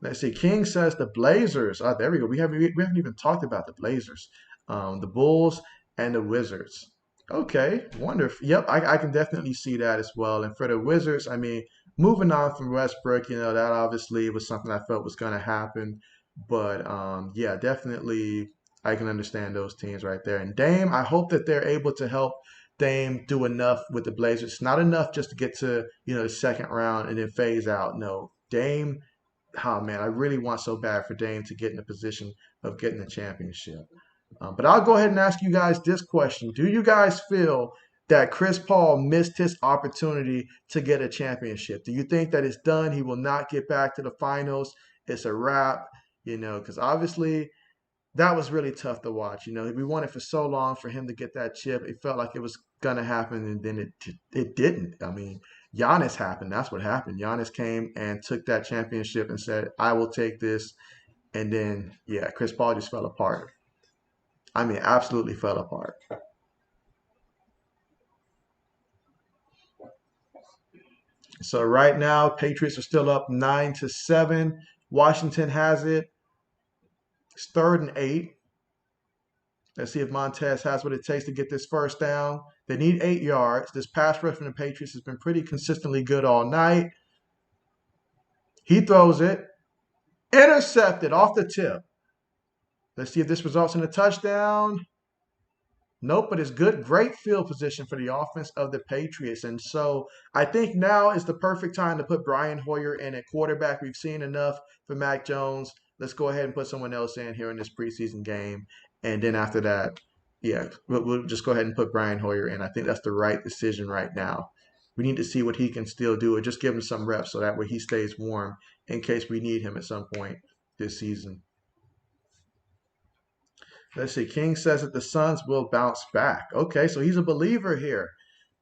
let's see. King says the Blazers. Oh, there we go. We haven't even talked about the Blazers, the Bulls and the Wizards. Okay, wonderful. Yep, I can definitely see that as well. And for the Wizards, I mean, moving on from Westbrook, that obviously was something I felt was going to happen. But yeah, definitely I can understand those teams right there. And Dame, I hope that they're able to help Dame do enough with the Blazers. Not enough just to get to the second round and then phase out. No, Dame. Oh man, I really want so bad for Dame to get in a position of getting the championship. But I'll go ahead and ask you guys this question. Do you guys feel that Chris Paul missed his opportunity to get a championship? Do you think that it's done? He will not get back to the finals. It's a wrap, because obviously that was really tough to watch. We wanted for so long for him to get that chip. It felt like it was going to happen, and then it didn't. I mean, Giannis happened. That's what happened. Giannis came and took that championship and said, I will take this. And then, yeah, Chris Paul just fell apart. I mean, absolutely fell apart. So right now, Patriots are still up 9-7. Washington has it. It's 3rd and 8. Let's see if Montez has what it takes to get this first down. They need 8 yards. This pass rush from the Patriots has been pretty consistently good all night. He throws it. Intercepted off the tip. Let's see if this results in a touchdown. Nope, but it's good, great field position for the offense of the Patriots. And so I think now is the perfect time to put Brian Hoyer in at quarterback. We've seen enough for Mac Jones. Let's go ahead and put someone else in here in this preseason game. And then after that, yeah, we'll just go ahead and put Brian Hoyer in. I think that's the right decision right now. We need to see what he can still do or just give him some reps so that way he stays warm in case we need him at some point this season. Let's see. King says that the Suns will bounce back. Okay, so he's a believer here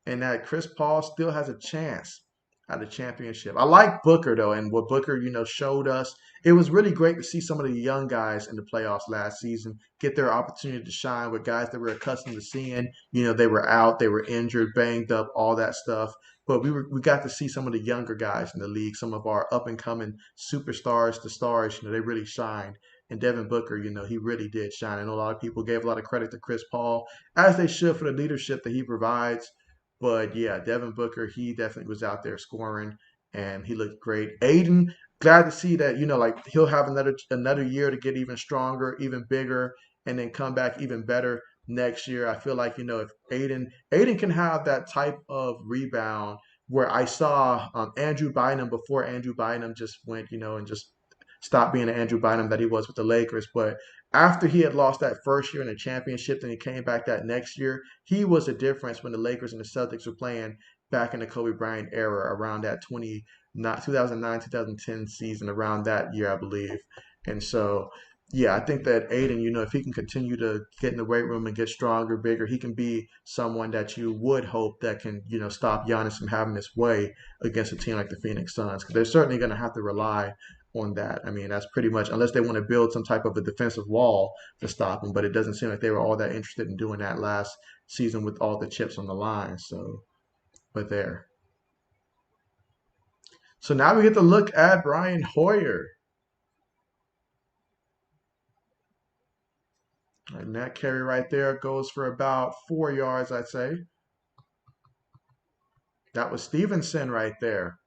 and that Chris Paul still has a chance at a championship. I like Booker though, and what Booker, showed us. It was really great to see some of the young guys in the playoffs last season get their opportunity to shine with guys that we're accustomed to seeing. They were out, they were injured, banged up, all that stuff. But we got to see some of the younger guys in the league, some of our up and coming superstars, the stars. They really shined. And Devin Booker, he really did shine. I know a lot of people gave a lot of credit to Chris Paul, as they should for the leadership that he provides. But yeah, Devin Booker, he definitely was out there scoring and he looked great. Aiden, glad to see that, like he'll have another year to get even stronger, even bigger, and then come back even better next year. I feel like, if Aiden can have that type of rebound where I saw Andrew Bynum before Andrew Bynum just went, and just stopped being the Andrew Bynum that he was with the Lakers. But after he had lost that first year in the championship, then he came back that next year. He was the difference when the Lakers and the Celtics were playing back in the Kobe Bryant era around that 2009, 2010 season, around that year, I believe. And so, yeah, I think that Aiden, if he can continue to get in the weight room and get stronger, bigger, he can be someone that you would hope that can, stop Giannis from having his way against a team like the Phoenix Suns. Because they're certainly going to have to rely on that. I mean, that's pretty much unless they want to build some type of a defensive wall to stop him, but it doesn't seem like they were all that interested in doing that last season with all the chips on the line. So, but there. So now we get to look at Brian Hoyer. And that carry right there goes for about 4 yards, I'd say. That was Stevenson right there.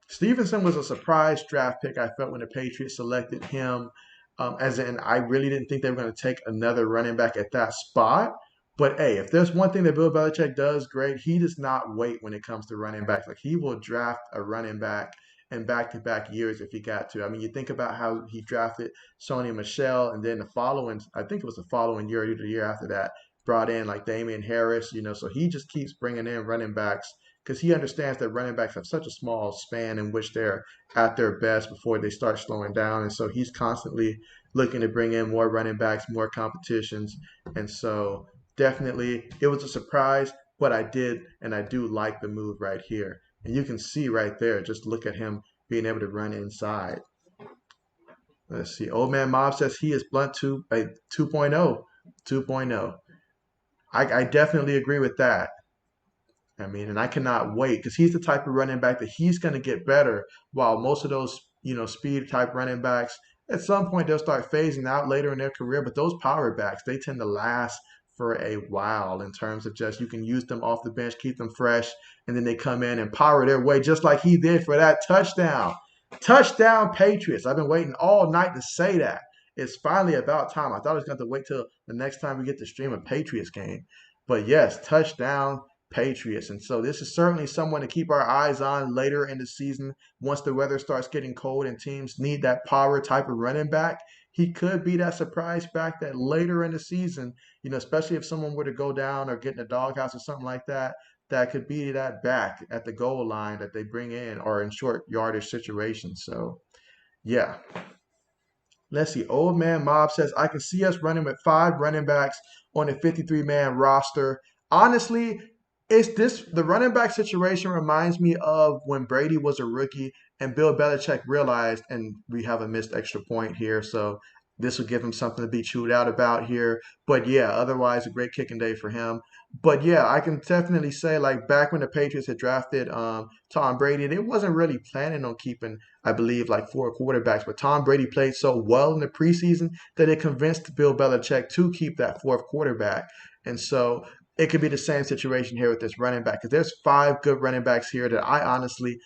Stevenson was a surprise draft pick, I felt, when the Patriots selected him. As in, I really didn't think they were going to take another running back at that spot. But hey, if there's one thing that Bill Belichick does great, he does not wait when it comes to running backs. Like he will draft a running back in back-to-back years if he got to. I mean, you think about how he drafted Sony Michelle, and then the following, I think it was the following year or the year after that, brought in like Damian Harris. So he just keeps bringing in running backs because he understands that running backs have such a small span in which they're at their best before they start slowing down. And so he's constantly looking to bring in more running backs, more competitions. And so definitely it was a surprise, but I did and I do like the move right here. And you can see right there, just look at him being able to run inside. Let's see. Old Man Mob says he is blunt 2.0. 2.0. I definitely agree with that. I mean, and I cannot wait because he's the type of running back that he's going to get better. While most of those, speed type running backs, at some point they'll start phasing out later in their career. But those power backs, they tend to last for a while in terms of just you can use them off the bench, keep them fresh, and then they come in and power their way just like he did for that touchdown. Touchdown Patriots. I've been waiting all night to say that. It's finally about time. I thought I was going to have to wait till the next time we get to stream a Patriots game. But yes, touchdown Patriots. And so this is certainly someone to keep our eyes on later in the season once the weather starts getting cold and teams need that power type of running back. He could be that surprise back that later in the season, especially if someone were to go down or get in a doghouse or something like that, that could be that back at the goal line that they bring in or in short yardage situations. So, yeah. Let's see. Old Man Mob says, I can see us running with 5 running backs on a 53-man roster. Honestly, it's this the running back situation reminds me of when Brady was a rookie and Bill Belichick realized, and we have a missed extra point here, so this will give him something to be chewed out about here. But yeah, otherwise a great kicking day for him. But yeah, I can definitely say like back when the Patriots had drafted Tom Brady, they wasn't really planning on keeping, I believe, like 4 quarterbacks. But Tom Brady played so well in the preseason that it convinced Bill Belichick to keep that fourth quarterback. And so it could be the same situation here with this running back because there's 5 good running backs here that I honestly,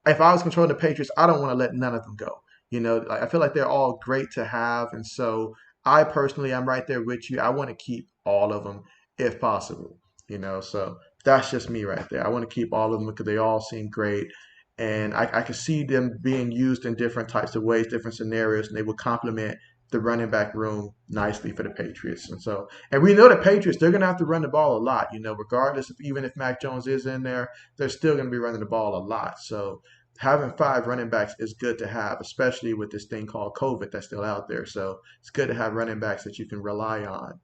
if I was controlling the Patriots, I don't want to let none of them go. I feel like they're all great to have, and so I personally, I'm right there with you. I want to keep all of them if possible. So that's just me right there. I want to keep all of them because they all seem great, and I can see them being used in different types of ways, different scenarios, and they will complement the running back room nicely for the Patriots. And we know the Patriots, they're going to have to run the ball a lot, regardless of even if Mac Jones is in there, they're still going to be running the ball a lot. So having 5 running backs is good to have, especially with this thing called COVID that's still out there. So it's good to have running backs that you can rely on.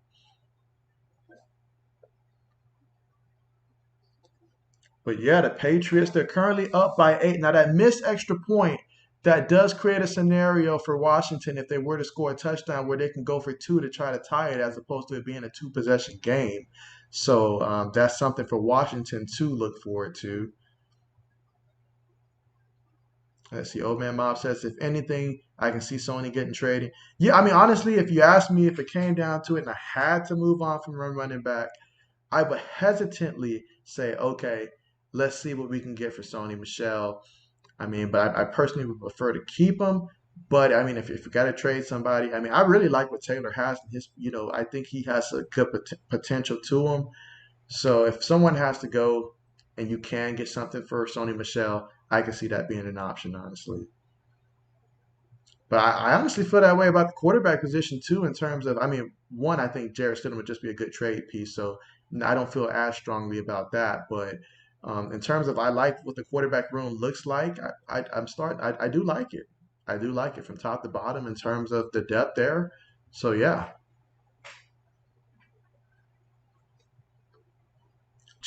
But yeah, the Patriots, they're currently up by 8. Now, that missed extra point, that does create a scenario for Washington if they were to score a touchdown where they can go for 2 to try to tie it as opposed to it being a 2 possession game. So that's something for Washington to look forward to. Let's see. Old Man Mob says, if anything, I can see Sony getting traded. Yeah, I mean, honestly, if you asked me if it came down to it and I had to move on from running back, I would hesitantly say, okay, let's see what we can get for Sony Michelle. I mean, but I personally would prefer to keep him. But I mean, if you got to trade somebody, I mean, I really like what Taylor has. I think he has a good potential to him. So if someone has to go and you can get something for Sony Michelle, I can see that being an option, honestly. But I honestly feel that way about the quarterback position too, in terms of, I mean, one, I think Jarrett Stidham would just be a good trade piece, so I don't feel as strongly about that. But in terms of, I like what the quarterback room looks like. I do like it. I do like it from top to bottom in terms of the depth there. So yeah,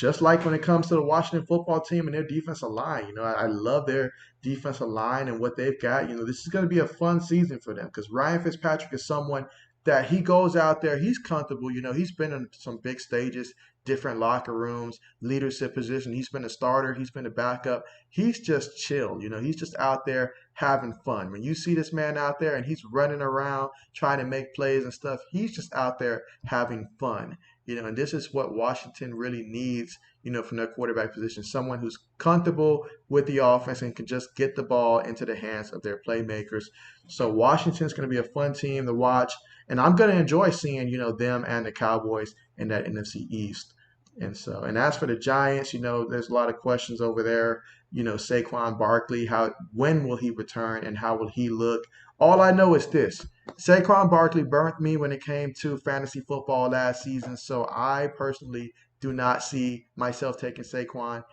just like when it comes to the Washington football team and their defensive line, I love their defensive line and what they've got. This is going to be a fun season for them because Ryan Fitzpatrick is someone that he goes out there, he's comfortable. He's been in some big stages, different locker rooms, leadership position. He's been a starter, he's been a backup. He's just chill. He's just out there having fun. When you see this man out there and he's running around trying to make plays and stuff, he's just out there having fun. And this is what Washington really needs, from their quarterback position. Someone who's comfortable with the offense and can just get the ball into the hands of their playmakers. So Washington's going to be a fun team to watch. And I'm going to enjoy seeing, them and the Cowboys in that NFC East. And as for the Giants, there's a lot of questions over there. Saquon Barkley, when will he return and how will he look? All I know is this. Saquon Barkley burnt me when it came to fantasy football last season, so I personally do not see myself taking Saquon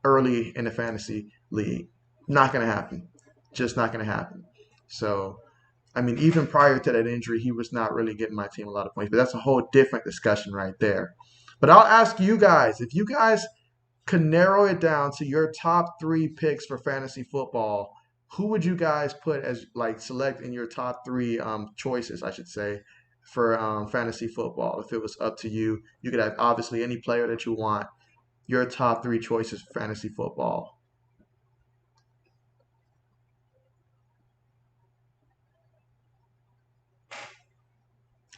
early in the fantasy league. Not going to happen. Just not going to happen. So, I mean, even prior to that injury, he was not really getting my team a lot of points, but that's a whole different discussion right there. But I'll ask you guys, if you guys could narrow it down to your top three picks for fantasy football, who would you guys put as like select in your top three choices, I should say, for fantasy football? If it was up to you, you could have obviously any player that you want. Your top three choices for fantasy football.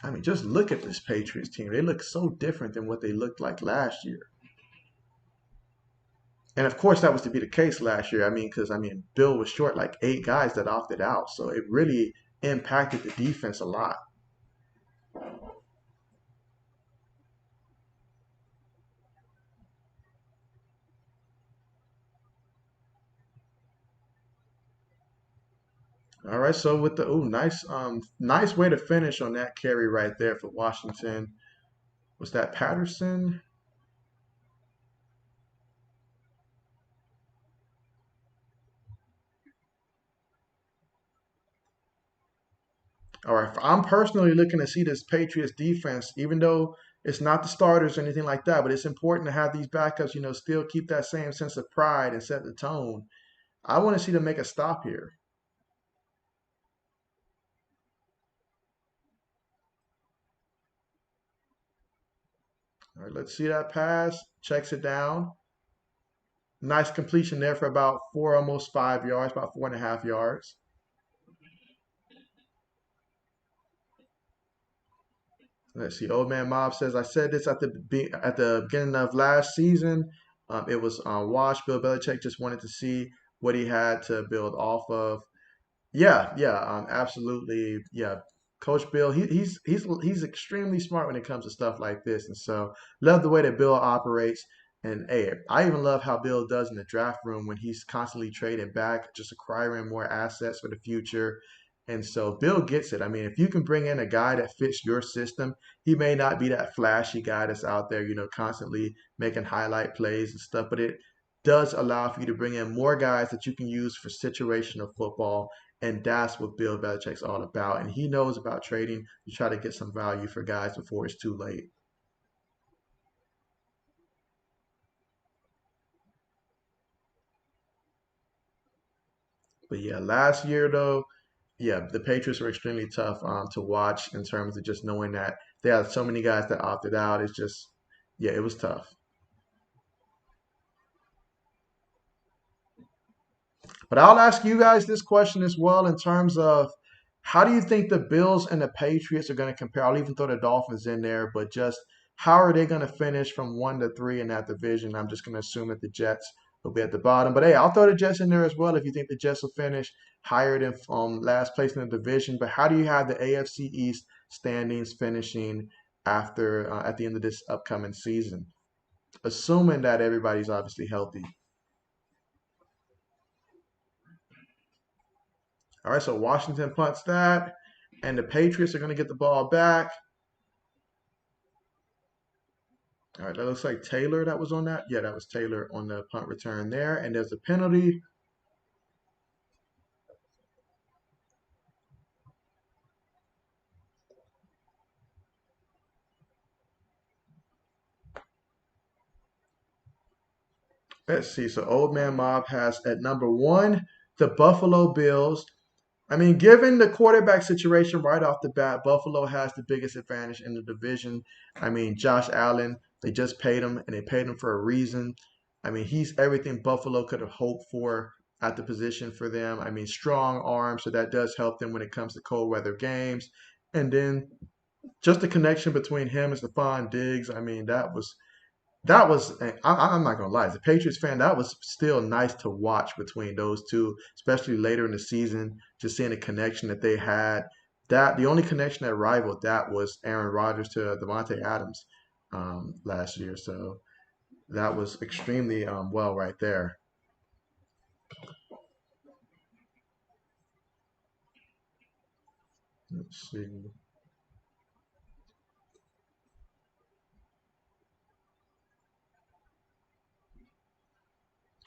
I mean, just look at this Patriots team. They look so different than what they looked like last year. And of course, that was to be the case last year. I mean, because Bill was short like 8 guys that opted out, so it really impacted the defense a lot. All right, so with the nice way to finish on that carry right there for Washington. Was that Patterson? All right, I'm personally looking to see this Patriots defense, even though it's not the starters or anything like that, but it's important to have these backups, still keep that same sense of pride and set the tone. I want to see them make a stop here. All right, let's see that pass. Checks it down. Nice completion there for about 4, almost 5 yards, about 4.5 yards. Let's see. Old Man Mob says, I said this at the beginning of last season. It was Wash. Bill Belichick just wanted to see what he had to build off of. Yeah, yeah, absolutely. Yeah, Coach Bill, he's extremely smart when it comes to stuff like this, and so love the way that Bill operates. And hey, I even love how Bill does in the draft room when he's constantly trading back, just acquiring more assets for the future. And so Bill gets it. I mean, if you can bring in a guy that fits your system, he may not be that flashy guy that's out there, constantly making highlight plays and stuff, but it does allow for you to bring in more guys that you can use for situational football, and that's what Bill Belichick's all about. And he knows about trading to try to get some value for guys before it's too late. But yeah, last year though, yeah, the Patriots were extremely tough to watch in terms of just knowing that they had so many guys that opted out. It's just, yeah, it was tough. But I'll ask you guys this question as well in terms of how do you think the Bills and the Patriots are going to compare? I'll even throw the Dolphins in there, but just how are they going to finish from 1 to 3 in that division? I'm just going to assume that the Jets will be at the bottom. But hey, I'll throw the Jets in there as well if you think the Jets will finish higher than last place in the division. But how do you have the AFC East standings finishing after at the end of this upcoming season? Assuming that everybody's obviously healthy. All right, so Washington punts that, and the Patriots are going to get the ball back. All right, that looks like Taylor that was on that. Yeah, that was Taylor on the punt return there. And there's a penalty. Let's see. So Old Man Mob has at number one the Buffalo Bills. I mean, given the quarterback situation right off the bat, Buffalo has the biggest advantage in the division. I mean, Josh Allen, they just paid him, and they paid him for a reason. I mean, he's everything Buffalo could have hoped for at the position for them. I mean, strong arm, so that does help them when it comes to cold weather games. And then just the connection between him and Stephon Diggs. I mean, that was I'm not gonna lie, as a Patriots fan, that was still nice to watch between those two, especially later in the season, just seeing the connection that they had. That the only connection that rivaled that was Aaron Rodgers to Devontae Adams last year. So that was extremely well right there. Let's see.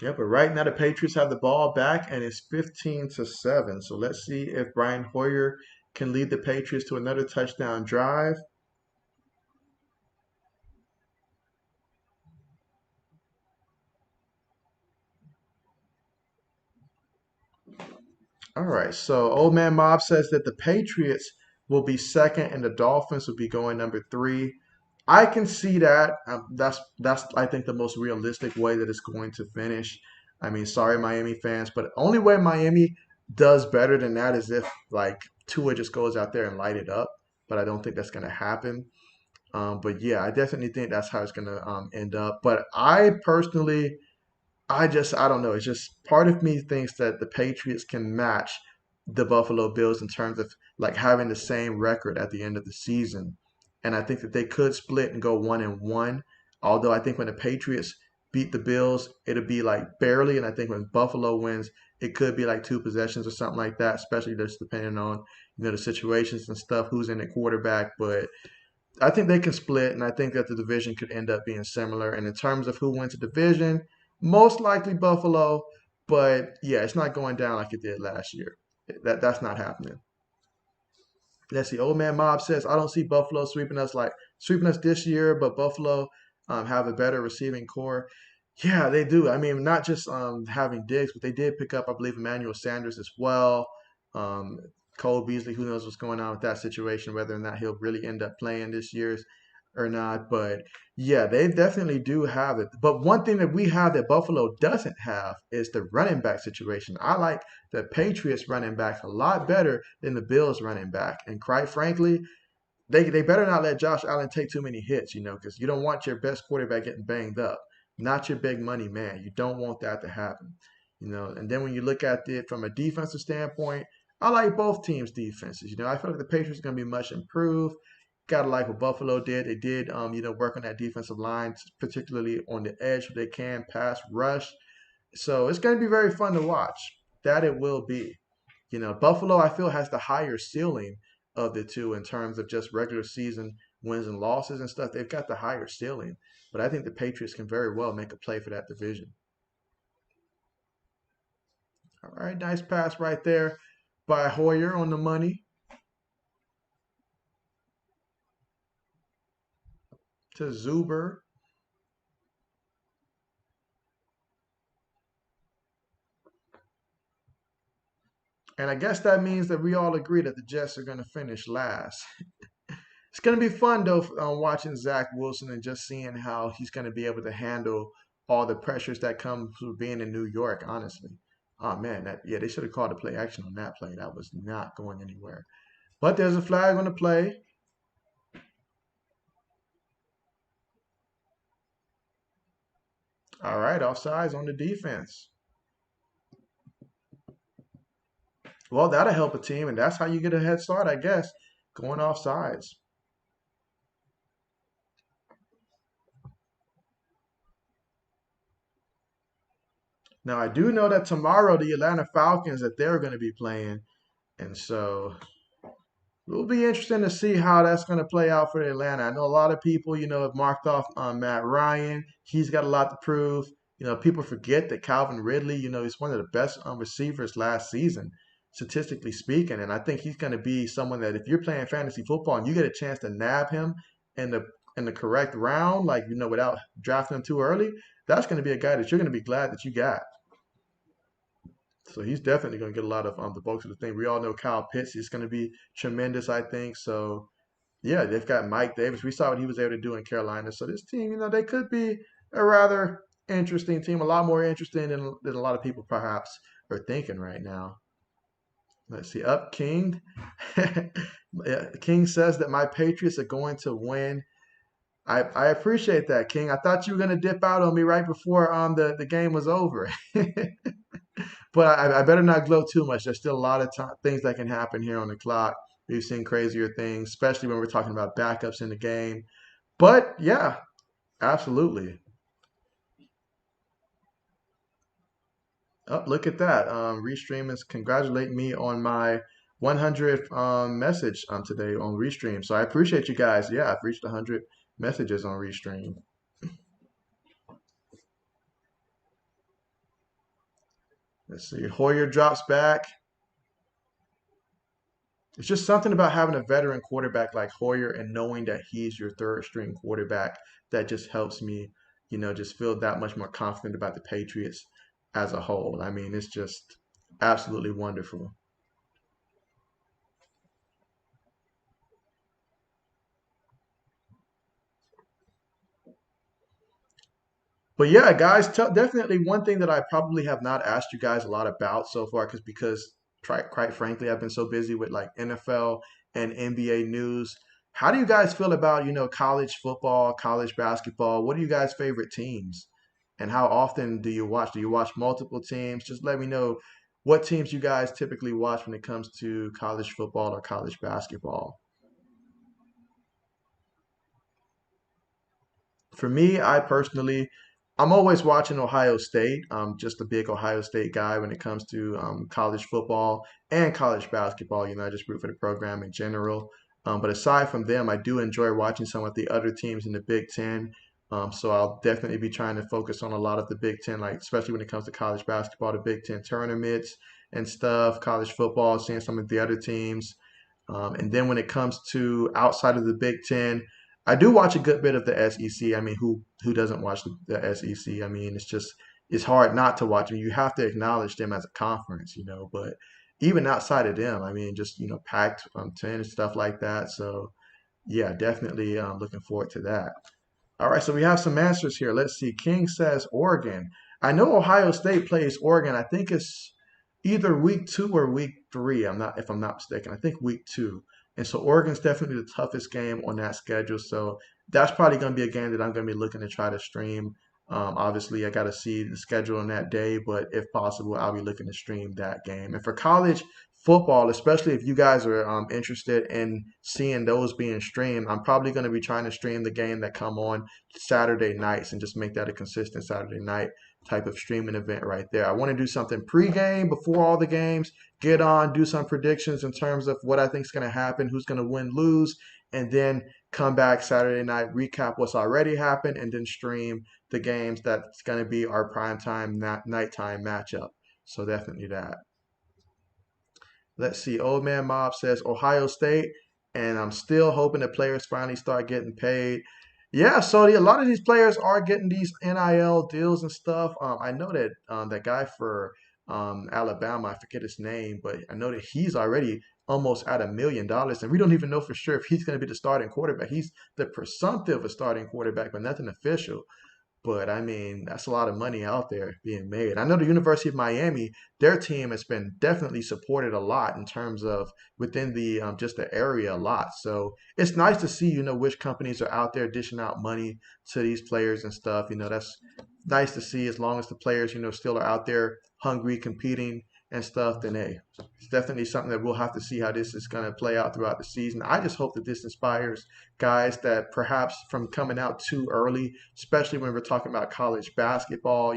Yeah, but right now the Patriots have the ball back and it's 15-7. So let's see if Brian Hoyer can lead the Patriots to another touchdown drive. All right. So Old Man Mob says that the Patriots will be second and the Dolphins will be going number three. I can see that. That's I think the most realistic way that it's going to finish. I mean, sorry, Miami fans, but only way Miami does better than that is if like Tua just goes out there and light it up. But I don't think that's going to happen. But yeah, I definitely think that's how it's going to end up. But I personally I don't know. It's just part of me thinks that the Patriots can match the Buffalo Bills in terms of like having the same record at the end of the season. And I think that they could split and go 1-1. Although I think when the Patriots beat the Bills, it'll be like barely. And I think when Buffalo wins, it could be like two possessions or something like that, especially just depending on, the situations and stuff, who's in the quarterback. But I think they can split, and I think that the division could end up being similar. And in terms of who wins the division, most likely Buffalo, but yeah, it's not going down like it did last year. That's not happening. Let's see. Old Man Mob says, I don't see Buffalo sweeping us this year, but Buffalo have a better receiving core. Yeah, they do. I mean, not just having Diggs, but they did pick up, I believe, Emmanuel Sanders as well. Um, Cole Beasley, who knows what's going on with that situation, whether or not he'll really end up playing this year or not. But yeah, they definitely do have it. But one thing that we have that Buffalo doesn't have is the running back situation. I like the Patriots running backs a lot better than the Bills running back. And quite frankly, they better not let Josh Allen take too many hits, because you don't want your best quarterback getting banged up, not your big money man. You don't want that to happen, And then when you look at it from a defensive standpoint, I like both teams' defenses. I feel like the Patriots are going to be much improved. Gotta like what Buffalo did. They did, work on that defensive line, particularly on the edge, so they can pass rush. So it's going to be very fun to watch. That it will be. Buffalo, I feel, has the higher ceiling of the two in terms of just regular season wins and losses and stuff. They've got the higher ceiling. But I think the Patriots can very well make a play for that division. All right, nice pass right there by Hoyer on the money to Zuber. And I guess that means that we all agree that the Jets are going to finish last. It's going to be fun though, watching Zach Wilson and just seeing how he's going to be able to handle all the pressures that come with being in New York. Honestly, oh man, they should have called a play action on that play. That was not going anywhere. But there's a flag on the play. All right, offsides on the defense. Well, that'll help a team, and that's how you get a head start, I guess, going offsides. Now I do know that tomorrow the Atlanta Falcons that they're going to be playing, and so it'll be interesting to see how that's going to play out for Atlanta. I know a lot of people, have marked off Matt Ryan. He's got a lot to prove. People forget that Calvin Ridley, he's one of the best receivers last season, statistically speaking. And I think he's going to be someone that if you're playing fantasy football and you get a chance to nab him in the correct round, like without drafting him too early, that's going to be a guy that you're going to be glad that you got. So he's definitely going to get a lot of the bulk of the thing. We all know Kyle Pitts is going to be tremendous, I think. So yeah, they've got Mike Davis. We saw what he was able to do in Carolina. So this team, they could be a rather interesting team, a lot more interesting than a lot of people perhaps are thinking right now. Let's see. Up King. Yeah, King says that my Patriots are going to win. I appreciate that, King. I thought you were going to dip out on me right before the game was over. But I better not glow too much. There's still a lot of things that can happen here on the clock. We've seen crazier things, especially when we're talking about backups in the game. But yeah, absolutely. Oh, look at that. Restream is congratulating me on my 100th message today on Restream. So I appreciate you guys. Yeah, I've reached 100 messages on Restream. Let's see. Hoyer drops back. It's just something about having a veteran quarterback like Hoyer and knowing that he's your third string quarterback that just helps me, just feel that much more confident about the Patriots as a whole. I mean, it's just absolutely wonderful. But yeah, guys, definitely one thing that I probably have not asked you guys a lot about so far, because quite frankly, I've been so busy with like NFL and NBA news. How do you guys feel about, college football, college basketball? What are you guys' favorite teams? And how often do you watch? Do you watch multiple teams? Just let me know what teams you guys typically watch when it comes to college football or college basketball. For me, I personally, I'm always watching Ohio State. I'm just a big Ohio State guy when it comes to college football and college basketball. I just root for the program in general. But aside from them, I do enjoy watching some of the other teams in the Big Ten. So I'll definitely be trying to focus on a lot of the Big Ten, like especially when it comes to college basketball, the Big Ten tournaments and stuff, college football, seeing some of the other teams. And then when it comes to outside of the Big Ten, I do watch a good bit of the SEC. I mean, who doesn't watch the SEC? I mean, it's hard not to watch them. You have to acknowledge them as a conference. But even outside of them, I mean, just Pac-10 and stuff like that. So yeah, definitely looking forward to that. All right, so we have some answers here. Let's see. King says Oregon. I know Ohio State plays Oregon. I think it's either week 2 or week 3. If I'm not mistaken. I think week 2. And so Oregon's definitely the toughest game on that schedule. So that's probably going to be a game that I'm going to be looking to try to stream. Obviously, I got to see the schedule on that day, but if possible, I'll be looking to stream that game. And for college football, especially if you guys are interested in seeing those being streamed, I'm probably going to be trying to stream the game that come on Saturday nights and just make that a consistent Saturday night type of streaming event right there. I want to do something pre-game before all the games, get on, do some predictions in terms of what I think is going to happen, who's going to win, lose, and then come back Saturday night, recap what's already happened, and then stream the games that's going to be our primetime nighttime matchup. So definitely that. Let's see. Old Man Mob says Ohio State, and I'm still hoping the players finally start getting paid. Yeah, so a lot of these players are getting these NIL deals and stuff. I know that that guy for Alabama, I forget his name, but I know that he's already almost at $1 million, and we don't even know for sure if he's going to be the starting quarterback. He's the presumptive of starting quarterback, but nothing official. But I mean, that's a lot of money out there being made. I know the University of Miami, their team has been definitely supported a lot in terms of within the just the area a lot. So it's nice to see, which companies are out there dishing out money to these players and stuff. That's nice to see as long as the players, still are out there hungry, competing and stuff, then hey, it's definitely something that we'll have to see how this is going to play out throughout the season. I just hope that this inspires guys that perhaps from coming out too early, especially when we're talking about college basketball,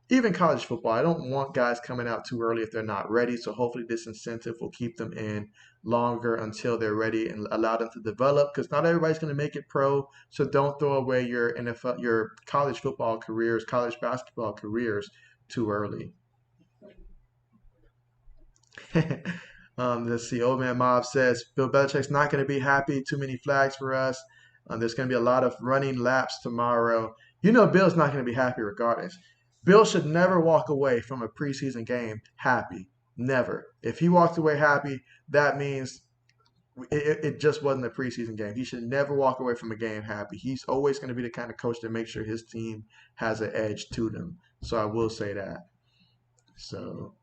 even college football. I don't want guys coming out too early if they're not ready. So hopefully this incentive will keep them in longer until they're ready and allow them to develop because not everybody's going to make it pro. So don't throw away your NFL, your college football careers, college basketball careers too early. Let's see. Old Man Mob says Bill Belichick's not going to be happy. Too many flags for us. There's going to be a lot of running laps tomorrow. You know Bill's not going to be happy regardless. Bill should never walk away from a preseason game happy. Never. If he walks away happy, that means it just wasn't a preseason game. He should never walk away from a game happy. He's always going to be the kind of coach that makes sure his team has an edge to them. So I will say that. So,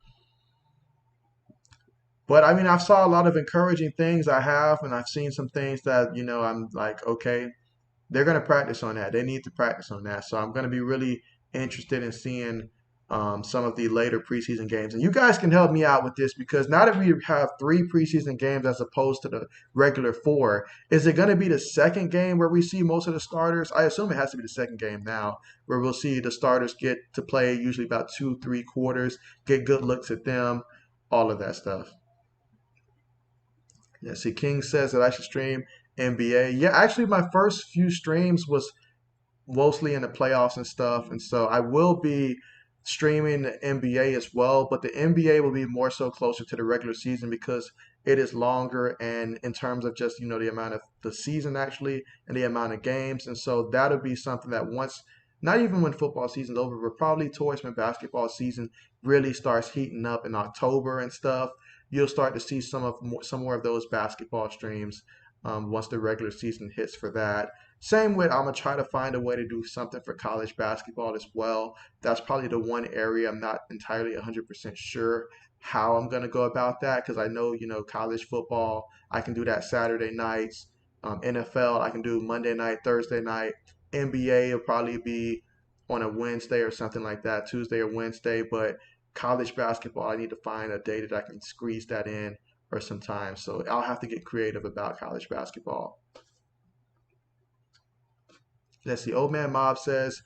but I mean, I've saw a lot of encouraging things. I have, and I've seen some things that I'm like, okay, they're going to practice on that. They need to practice on that. So I'm going to be really interested in seeing some of the later preseason games. And you guys can help me out with this because now that we have three preseason games as opposed to the regular four, is it going to be the second game where we see most of the starters? I assume it has to be the second game now where we'll see the starters get to play usually about two, 3 quarters, get good looks at them, all of that stuff. Yeah, see, King says that I should stream NBA. Yeah, actually, my first few streams was mostly in the playoffs and stuff. And so I will be streaming the NBA as well, but the NBA will be more so closer to the regular season because it is longer and in terms of just, the amount of the season actually and the amount of games. And so that'll be something that once, not even when football season's over, but probably towards when basketball season really starts heating up in October and stuff, you'll start to see some more of those basketball streams once the regular season hits for that. Same with, I'm gonna try to find a way to do something for college basketball as well. That's probably the one area I'm not entirely 100% sure how I'm gonna go about that because I know, college football, I can do that Saturday nights. NFL, I can do Monday night, Thursday night. NBA will probably be on a Wednesday or something like that, Tuesday or Wednesday. But college basketball, I need to find a day that I can squeeze that in or some time. So I'll have to get creative about college basketball. Let's see. Old Man Mob says,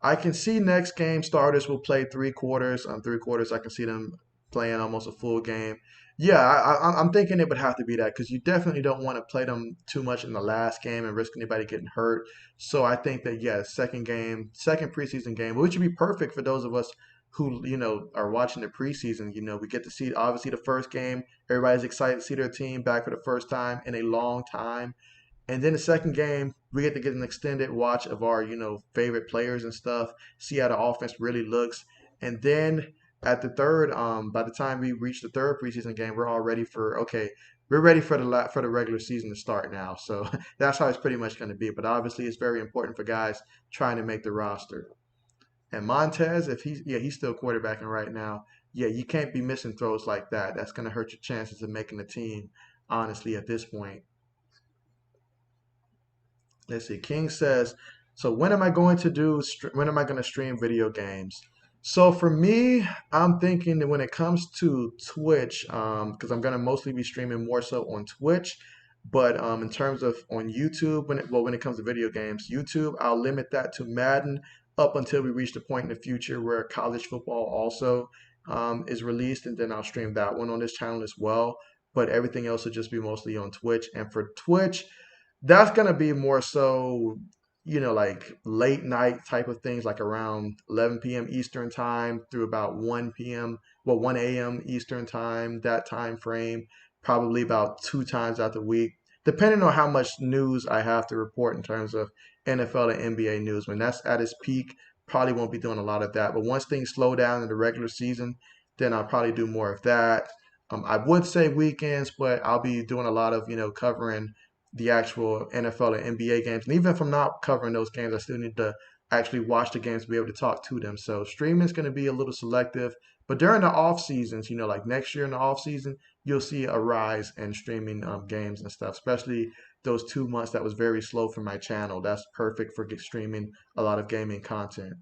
I can see next game starters will play 3 quarters. 3 quarters, I can see them playing almost a full game. Yeah, I'm thinking it would have to be that because you definitely don't want to play them too much in the last game and risk anybody getting hurt. So I think that, yeah, second game, second preseason game, which would be perfect for those of us who, are watching the preseason. We get to see obviously the first game. Everybody's excited to see their team back for the first time in a long time. And then the second game, we get to get an extended watch of our, favorite players and stuff, see how the offense really looks. And then at the third, by the time we reach the third preseason game, we're all ready for okay, we're ready for the regular season to start now. So that's how it's pretty much going to be. But obviously, it's very important for guys trying to make the roster. And Montez, if he's still quarterbacking right now. Yeah, you can't be missing throws like that. That's going to hurt your chances of making the team. Honestly, at this point. Let's see. King says, so when am I going to stream video games? So for me, I'm thinking that when it comes to Twitch, because I'm going to mostly be streaming more so on Twitch, but in terms of on YouTube, when it comes to video games, YouTube, I'll limit that to Madden up until we reach the point in the future where college football also is released, and then I'll stream that one on this channel as well. But everything else will just be mostly on Twitch. And for Twitch, that's gonna be more so, like late night type of things, like around 11 p.m. Eastern time through about 1 p.m. Well, 1 a.m. Eastern time, that time frame, probably about 2 times out the week, depending on how much news I have to report in terms of NFL and NBA news. When that's at its peak, probably won't be doing a lot of that. But once things slow down in the regular season, then I'll probably do more of that. I would say weekends, but I'll be doing a lot of, covering the actual NFL and NBA games. And even if I'm not covering those games, I still need to actually watch the games to be able to talk to them. So streaming is going to be a little selective. But during the off seasons, like next year in the off season, you'll see a rise in streaming games and stuff, especially those 2 months that was very slow for my channel. That's perfect for streaming a lot of gaming content.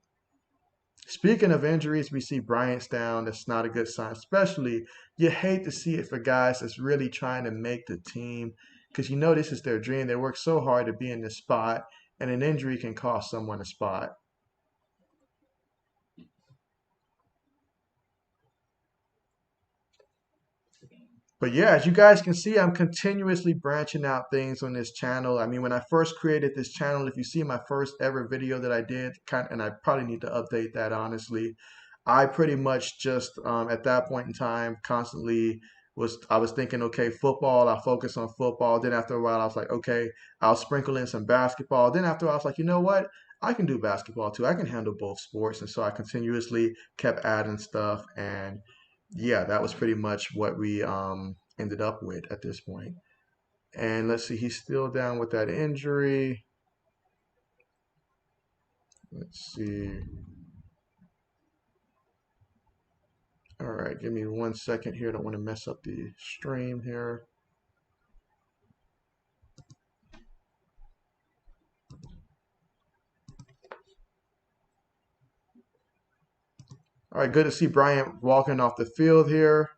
Speaking of injuries, we see Bryant's down. That's not a good sign. Especially, you hate to see it for guys that's really trying to make the team because this is their dream. They work so hard to be in this spot, and an injury can cost someone a spot. But yeah, as you guys can see, I'm continuously branching out things on this channel. I mean, when I first created this channel, if you see my first ever video that I did, and I probably need to update that honestly, I pretty much just at that point in time constantly I was thinking, okay, football, I'll focus on football. Then after a while, I was like, okay, I'll sprinkle in some basketball. Then after a while, I was like, you know what? I can do basketball too. I can handle both sports. And so I continuously kept adding stuff. And yeah, that was pretty much what we ended up with at this point. And let's see, he's still down with that injury. Let's see. All right, give me 1 second here. I don't want to mess up the stream here. All right, good to see Bryant walking off the field here.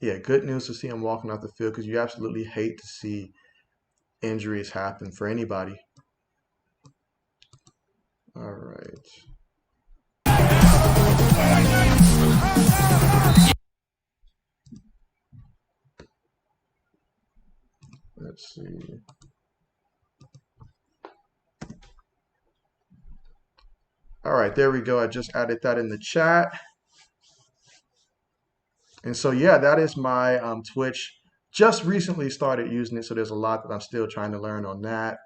Yeah, good news to see him walking off the field because you absolutely hate to see injuries happen for anybody. All right. Let's see. All right, there we go. I just added that in the chat. And so, yeah, that is my Twitch. Just recently started using it, so there's a lot that I'm still trying to learn on that,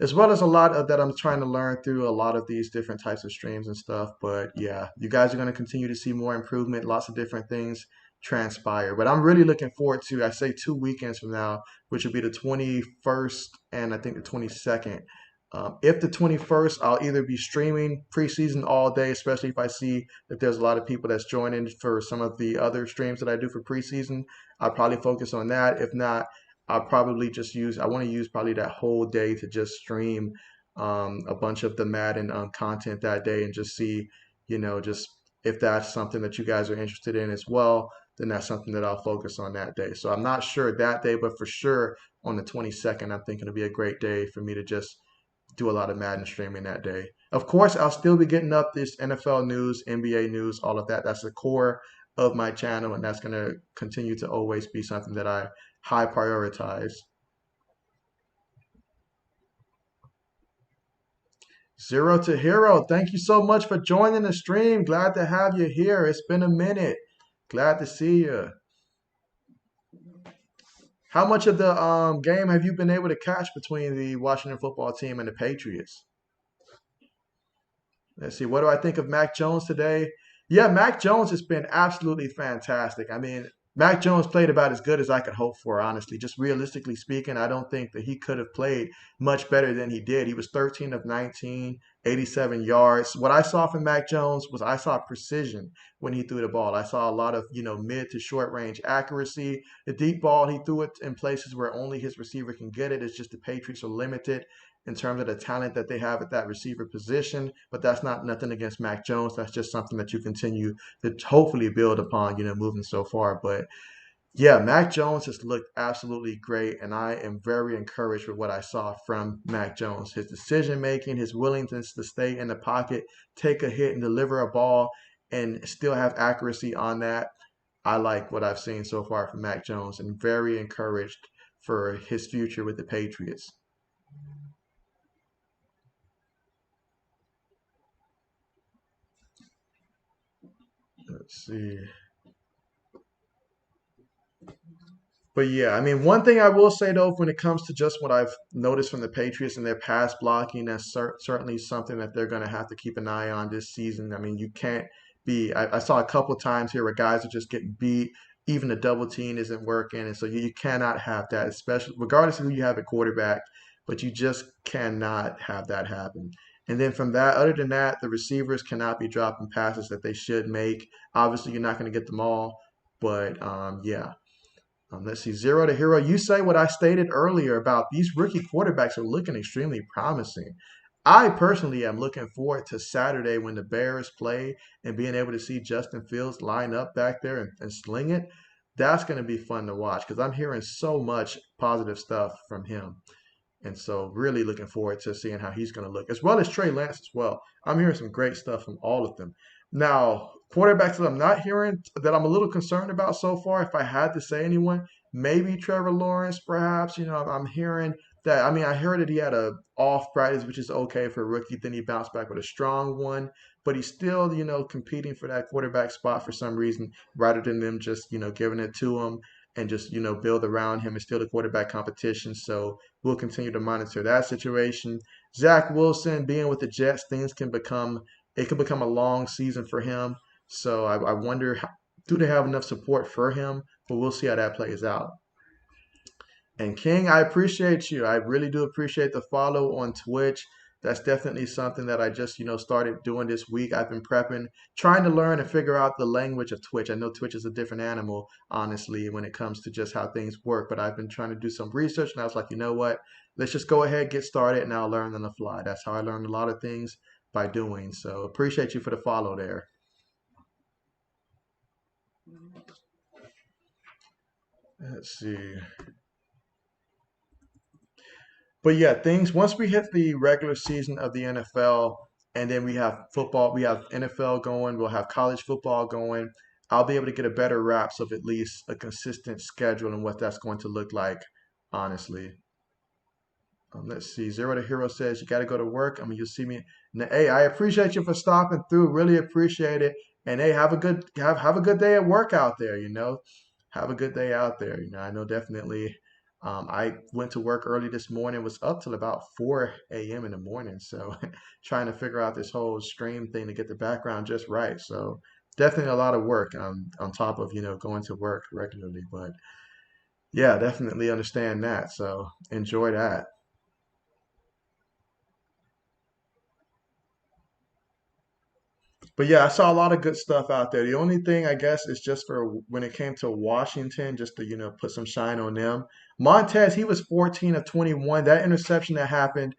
as well as a lot of that I'm trying to learn through a lot of these different types of streams and stuff. But yeah, you guys are going to continue to see more improvement, lots of different things transpire. But I'm really looking forward to, I say 2 weekends from now, which will be the 21st and I think the 22nd. If the 21st, I'll either be streaming preseason all day, especially if I see that there's a lot of people that's joining for some of the other streams that I do for preseason. I'll probably focus on that. If not, I'll probably just use, I want to use probably that whole day to just stream a bunch of the Madden content that day and just see, just if that's something that you guys are interested in as well, then that's something that I'll focus on that day. So I'm not sure that day, but for sure on the 22nd, I'm thinking it'll be a great day for me to just do a lot of Madden streaming that day. Of course, I'll still be getting up this NFL news, NBA news, all of that. That's the core of my channel, and that's going to continue to always be something that I high prioritize. Zero to Hero, thank you so much for joining the stream. Glad to have you here. It's been a minute. Glad to see you. How much of the game have you been able to catch between the Washington football team and the Patriots? Let's see. What do I think of Mac Jones today? Yeah, Mac Jones has been absolutely fantastic. I mean, Mac Jones played about as good as I could hope for, honestly. Just realistically speaking, I don't think that he could have played much better than he did. He was 13 of 19, 87 yards. What I saw from Mac Jones was I saw precision when he threw the ball. I saw a lot of, mid to short range accuracy. The deep ball, he threw it in places where only his receiver can get it. It's just the Patriots are limited in terms of the talent that they have at that receiver position. But that's not nothing against Mac Jones. That's just something that you continue to hopefully build upon, moving so far. But yeah, Mac Jones has looked absolutely great, and I am very encouraged with what I saw from Mac Jones. His decision making, his willingness to stay in the pocket, take a hit, and deliver a ball, and still have accuracy on that. I like what I've seen so far from Mac Jones, and very encouraged for his future with the Patriots. Let's see. But yeah, I mean, one thing I will say though, when it comes to just what I've noticed from the Patriots and their pass blocking, that's certainly something that they're going to have to keep an eye on this season. I mean, you can't be. I saw a couple times here where guys are just getting beat. Even the double team isn't working, and so you cannot have that, especially regardless of who you have at quarterback. But you just cannot have that happen. And then from that, other than that, the receivers cannot be dropping passes that they should make. Obviously, you're not going to get them all, but yeah. Let's see, Zero to Hero. You say what I stated earlier about these rookie quarterbacks are looking extremely promising. I personally am looking forward to Saturday when the Bears play and being able to see Justin Fields line up back there and sling it. That's going to be fun to watch because I'm hearing so much positive stuff from him. And so, really looking forward to seeing how he's going to look, as well as Trey Lance as well. I'm hearing some great stuff from all of them. Now, quarterbacks that I'm not hearing that I'm a little concerned about so far, if I had to say anyone, maybe Trevor Lawrence, perhaps. I'm hearing that, I mean, I heard that he had a off practice, which is okay for a rookie. Then he bounced back with a strong one, but he's still, competing for that quarterback spot for some reason, rather than them just, giving it to him and just, build around him. It's still the quarterback competition. So we'll continue to monitor that situation. Zach Wilson being with the Jets, it can become a long season for him. So I wonder, do they have enough support for him? But we'll see how that plays out. And King, I appreciate you. I really do appreciate the follow on Twitch. That's definitely something that I just, started doing this week. I've been prepping, trying to learn and figure out the language of Twitch. I know Twitch is a different animal, honestly, when it comes to just how things work, but I've been trying to do some research and I was like, you know what? Let's just go ahead, get started, and I'll learn on the fly. That's how I learned a lot of things by doing. So appreciate you for the follow there. Let's see. But yeah, things once we hit the regular season of the NFL, and then we have football, we have NFL going, we'll have college football going. I'll be able to get a better wraps of at least a consistent schedule and what that's going to look like, honestly. Let's see. Zero to Hero says you got to go to work. I mean, you'll see me. Hey, I appreciate you for stopping through. Really appreciate it. And hey, have a good day at work out there. Have a good day out there. I know definitely. I went to work early this morning. Was up till about 4 a.m. in the morning. So trying to figure out this whole stream thing to get the background just right. So definitely a lot of work on top of going to work regularly. But yeah, definitely understand that. So enjoy that. But yeah, I saw a lot of good stuff out there. The only thing I guess is just for when it came to Washington, just to put some shine on them. Montez, he was 14 of 21. That interception that happened,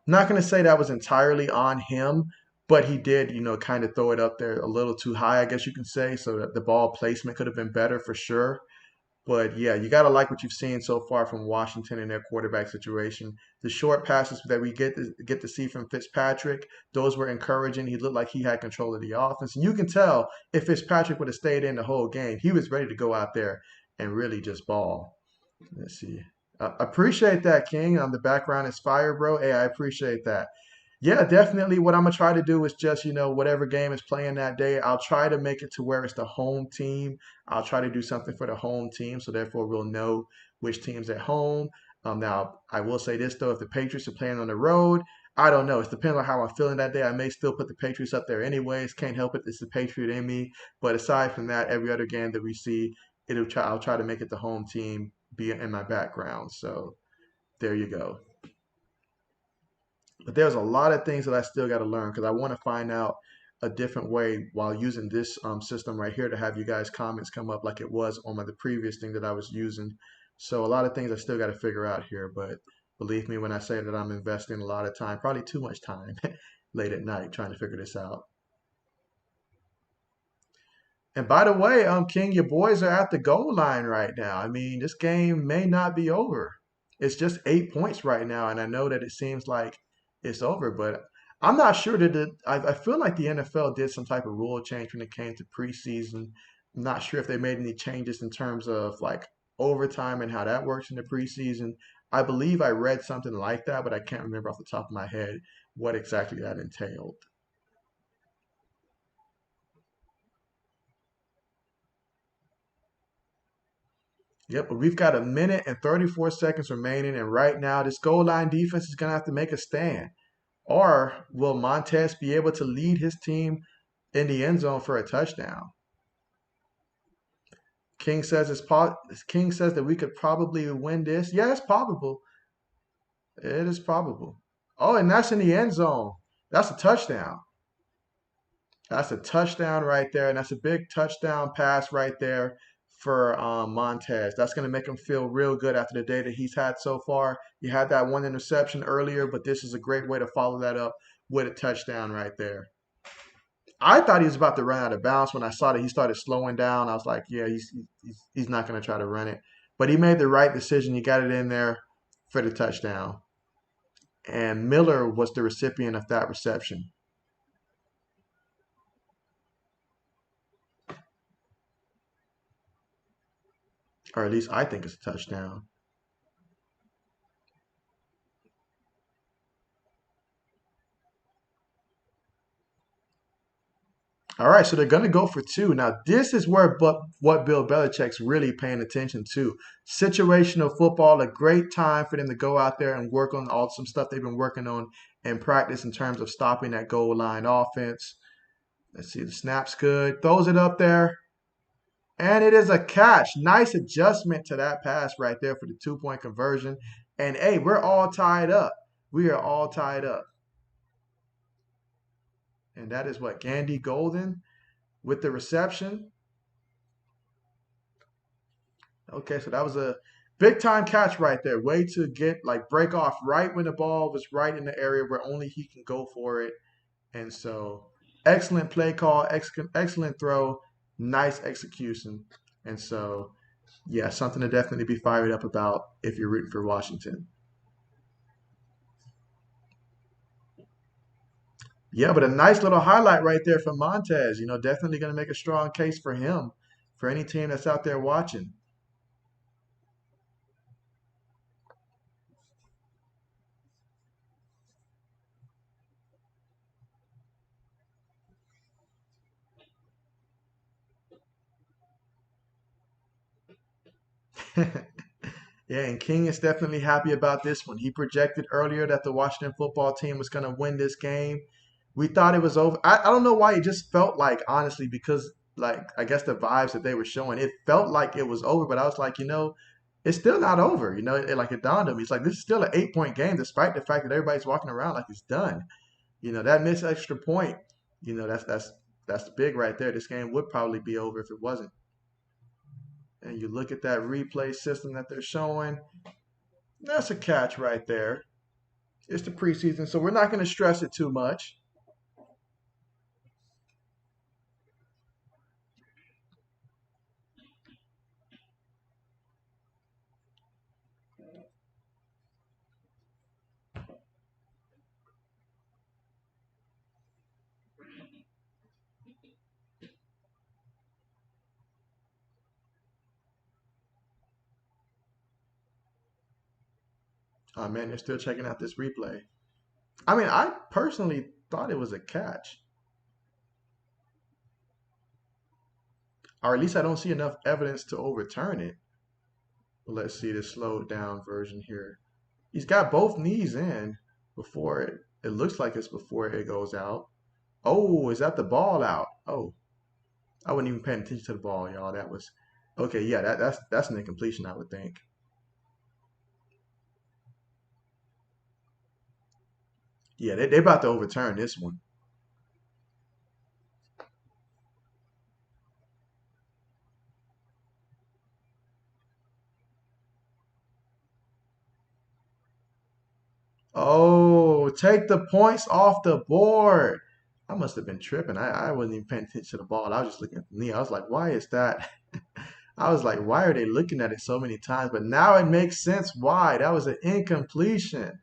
not going to say that was entirely on him, but he did kind of throw it up there a little too high, I guess you can say, so that the ball placement could have been better for sure. But yeah, you gotta like what you've seen so far from Washington and their quarterback situation. The short passes that we get to see from Fitzpatrick, those were encouraging. He looked like he had control of the offense, and you can tell if Fitzpatrick would have stayed in the whole game, he was ready to go out there and really just ball. Let's see. Appreciate that, King. The background is fire, bro. Hey, I appreciate that. Yeah, definitely. What I'm gonna try to do is just, whatever game is playing that day, I'll try to make it to where it's the home team. I'll try to do something for the home team, so therefore we'll know which team's at home. Now, I will say this though, if the Patriots are playing on the road, I don't know. It's depending on how I'm feeling that day. I may still put the Patriots up there anyways. Can't help it. It's the Patriot in me. But aside from that, every other game that we see, I'll try to make it the home team be in my background. So there you go. But there's a lot of things that I still got to learn because I want to find out a different way while using this system right here to have you guys comments come up like it was on the previous thing that I was using. So a lot of things I still got to figure out here, but believe me when I say that I'm investing a lot of time, probably too much time late at night trying to figure this out. And by the way, King, your boys are at the goal line right now. I mean, this game may not be over. It's just 8 points right now, and I know that it seems like it's over, but I'm not sure that I feel like the NFL did some type of rule change when it came to preseason. I'm not sure if they made any changes in terms of like overtime and how that works in the preseason. I believe I read something like that, but I can't remember off the top of my head what exactly that entailed. Yep, but we've got a minute and 34 seconds remaining, and right now this goal line defense is going to have to make a stand. Or will Montez be able to lead his team in the end zone for a touchdown? King says that we could probably win this. Yeah, it's probable. It is probable. Oh, and that's in the end zone. That's a touchdown. That's a touchdown right there, and that's a big touchdown pass right there for Montez. That's going to make him feel real good after the day that he's had so far. He had that one interception earlier, but this is a great way to follow that up with a touchdown right there. I thought he was about to run out of bounds when I saw that he started slowing down. I was like, yeah, he's not going to try to run it. But he made the right decision. He got it in there for the touchdown. And Miller was the recipient of that reception, or at least I think it's a touchdown. All right, so they're going to go for two. Now, this is where what Bill Belichick's really paying attention to. Situational football, a great time for them to go out there and work on all some stuff they've been working on in practice in terms of stopping that goal line offense. Let's see, the snap's good. Throws it up there, and it is a catch. Nice adjustment to that pass right there for the 2 point conversion. And hey, we're all tied up. We are all tied up. And that is what Gandy Golden with the reception. Okay, so that was a big time catch right there. Way to get like break off right when the ball was right in the area where only he can go for it. And so excellent play call, excellent throw, nice execution. And so yeah, something to definitely be fired up about if you're rooting for Washington. Yeah, but a nice little highlight right there for Montez. Definitely going to make a strong case for him for any team that's out there watching. Yeah, and King is definitely happy about this one. He projected earlier that the Washington football team was going to win this game. We thought it was over. I don't know why it just felt like, honestly, because, like, I guess the vibes that they were showing, it felt like it was over, but I was like, it's still not over. Like it dawned on me. It's like this is still an 8 point game, despite the fact that everybody's walking around like it's done. That missed extra point, that's big right there. This game would probably be over if it wasn't. And you look at that replay system that they're showing, that's a catch right there. It's the preseason, so we're not going to stress it too much. Oh man, they're still checking out this replay. I mean, I personally thought it was a catch, or at least I don't see enough evidence to overturn it. But let's see the slowed down version here. He's got both knees in before it. It looks like it's before it goes out. Oh, is that the ball out? Oh, I wasn't even paying attention to the ball, y'all. That was okay. Yeah, that's an incompletion, I would think. Yeah, they about to overturn this one. Oh, take the points off the board. I must have been tripping. I wasn't even paying attention to the ball. I was just looking at the knee. I was like, why is that? I was like, why are they looking at it so many times? But now it makes sense why. That was an incompletion.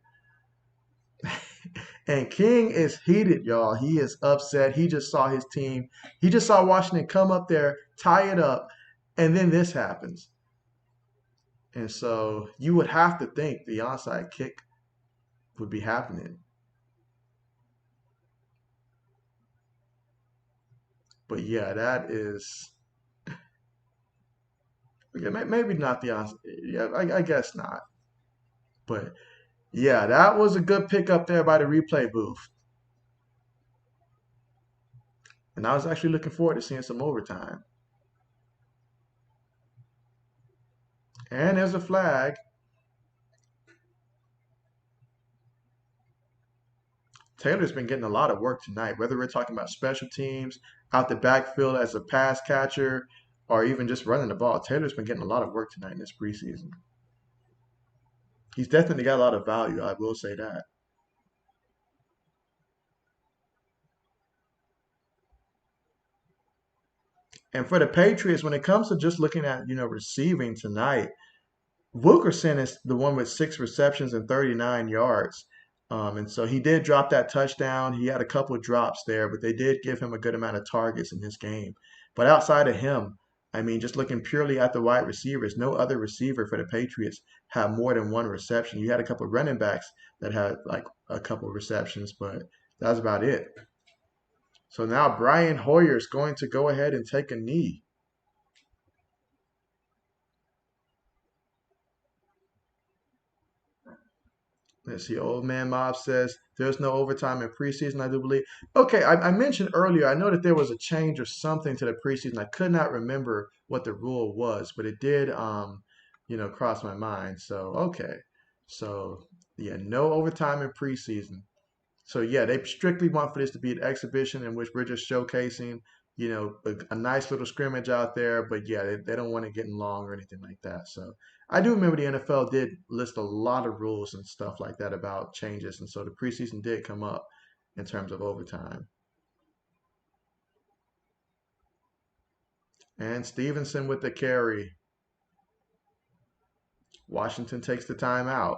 And King is heated, y'all. He is upset. He just saw his team. He just saw Washington come up there, tie it up, and then this happens. And so you would have to think the onside kick would be happening. But yeah, that is okay, maybe not the onside. Yeah, I guess not. But yeah, that was a good pick up there by the replay booth. And I was actually looking forward to seeing some overtime. And there's a flag. Taylor's been getting a lot of work tonight, whether we're talking about special teams, out the backfield as a pass catcher, or even just running the ball. Taylor's been getting a lot of work tonight in this preseason. He's definitely got a lot of value, I will say that. And for the Patriots, when it comes to just looking at, receiving tonight, Wilkerson is the one with 6 receptions and 39 yards. And so he did drop that touchdown. He had a couple of drops there, but they did give him a good amount of targets in this game. But outside of him, I mean, just looking purely at the wide receivers, no other receiver for the Patriots had more than 1 reception. You had a couple of running backs that had like a couple of receptions, but that's about it. So now Brian Hoyer is going to go ahead and take a knee. Let's see. Old Man Mob says there's no overtime in preseason, I do believe. Okay, I mentioned earlier, I know that there was a change or something to the preseason. I could not remember what the rule was, but it did, cross my mind. So, okay. So, yeah, no overtime in preseason. So yeah, they strictly want for this to be an exhibition in which we're just showcasing, a nice little scrimmage out there. But yeah, they don't want it getting long or anything like that. So I do remember the NFL did list a lot of rules and stuff like that about changes, and so the preseason did come up in terms of overtime. And Stevenson with the carry. Washington takes the timeout.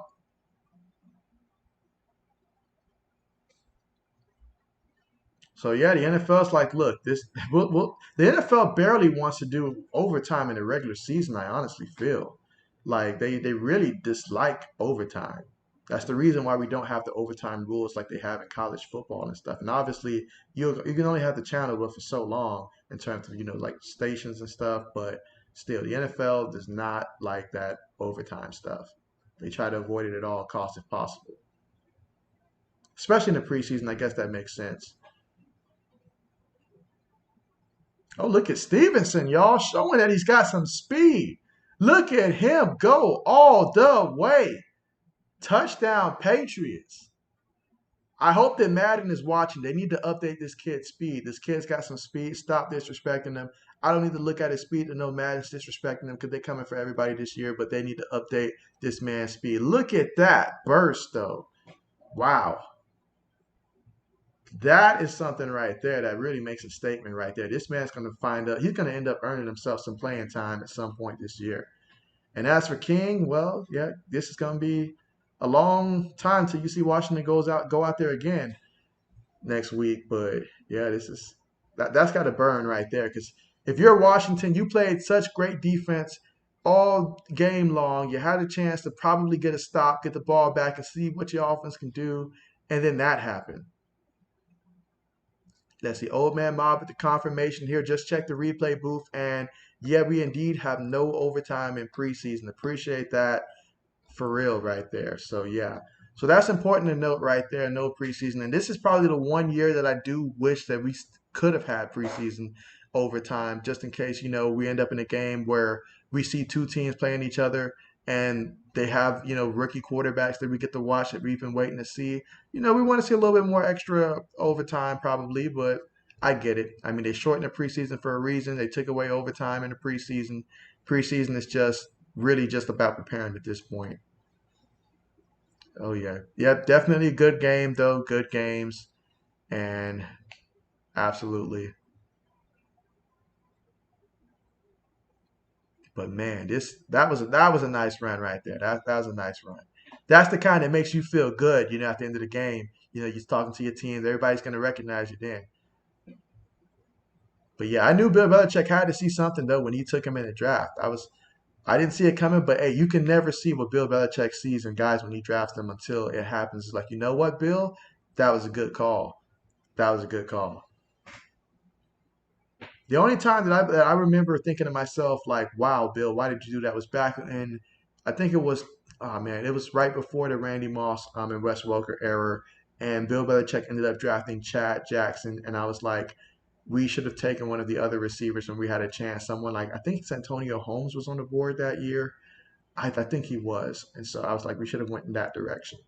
So yeah, the NFL's like, look, the NFL barely wants to do overtime in the regular season. I honestly feel like they really dislike overtime. That's the reason why we don't have the overtime rules like they have in college football and stuff. And obviously, you can only have the channel but for so long in terms of like stations and stuff. But still, the NFL does not like that overtime stuff. They try to avoid it at all costs if possible, especially in the preseason. I guess that makes sense. Oh, look at Stevenson, y'all, showing that he's got some speed. Look at him go all the way. Touchdown, Patriots. I hope that Madden is watching. They need to update this kid's speed. This kid's got some speed. Stop disrespecting him. I don't need to look at his speed to know Madden's disrespecting him because they're coming for everybody this year, but they need to update this man's speed. Look at that burst, though. Wow. That is something right there that really makes a statement right there. This man's going to find out, he's going to end up earning himself some playing time at some point this year. And as for King, well, yeah, this is going to be a long time till you see Washington go out there again next week. But yeah, that's got to burn right there because if you're Washington, you played such great defense all game long. You had a chance to probably get a stop, get the ball back, and see what your offense can do, and then that happened. That's the old man mob with the confirmation here. Just check the replay booth, and yeah, we indeed have no overtime in preseason. Appreciate that for real right there. So yeah, so that's important to note right there. No preseason, and this is probably the one year that I do wish that we could have had preseason overtime, just in case we end up in a game where we see two teams playing each other and they have rookie quarterbacks that we get to watch that we've been waiting to see. We want to see a little bit more extra overtime probably, but I get it. I mean, they shortened the preseason for a reason. They took away overtime in the preseason. Preseason is just really just about preparing at this point. Oh yeah, yep, definitely a good game though. Good games, and absolutely. But man, this that was a nice run right there. That was a nice run. That's the kind that makes you feel good. At the end of the game, you're talking to your team. Everybody's gonna recognize you then. But yeah, I knew Bill Belichick had to see something though when he took him in the draft. I didn't see it coming, but hey, you can never see what Bill Belichick sees in guys when he drafts them until it happens. It's like, you know what, Bill? That was a good call. That was a good call. The only time that I remember thinking to myself, like, wow, Bill, why did you do that was back in, I think it was, oh man, it was right before the Randy Moss and Wes Welker era. And Bill Belichick ended up drafting Chad Jackson. And I was like, we should have taken one of the other receivers when we had a chance. Someone like, I think it's Antonio Holmes was on the board that year. I think he was. And so I was like, we should have went in that direction.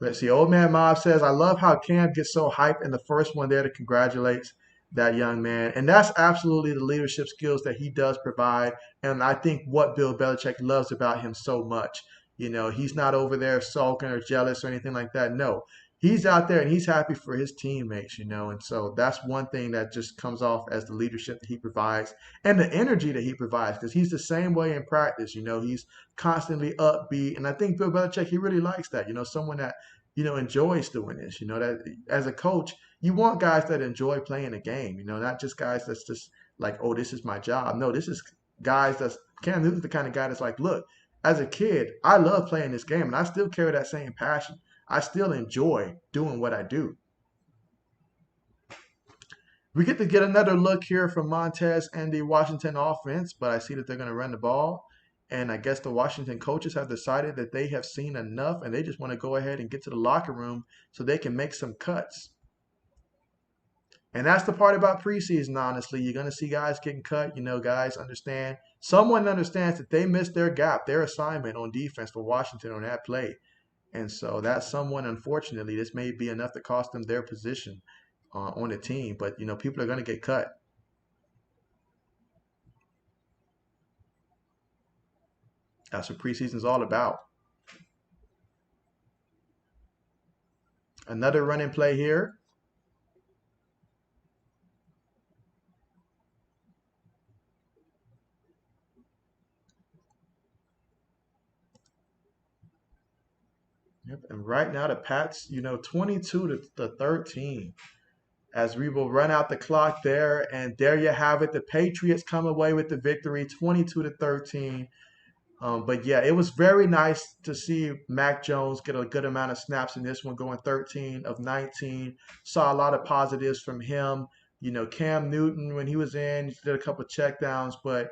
Let's see. Old Man Mob says, I love how Cam gets so hyped and the first one there to congratulate that young man. And that's absolutely the leadership skills that he does provide. And I think what Bill Belichick loves about him so much. He's not over there sulking or jealous or anything like that. No, he's out there and he's happy for his teammates. And so that's one thing that just comes off as the leadership that he provides and the energy that he provides because he's the same way in practice. He's constantly upbeat. And I think Bill Belichick, he really likes that. Someone that, enjoys doing this. That as a coach, you want guys that enjoy playing a game, not just guys that's just like, oh, this is my job. No, this is guys that's Cam Newton's the kind of guy that's like, look, as a kid, I love playing this game and I still carry that same passion. I still enjoy doing what I do. We get to get another look here from Montez and the Washington offense, but I see that they're going to run the ball. And I guess the Washington coaches have decided that they have seen enough and they just want to go ahead and get to the locker room so they can make some cuts. And that's the part about preseason, honestly. You're going to see guys getting cut. Guys understand. Someone understands that they missed their gap, their assignment on defense for Washington on that play. And so that someone, unfortunately, this may be enough to cost them their position on the team. But, people are going to get cut. That's what preseason's all about. Another running play here. Yep. And right now the Pats, 22 to 13. As we will run out the clock there, and there you have it. The Patriots come away with the victory, 22 to 13. But yeah, it was very nice to see Mac Jones get a good amount of snaps in this one, going 13 of 19. Saw a lot of positives from him. Cam Newton, when he was in, he did a couple of checkdowns, but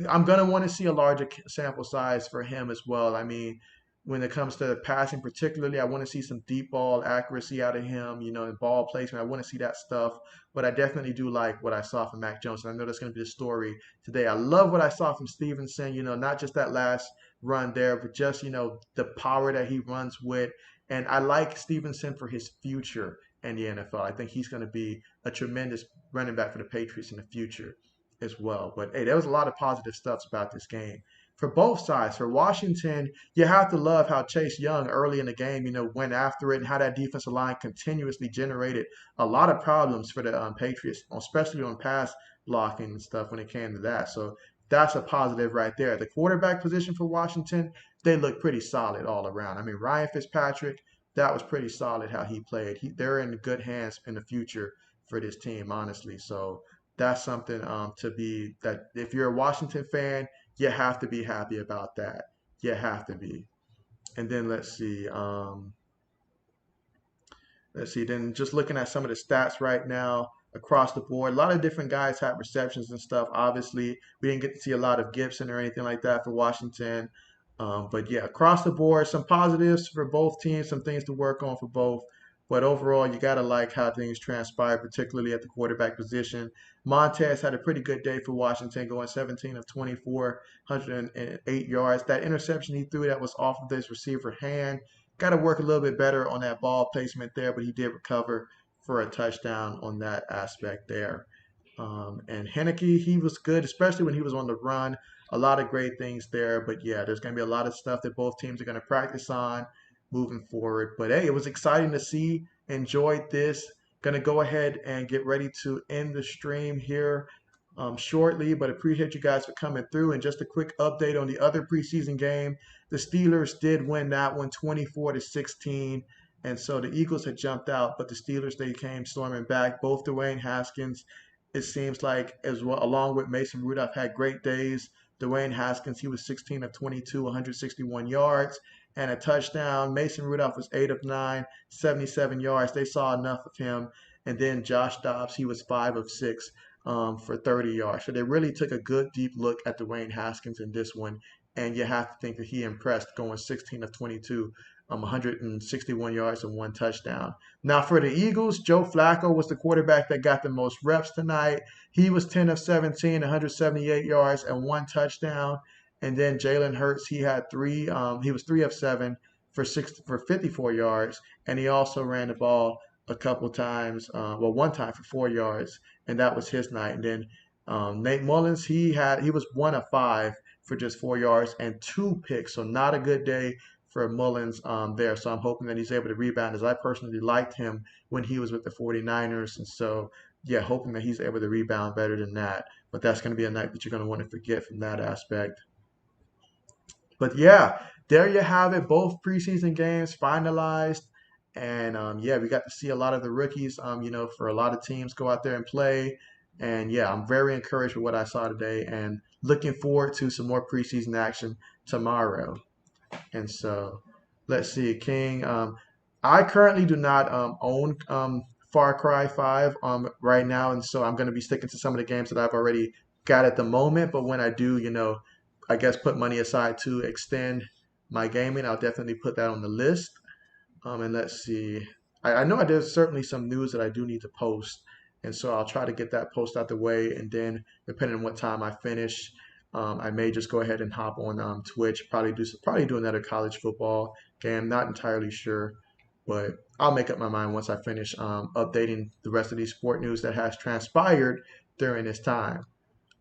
I'm going to want to see a larger sample size for him as well. I mean, when it comes to passing, particularly, I want to see some deep ball accuracy out of him, and ball placement. I want to see that stuff. But I definitely do like what I saw from Mac Jones. And I know that's going to be the story today. I love what I saw from Stevenson, not just that last run there, but just, the power that he runs with. And I like Stevenson for his future in the NFL. I think he's going to be a tremendous running back for the Patriots in the future as well. But hey, there was a lot of positive stuff about this game for both sides. For Washington, you have to love how Chase Young early in the game, went after it and how that defensive line continuously generated a lot of problems for the Patriots, especially on pass blocking and stuff when it came to that. So that's a positive right there. The quarterback position for Washington, they look pretty solid all around. I mean, Ryan Fitzpatrick, that was pretty solid how he played. They're in good hands in the future for this team, honestly. So that's something to be that if you're a Washington fan, you have to be happy about that. You have to be. And then let's see. Then just looking at some of the stats right now across the board, a lot of different guys had receptions and stuff. Obviously, we didn't get to see a lot of Gibson or anything like that for Washington. But yeah, across the board, some positives for both teams, some things to work on for both. But overall, you got to like how things transpired, particularly at the quarterback position. Montez had a pretty good day for Washington, going 17 of 24, 108 yards. That interception he threw that was off of this receiver hand. Got to work a little bit better on that ball placement there, but he did recover for a touchdown on that aspect there. And Henneke, he was good, especially when he was on the run. A lot of great things there. But yeah, there's going to be a lot of stuff that both teams are going to practice on moving forward. But hey, it was exciting to see. Enjoyed this. Going to go ahead and get ready to end the stream here shortly, but appreciate you guys for coming through. And just a quick update on the other preseason game. The Steelers did win that one 24 to 16. And so the Eagles had jumped out, but the Steelers, they came storming back. Both Dwayne Haskins, it seems like, as well, along with Mason Rudolph, had great days. Dwayne Haskins, he was 16 of 22, 161 yards and a touchdown. Mason Rudolph was 8 of 9, 77 yards. They saw enough of him. And then Josh Dobbs, he was 5 of 6 for 30 yards. So they really took a good deep look at Dwayne Haskins in this one. And you have to think that he impressed, going 16 of 22, 161 yards and one touchdown. Now for the Eagles, Joe Flacco was the quarterback that got the most reps tonight. He was 10 of 17, 178 yards and one touchdown. And then Jalen Hurts, he had three. He was 3 of 7 for 54 yards, and he also ran the ball a couple times. One time for 4 yards, and that was his night. And then Nate Mullins, he was 1 of 5 for just 4 yards and 2 picks. So not a good day for Mullins there. So I'm hoping that he's able to rebound, as I personally liked him when he was with the 49ers. And so, yeah, hoping that he's able to rebound better than that. But that's going to be a night that you're going to want to forget from that aspect. But yeah, there you have it. Both preseason games finalized. And yeah, we got to see a lot of the rookies, for a lot of teams go out there and play. And yeah, I'm very encouraged with what I saw today and looking forward to some more preseason action tomorrow. And so let's see, King. I currently do not own Far Cry 5 right now, and so I'm going to be sticking to some of the games that I've already got at the moment. But when I do, I guess put money aside to extend my gaming, I'll definitely put that on the list. And let's see. I know there's certainly some news that I do need to post, and so I'll try to get that post out the way. And then, depending on what time I finish, I may just go ahead and hop on Twitch. Probably do another college football game. Not entirely sure, but I'll make up my mind once I finish updating the rest of these sport news that has transpired during this time.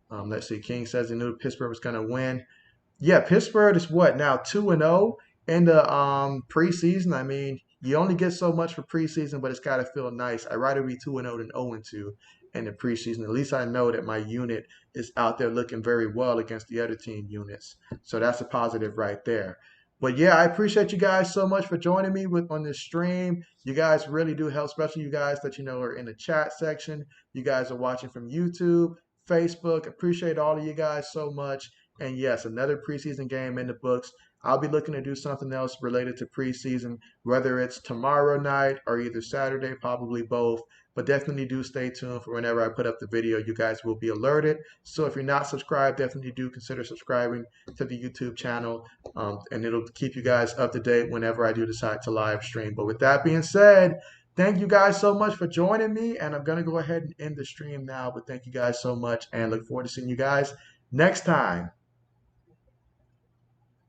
Let's see. King says he knew Pittsburgh was going to win. Yeah, Pittsburgh is what now 2-0 in the preseason. I mean, you only get so much for preseason, but it's got to feel nice. I'd rather be 2-0 than 0-2 in the preseason. At least I know that my unit is out there looking very well against the other team units. So that's a positive right there. But yeah, I appreciate you guys so much for joining me on this stream. You guys really do help, especially you guys that are in the chat section. You guys are watching from YouTube, Facebook. Appreciate all of you guys so much. And yes, another preseason game in the books. I'll be looking to do something else related to preseason, whether it's tomorrow night or either Saturday, probably both. But definitely do stay tuned for whenever I put up the video. You guys will be alerted. So if you're not subscribed, definitely do consider subscribing to the YouTube channel, and it'll keep you guys up to date whenever I do decide to live stream. But with that being said, thank you guys so much for joining me, and I'm going to go ahead and end the stream now. But thank you guys so much, and look forward to seeing you guys next time.